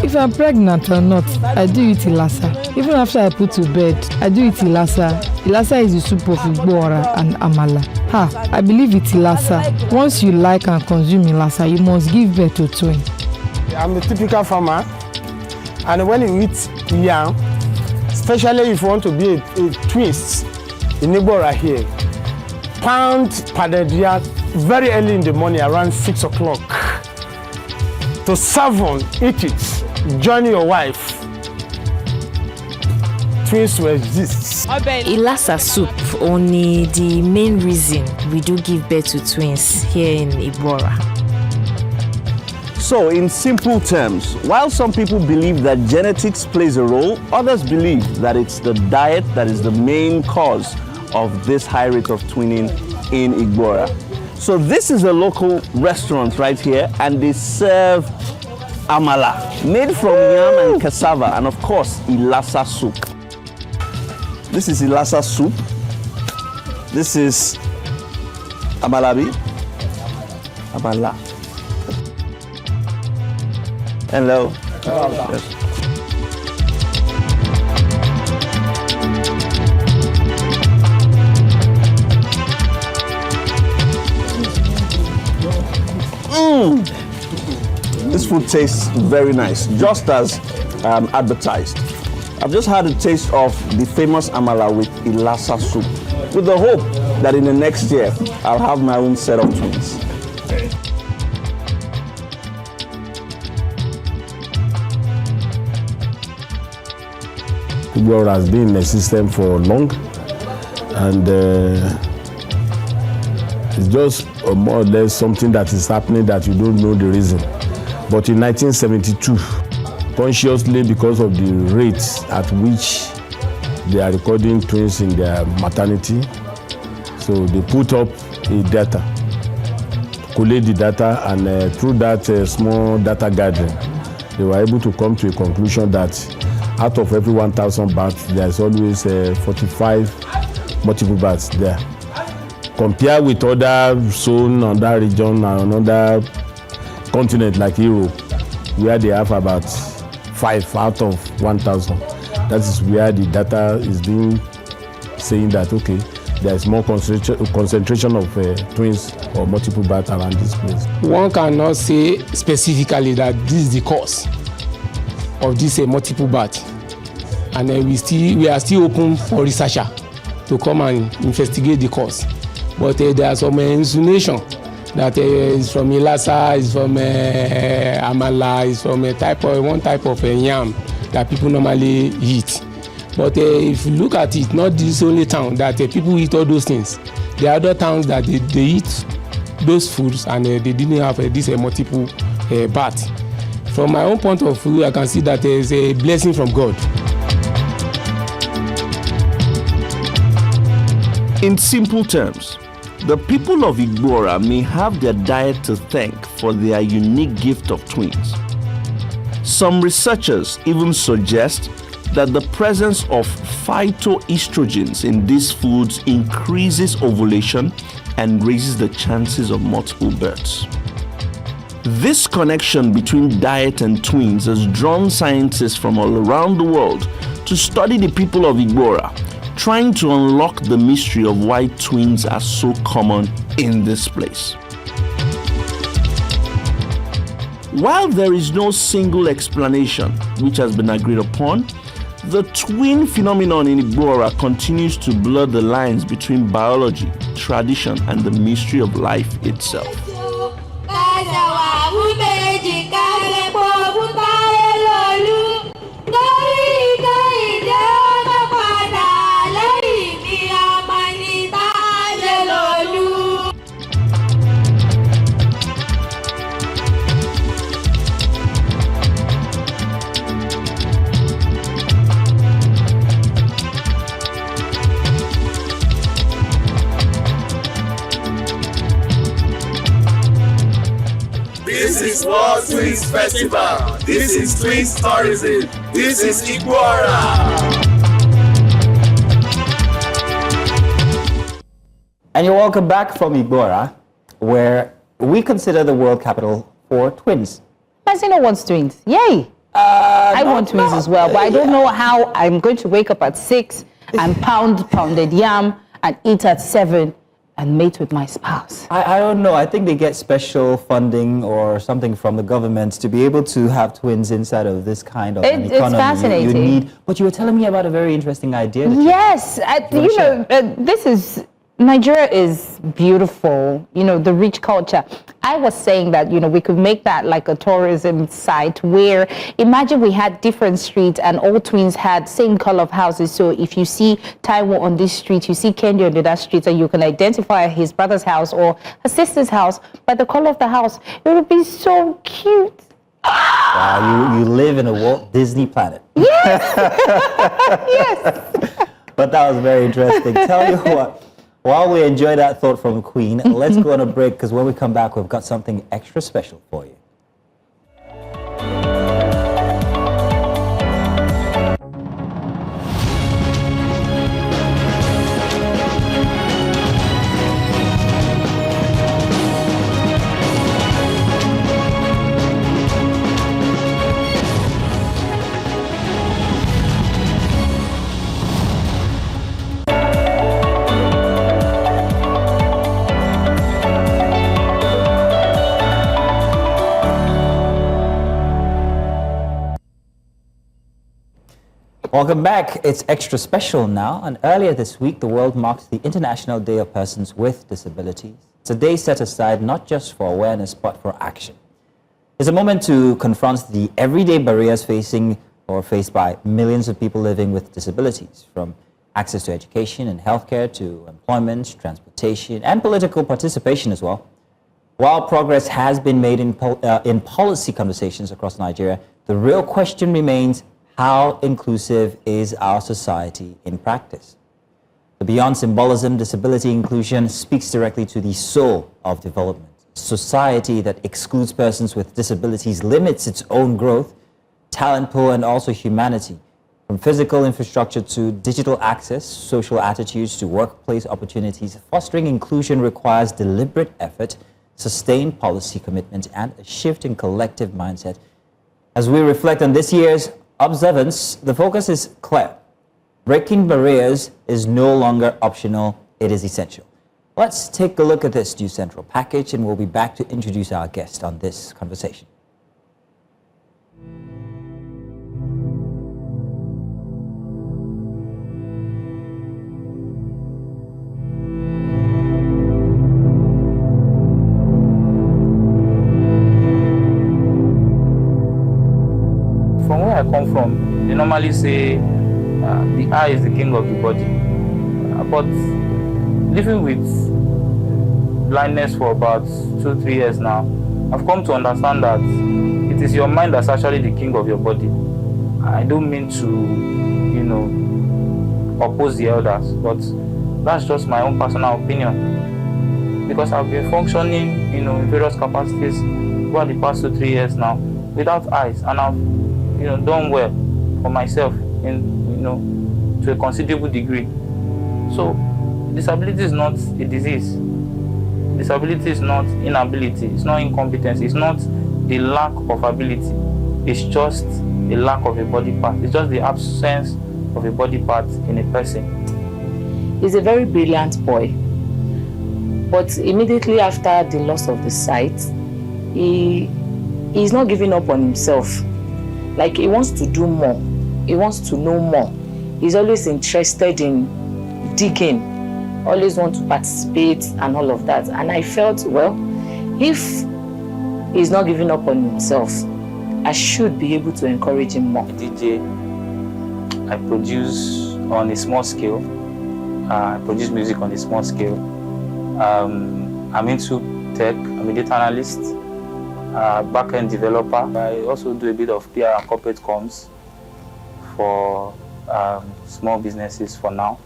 Speaker 21: If I'm pregnant or not, I do eat ilasa. Even after I put to bed, I do eat ilasa. Ilasa is the soup of Igbora and amala. I believe it's ilasa. Once you like and consume ilasa, you must give birth to twin.
Speaker 22: I'm a typical farmer, and when you eat yam, especially if you want to be a twist in Igbora here, pound pounded yam very early in the morning, around 6 o'clock. To serve on, eat it, join your wife. Twins will exist.
Speaker 23: Ilasa soup only the main reason we do give birth to twins here in Igbora.
Speaker 16: So, in simple terms, while some people believe that genetics plays a role, others believe that it's the diet that is the main cause of this high rate of twinning in Igbora. So this is a local restaurant right here, and they serve amala, made from yam and cassava, and of course, ilasa soup. This is ilasa soup. This is amalabi. Amala. Hello. Yes. This food tastes very nice, just as advertised. I've just had a taste of the famous amala with ilasa soup, with the hope that in the next year, I'll have my own set of twins.
Speaker 3: Igbora has been in the system for long, and it's just more or less something that is happening that you don't know the reason. But in 1972, consciously because of the rates at which they are recording twins in their maternity, so they put up a data, collate the data, and through that small data gathering, they were able to come to a conclusion that out of every 1,000 births, there's always 45 multiple births there. Compared with other zones, other region, and another continent like Europe, where they have about 5 out of 1,000. That is where the data is being saying that, okay, there is more concentration of twins or multiple births around this place.
Speaker 22: One cannot say specifically that this is the cause of this multiple birth, and we are still open for researcher to come and investigate the cause. But there are some insinuation that is from Ilasa, is from Amala, is from one type of yam that people normally eat. But if you look at it, not this only town that people eat all those things. There are other towns that they eat those foods and they didn't have this multiple bath. From my own point of view, I can see that there is a blessing from God.
Speaker 16: In simple terms, the people of Igbora may have their diet to thank for their unique gift of twins. Some researchers even suggest that the presence of phytoestrogens in these foods increases ovulation and raises the chances of multiple births. This connection between diet and twins has drawn scientists from all around the world to study the people of Igbora, trying to unlock the mystery of why twins are so common in this place. While there is no single explanation which has been agreed upon, the twin phenomenon in Igbora continues to blur the lines between biology, tradition, and the mystery of life itself.
Speaker 17: This is World Twins Festival. This is Twins Tourism. This is Igbora.
Speaker 1: And you're welcome back from Igbora, where we consider the world capital for twins.
Speaker 2: Masino wants twins. Yay! I want twins as well, but I don't know how I'm going to wake up at 6 and pounded yam and eat at 7 and mate with my spouse.
Speaker 1: I don't know. I think they get special funding or something from the government to be able to have twins inside of this kind of an economy.
Speaker 2: It's fascinating.
Speaker 1: You need, but you were telling me about a very interesting idea.
Speaker 2: Yes, this is, Nigeria is beautiful, the rich culture. I was saying that, we could make that like a tourism site where, imagine we had different streets and all twins had same color of houses. So if you see Taiwo on this street, you see Kendi on that street, and you can identify his brother's house or her sister's house by the color of the house. It would be so cute.
Speaker 1: Wow, you live in a Walt Disney planet.
Speaker 2: Yes! Yes!
Speaker 1: But that was very interesting. Tell you what. While we enjoy that thought from Queen, let's go on a break, because when we come back, we've got something extra special for you. Welcome back. It's extra special now, and earlier this week, the world marked the International Day of Persons with Disabilities. It's a day set aside not just for awareness, but for action. It's a moment to confront the everyday barriers faced by millions of people living with disabilities, from access to education and healthcare to employment, transportation, and political participation as well. While progress has been made in policy conversations across Nigeria, the real question remains: how inclusive is our society in practice? The beyond symbolism, disability inclusion speaks directly to the soul of development. A society that excludes persons with disabilities limits its own growth, talent pool, and also humanity. From physical infrastructure to digital access, social attitudes to workplace opportunities, fostering inclusion requires deliberate effort, sustained policy commitment, and a shift in collective mindset. As we reflect on this year's observance, the focus is clear. Breaking barriers is no longer optional, it is essential. Let's take a look at this new central package, and we'll be back to introduce our guest on this conversation.
Speaker 4: from where I come from, they normally say the eye is the king of the body. But living with blindness for about 2-3 years now, I've come to understand that it is your mind that's actually the king of your body. I don't mean to, oppose the elders, but that's just my own personal opinion. Because I've been functioning, in various capacities over the past 2-3 years now without eyes, and I've, done well for myself to a considerable degree. So, disability is not a disease. Disability is not inability. It's not incompetence. It's not a lack of ability. It's just a lack of a body part. It's just the absence of a body part in a person.
Speaker 5: He's a very brilliant boy. But immediately after the loss of the sight, he's not giving up on himself. Like, he wants to do more. He wants to know more. He's always interested in digging, always want to participate and all of that. And I felt, well, if he's not giving up on himself, I should be able to encourage him more.
Speaker 4: DJ, I produce on a small scale. I produce music on a small scale. I'm into tech. I'm a data analyst, back-end developer. I also do a bit of PR and corporate comms for small businesses for now.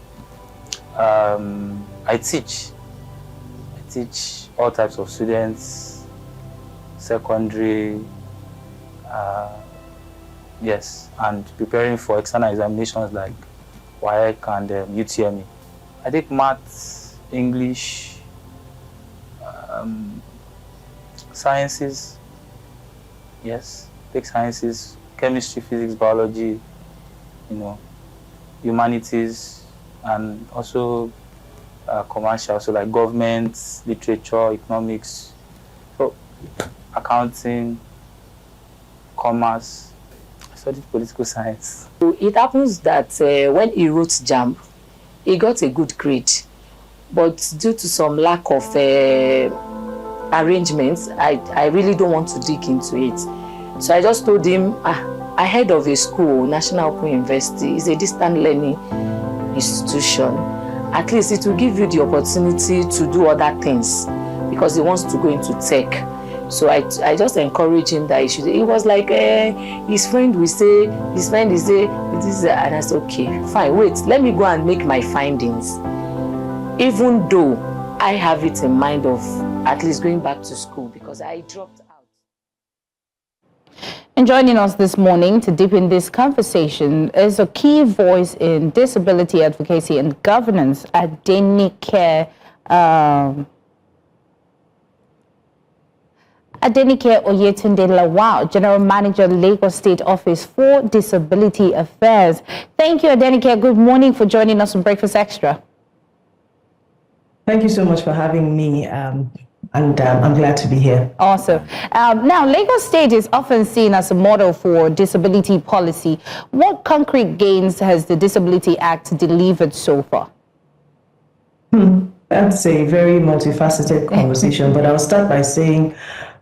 Speaker 4: I teach all types of students, secondary, yes, and preparing for external examinations like WAEC and UTME. I take maths, English, sciences, yes, take sciences, chemistry, physics, biology, humanities, and also commercial, so like government, literature, economics, so accounting, commerce. I studied political science.
Speaker 5: It happens that when he wrote JAMB, he got a good grade, but due to some lack of arrangements, I really don't want to dig into it. So I just told him, ahead of a school, National Open University is a distant learning institution. At least it will give you the opportunity to do other things, because he wants to go into tech. So I just encourage him that he should. He was like, his friend will say, his friend is say, this, and I said, okay, fine, wait, let me go and make my findings. Even though I have it in mind of at least going back to school, because I dropped out.
Speaker 2: And joining us this morning to deepen this conversation is a key voice in disability advocacy and governance at Adenike Oyetunde Lawal, General Manager, Lagos State Office for Disability Affairs. Thank you, Adenike. Good morning for joining us on Breakfast Extra.
Speaker 7: Thank you so much for having me. And I'm glad to be here.
Speaker 2: Awesome. Now, Lagos State is often seen as a model for disability policy. What concrete gains has the Disability Act delivered so far?
Speaker 7: That's a very multifaceted conversation, but I'll start by saying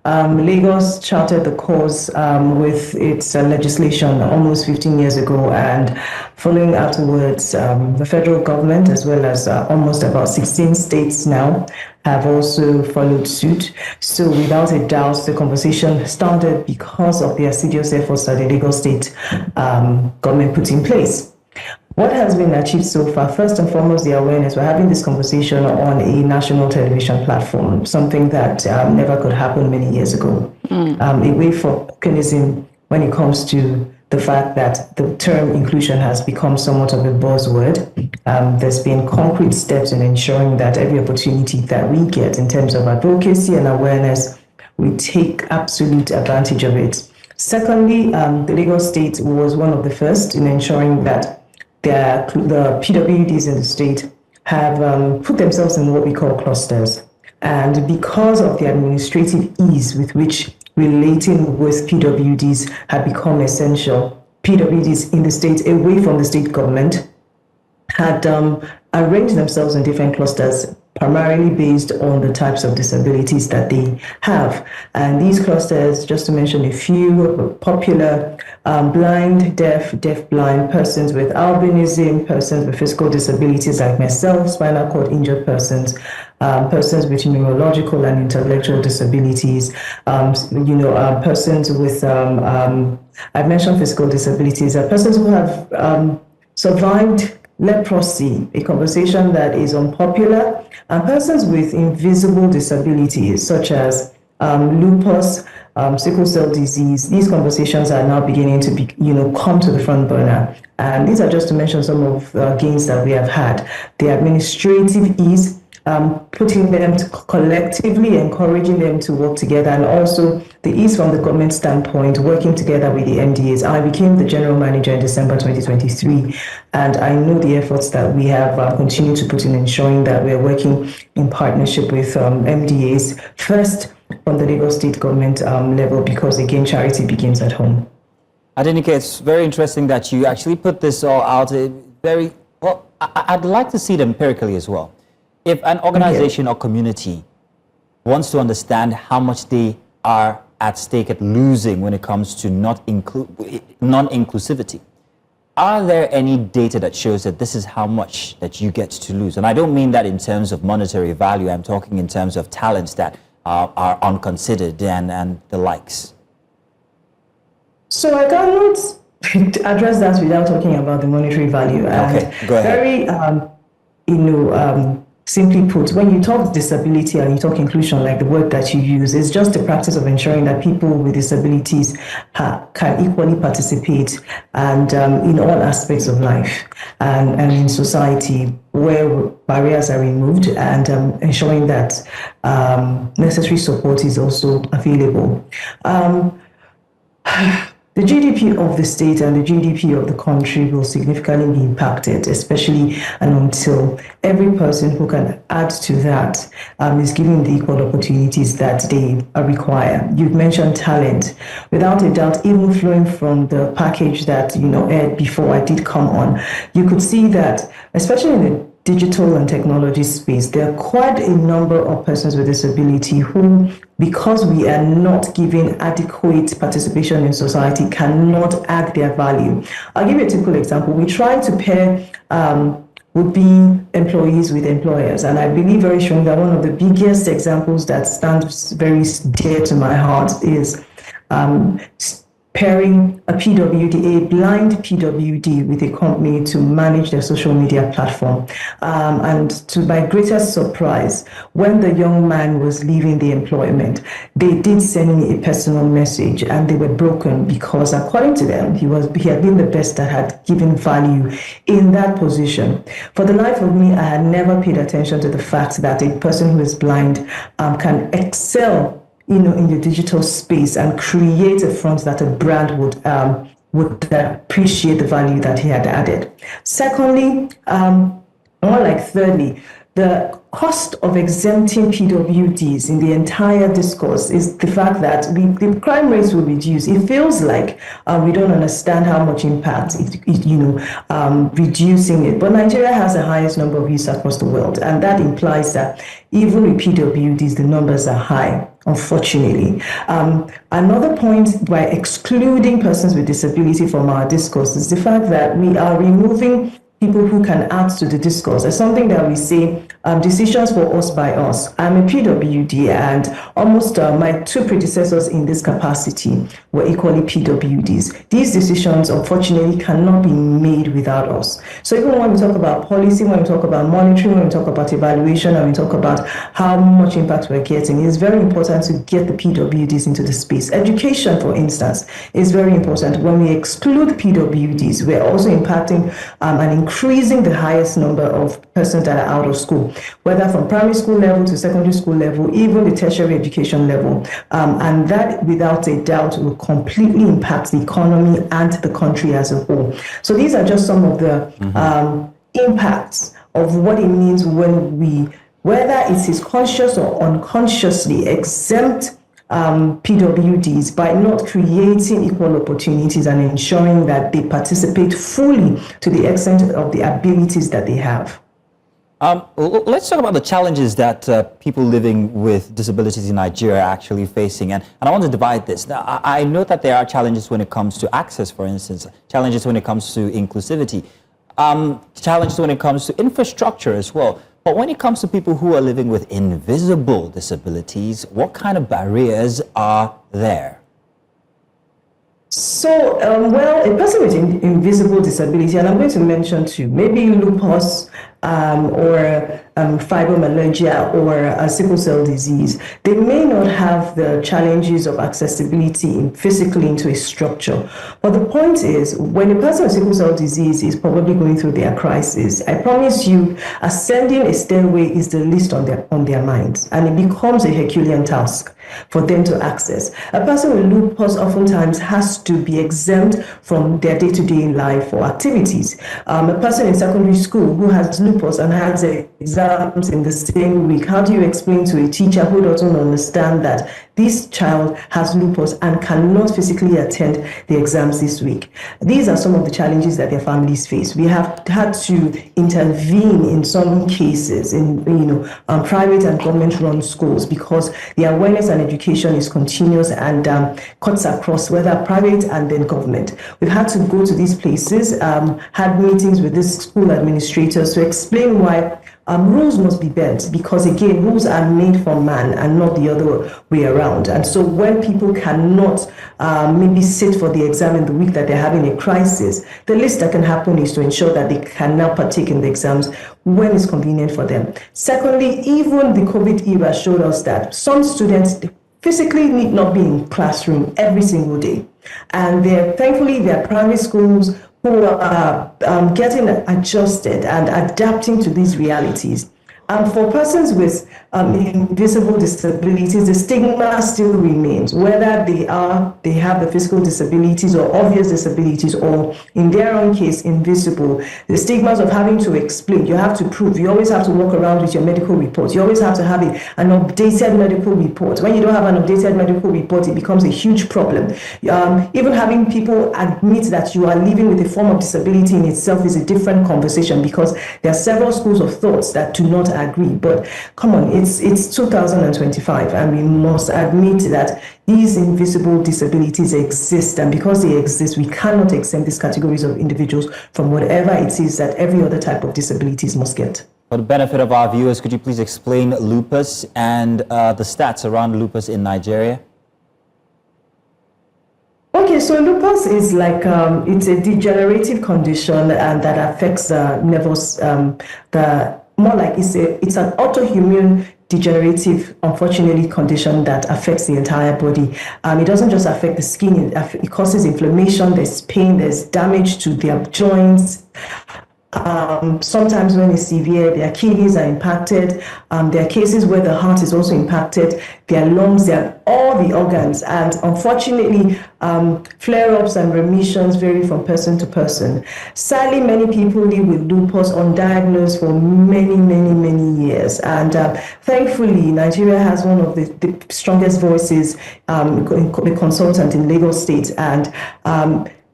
Speaker 7: Lagos charted the course with its legislation almost 15 years ago, and following afterwards, the federal government, as well as almost about 16 states now, have also followed suit. So without a doubt, the conversation started because of the assiduous efforts that the Lagos State government put in place. What has been achieved so far? First and foremost, the awareness. We're having this conversation on a national television platform, something that never could happen many years ago. A way for mechanism when it comes to the fact that the term inclusion has become somewhat of a buzzword. There's been concrete steps in ensuring that every opportunity that we get in terms of advocacy and awareness, we take absolute advantage of it. Secondly, the Lagos State was one of the first in ensuring that the PWDs in the state have put themselves in what we call clusters. And because of the administrative ease with which relating with PWDs had become essential, PWDs in the state, away from the state government, had arranged themselves in different clusters. primarily based on the types of disabilities that they have. And these clusters, just to mention a few popular, blind, deaf-blind, persons with albinism, persons with physical disabilities like myself, spinal cord injured persons, persons with neurological and intellectual disabilities, persons with, I've mentioned physical disabilities, persons who have survived leprosy, a conversation that is unpopular, and persons with invisible disabilities such as lupus, sickle cell disease. These conversations are now beginning to come to the front burner. And these are just to mention some of the gains that we have had. The administrative ease, putting them collectively, encouraging them to work together, and also the ease from the government standpoint, working together with the MDAs. I became the general manager in December 2023, and I know the efforts that we have continued to put in ensuring that we're working in partnership with MDAs, first from the Lagos State government level, because again, charity begins at home.
Speaker 1: Adenike, it's very interesting that you actually put this all out. I'd like to see it empirically as well. If an organization or community wants to understand how much they are at stake at losing when it comes to non-inclusivity, are there any data that shows that this is how much that you get to lose? And I don't mean that in terms of monetary value. I'm talking in terms of talents that are unconsidered and the likes.
Speaker 7: So I cannot address that without talking about the monetary value.
Speaker 1: Okay, go ahead.
Speaker 7: Very, simply put, when you talk disability and you talk inclusion, like the word that you use, it's just the practice of ensuring that people with disabilities can equally participate and in all aspects of life and in society where barriers are removed, and ensuring that necessary support is also available. The GDP of the state and the GDP of the country will significantly be impacted, especially and until every person who can add to that is given the equal opportunities that they require. You've mentioned talent. Without a doubt, even flowing from the package that aired before I did come on, you could see that, especially in the digital and technology space, there are quite a number of persons with disability who, because we are not giving adequate participation in society, cannot add their value. I'll give you a typical example. We try to pair would-be employees with employers, and I believe very strongly that one of the biggest examples that stands very dear to my heart is pairing a PWD, a blind PWD, with a company to manage their social media platform. And to my greatest surprise, when the young man was leaving the employment, they did send me a personal message, and they were broken because, according to them, he had been the best that had given value in that position. For the life of me, I had never paid attention to the fact that a person who is blind can excel in the digital space and create a front that a brand would appreciate the value that he had added. Secondly, thirdly, the cost of exempting PWDs in the entire discourse is the fact that the crime rates will reduce. It feels like we don't understand how much impact reducing it. But Nigeria has the highest number of youths across the world, and that implies that even with PWDs, the numbers are high, unfortunately. Another point, by excluding persons with disability from our discourse, is the fact that we are removing people who can add to the discourse. It's something that we say, decisions for us by us. I'm a PWD, and almost my two predecessors in this capacity were equally PWDs. These decisions, unfortunately, cannot be made without us. So even when we talk about policy, when we talk about monitoring, when we talk about evaluation, and we talk about how much impact we're getting, it's very important to get the PWDs into the space. Education, for instance, is very important. When we exclude PWDs, we're also impacting and increasing the highest number of persons that are out of school, whether from primary school level to secondary school level, even the tertiary education level. And that, without a doubt, will completely impact the economy and the country as a whole. So these are just some of the impacts of what it means when we, whether it is conscious or unconsciously, exempt PWDs by not creating equal opportunities and ensuring that they participate fully to the extent of the abilities that they have.
Speaker 1: Let's talk about the challenges that people living with disabilities in Nigeria are actually facing. And I want to divide this. Now, I know that there are challenges when it comes to access, for instance, challenges when it comes to inclusivity, challenges when it comes to infrastructure as well. But when it comes to people who are living with invisible disabilities, what kind of barriers are there?
Speaker 7: So, well, a person with invisible disability, and I'm going to mention two, maybe lupus or fibromyalgia or sickle cell disease, they may not have the challenges of accessibility physically into a structure. But the point is, when a person with sickle cell disease is probably going through their crisis, I promise you, ascending a stairway is the least on their minds, and it becomes a Herculean task for them to access. A person with lupus oftentimes has to be exempt from their day-to-day life or activities. A person in secondary school who has lupus and has exams in the same week, how do you explain to a teacher who doesn't understand that this child has lupus and cannot physically attend the exams this week? These are some of the challenges that their families face. We have had to intervene in some cases in private and government-run schools because the awareness and education is continuous and cuts across whether private and then government. We've had to go to these places, had meetings with these school administrators to explain why rules must be bent, because again, rules are made for man and not the other way around. And so when people cannot maybe sit for the exam in the week that they're having a crisis, the least that can happen is to ensure that they can now partake in the exams when it's convenient for them. Secondly, even the COVID era showed us that some students physically need not be in classroom every single day. And thankfully, there are primary schools who are getting adjusted and adapting to these realities. For persons with invisible disabilities, the stigma still remains, whether they have the physical disabilities or obvious disabilities, or in their own case, invisible. The stigmas of having to explain, you have to prove, you always have to walk around with your medical report, you always have to have an updated medical report. When you don't have an updated medical report, it becomes a huge problem. Even having people admit that you are living with a form of disability in itself is a different conversation, because there are several schools of thoughts that do not agree. But come on, it's 2025, and we must admit that these invisible disabilities exist, and because they exist, we cannot exempt these categories of individuals from whatever it is that every other type of disabilities must get.
Speaker 1: For the benefit of our viewers, could you please explain lupus and the stats around lupus in Nigeria?
Speaker 7: Okay, so lupus is like it's a degenerative condition that affects nervous. More like it's an autoimmune degenerative, unfortunately, condition that affects the entire body. It doesn't just affect the skin; it causes inflammation. There's pain. There's damage to their joints. Sometimes when it's severe, their kidneys are impacted. There are cases where the heart is also impacted, their lungs, all the organs. And unfortunately, flare-ups and remissions vary from person to person. Sadly, many people live with lupus undiagnosed for many, many, many years. And thankfully, Nigeria has one of the strongest voices, the consultant in Lagos State. And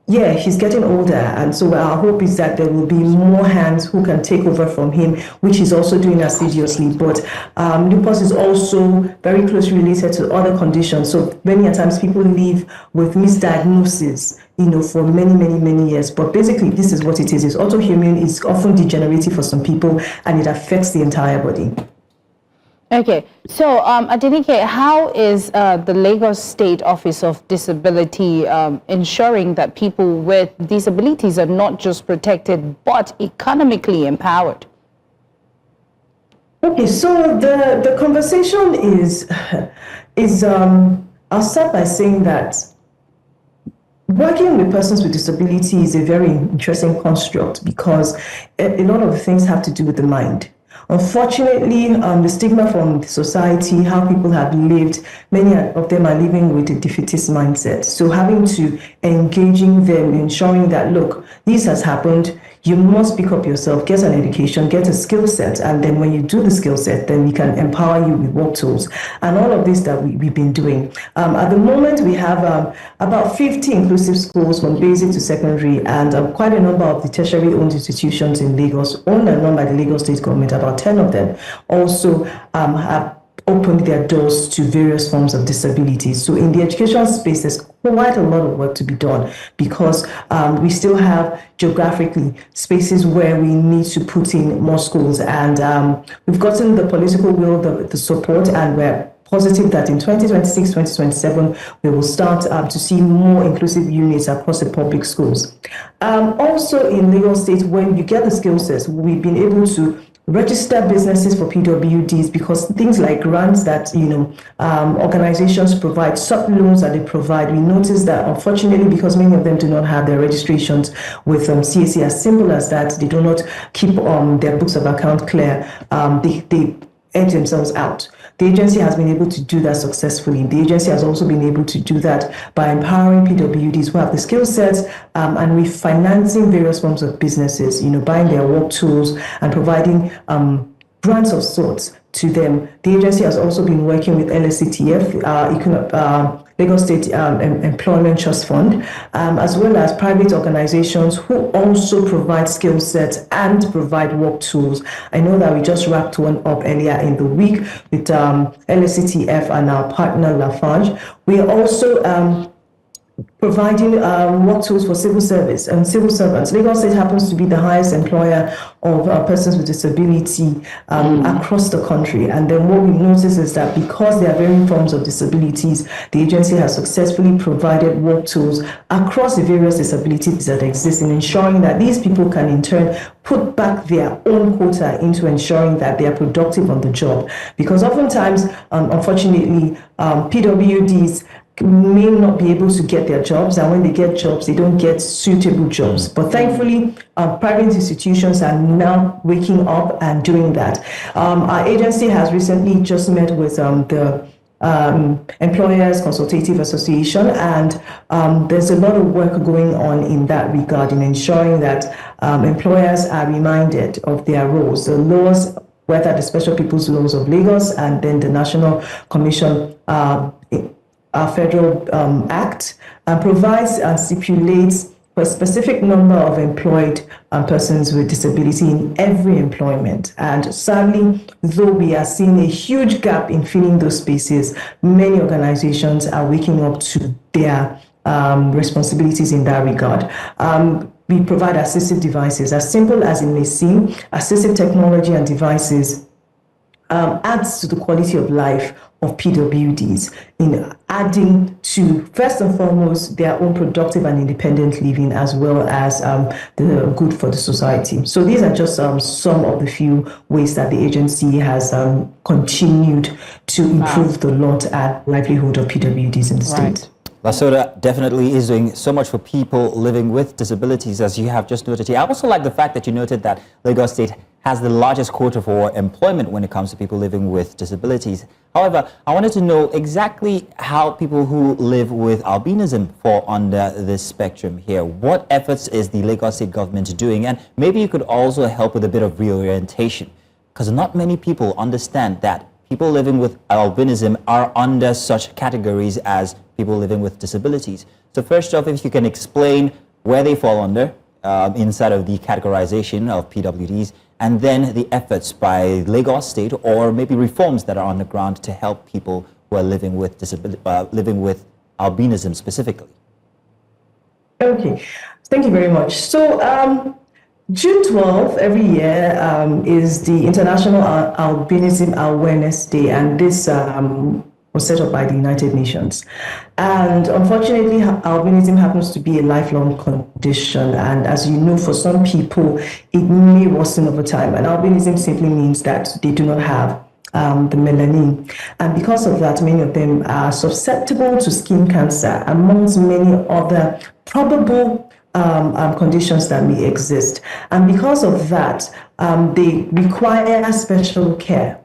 Speaker 7: yeah, he's getting older, and so our hope is that there will be more hands who can take over from him, which he's also doing assiduously. But lupus is also very closely related to other conditions. So many times people live with misdiagnosis, for many, many, many years. But basically, this is what it is. It's autoimmune. It's often degenerative for some people, and it affects the entire body.
Speaker 2: Okay, so Adenike, how is the Lagos State Office of Disability ensuring that people with disabilities are not just protected but economically empowered?
Speaker 7: Okay, so the conversation is I'll start by saying that working with persons with disability is a very interesting construct, because a lot of things have to do with the mind. Unfortunately, the stigma from society, how people have lived, many of them are living with a defeatist mindset. So having to engaging them, ensuring that, look, this has happened, you must pick up yourself, get an education, get a skill set, and then when you do the skill set, then we can empower you with work tools. And all of this that we've been doing. At the moment, we have about 50 inclusive schools from basic to secondary, and quite a number of the tertiary-owned institutions in Lagos, owned and run by the Lagos State government. About 10 of them also have opened their doors to various forms of disability. So in the education space, there's quite a lot of work to be done, because we still have geographically spaces where we need to put in more schools, and we've gotten the political will, the support, and we're positive that in 2026, 2027, we will start to see more inclusive units across the public schools. Also in Lagos State, when you get the skill sets, we've been able to register businesses for PWDs, because things like grants that organizations provide, sub-loans that they provide, we notice that unfortunately, because many of them do not have their registrations with CAC, as simple as that, they do not keep their books of account clear, they edge themselves out. The agency has been able to do that successfully. The agency has also been able to do that by empowering PWDs who have the skill sets and refinancing various forms of businesses, buying their work tools and providing grants of sorts to them. The agency has also been working with LSCTF, Lagos State Employment Trust Fund, as well as private organizations who also provide skill sets and provide work tools. I know that we just wrapped one up earlier in the week with LSCTF and our partner Lafarge. We are also providing work tools for civil service and civil servants. Lagos State happens to be the highest employer of persons with disability across the country. And then what we notice is that because there are varying forms of disabilities, the agency has successfully provided work tools across the various disabilities that exist, in ensuring that these people can in turn put back their own quota into ensuring that they are productive on the job. Because oftentimes, unfortunately, PWDs may not be able to get their jobs, and when they get jobs, they don't get suitable jobs. But thankfully, private institutions are now waking up and doing that. Our agency has recently just met with the Employers Consultative Association, and there's a lot of work going on in that regard, in ensuring that employers are reminded of their roles, the laws, whether the Special People's Laws of Lagos and then the National Commission Federal Act, provides and stipulates for a specific number of employed persons with disability in every employment. And sadly, though we are seeing a huge gap in filling those spaces, many organizations are waking up to their responsibilities in that regard. We provide assistive devices. As simple as it may seem, assistive technology and devices adds to the quality of life of PWDs, in adding to, first and foremost, their own productive and independent living, as well as the good for the society. So these are just some of the few ways that the agency has continued to improve the lot and livelihood of PWDs in the state.
Speaker 1: Lasoda definitely is doing so much for people living with disabilities, as you have just noted here. I also like the fact that you noted that Lagos State has the largest quota for employment when it comes to people living with disabilities. However, I wanted to know exactly how people who live with albinism fall under this spectrum here. What efforts is the Lagos State government doing? And maybe you could also help with a bit of reorientation, because not many people understand that people living with albinism are under such categories as people living with disabilities. So first off, if you can explain where they fall under inside of the categorization of PWDs, and then the efforts by Lagos State, or maybe reforms that are on the ground to help people who are living with living with albinism specifically.
Speaker 7: Okay, thank you very much. So June 12th every year is the International Albinism Awareness Day, and this was set up by the United Nations. And unfortunately, albinism happens to be a lifelong condition. And as you know, for some people, it may worsen over time. And albinism simply means that they do not have the melanin. And because of that, many of them are susceptible to skin cancer, amongst many other probable conditions that may exist. And because of that, they require special care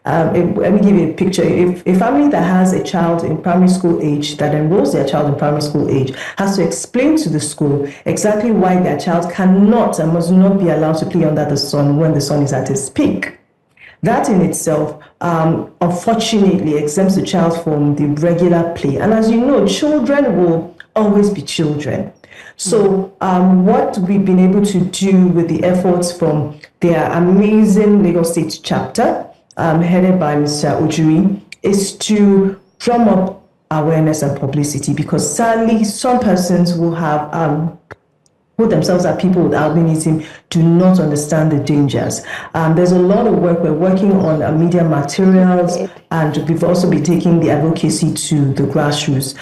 Speaker 7: Let me give you a picture. If a family that has a child in primary school age, that enrolls their child in primary school age, has to explain to the school exactly why their child cannot and must not be allowed to play under the sun when the sun is at its peak. That in itself, unfortunately, exempts the child from the regular play. And as you know, children will always be children. So what we've been able to do with the efforts from their amazing Lagos State chapter, headed by Mr. Ojuri, is to drum up awareness and publicity, because sadly, some persons will have who themselves are people with albinism do not understand the dangers. There's a lot of work. We're working on media materials, and we've also been taking the advocacy to the grassroots.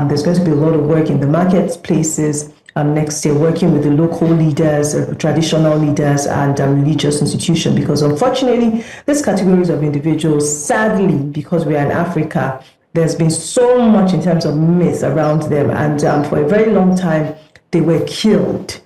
Speaker 7: There's going to be a lot of work in the marketplaces next year, working with the local leaders, traditional leaders, and religious institutions, because unfortunately, these categories of individuals, sadly, because we are in Africa, there's been so much in terms of myth around them, and for a very long time, they were killed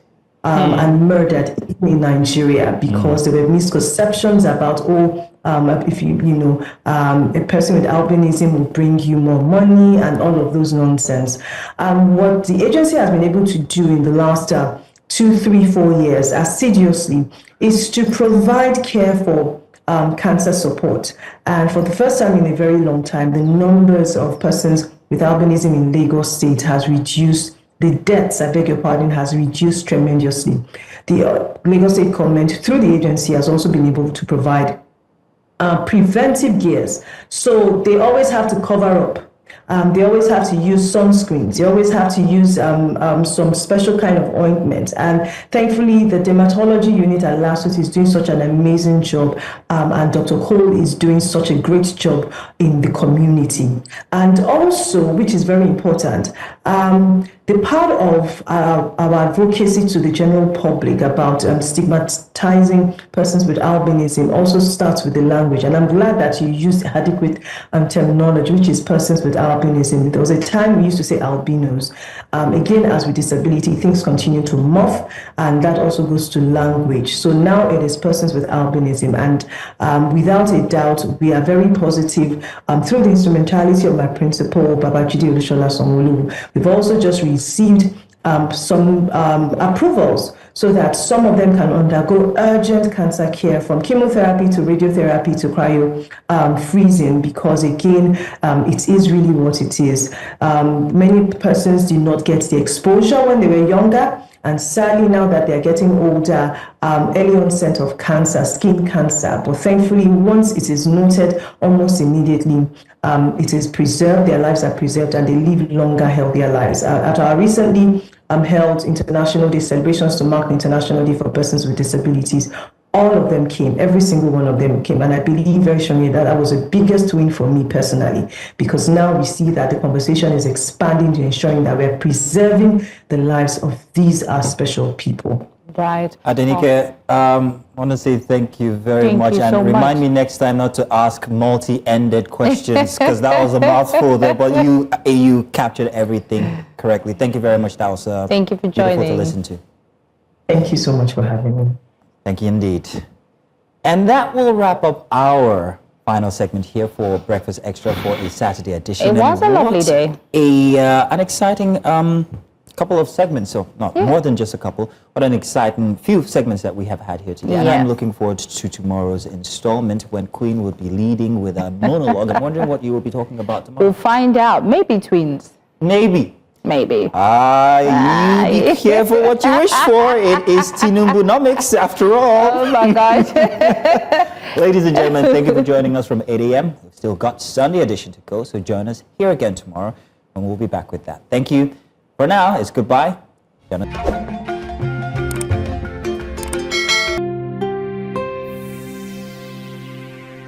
Speaker 7: and murdered in Nigeria because there were misconceptions about, if a person with albinism will bring you more money and all of those nonsense. What the agency has been able to do in the last 2, 3, 4 years assiduously is to provide care for cancer support. And for the first time in a very long time, the numbers of persons with albinism in Lagos State has reduced. The deaths, I beg your pardon, has reduced tremendously. The Lagos State government, through the agency, has also been able to provide preventive gears. So they always have to cover up. They always have to use sunscreens. They always have to use some special kind of ointment. And thankfully, the dermatology unit at LASUT is doing such an amazing job. And Dr. Cole is doing such a great job in the community. And also, which is very important, the part of our advocacy to the general public about stigmatizing persons with albinism also starts with the language. And I'm glad that you used adequate terminology, which is persons with albinism. There was a time we used to say albinos. Again, as with disability, things continue to morph, and that also goes to language. So now it is persons with albinism. And without a doubt, we are very positive through the instrumentality of my principal, Babajide Olusola Sanwo-Olu. We've also just received some approvals so that some of them can undergo urgent cancer care, from chemotherapy to radiotherapy to cryo freezing, because again, it is really what it is. Many persons did not get the exposure when they were younger, and sadly now that they're getting older, early onset of cancer, skin cancer. But thankfully, once it is noted, almost immediately, it is preserved, their lives are preserved, and they live longer, healthier lives. At our recently held International Day celebrations to mark the International Day for Persons with Disabilities, all of them came, every single one of them came. And I believe very strongly that that was the biggest win for me personally, because now we see that the conversation is expanding to ensuring that we're preserving the lives of these special people.
Speaker 2: Right.
Speaker 1: Adenike, I want to say thank you very much. And so remind me next time not to ask multi-ended questions, because that was a mouthful there, but you captured everything correctly. Thank you very much. That was
Speaker 2: thank you for joining.
Speaker 1: Beautiful to listen to.
Speaker 7: Thank you so much for having me.
Speaker 1: Thank you indeed. And that will wrap up our final segment here for Breakfast Extra for a Saturday edition.
Speaker 2: It was a lovely day.
Speaker 1: An exciting couple of segments, so not more than just a couple, but an exciting few segments that we have had here today. And I'm looking forward to tomorrow's installment when Queen will be leading with a monologue. I'm wondering what you will be talking about tomorrow.
Speaker 2: We'll find out. Maybe twins.
Speaker 1: Maybe.
Speaker 2: Maybe.
Speaker 1: You be careful what you wish for. It is Tinumbunomics after all.
Speaker 2: Oh my God.
Speaker 1: Ladies and gentlemen, thank you for joining us from 8 a.m. We've still got Sunday edition to go, so join us here again tomorrow, and we'll be back with that. Thank you. For now, it's goodbye.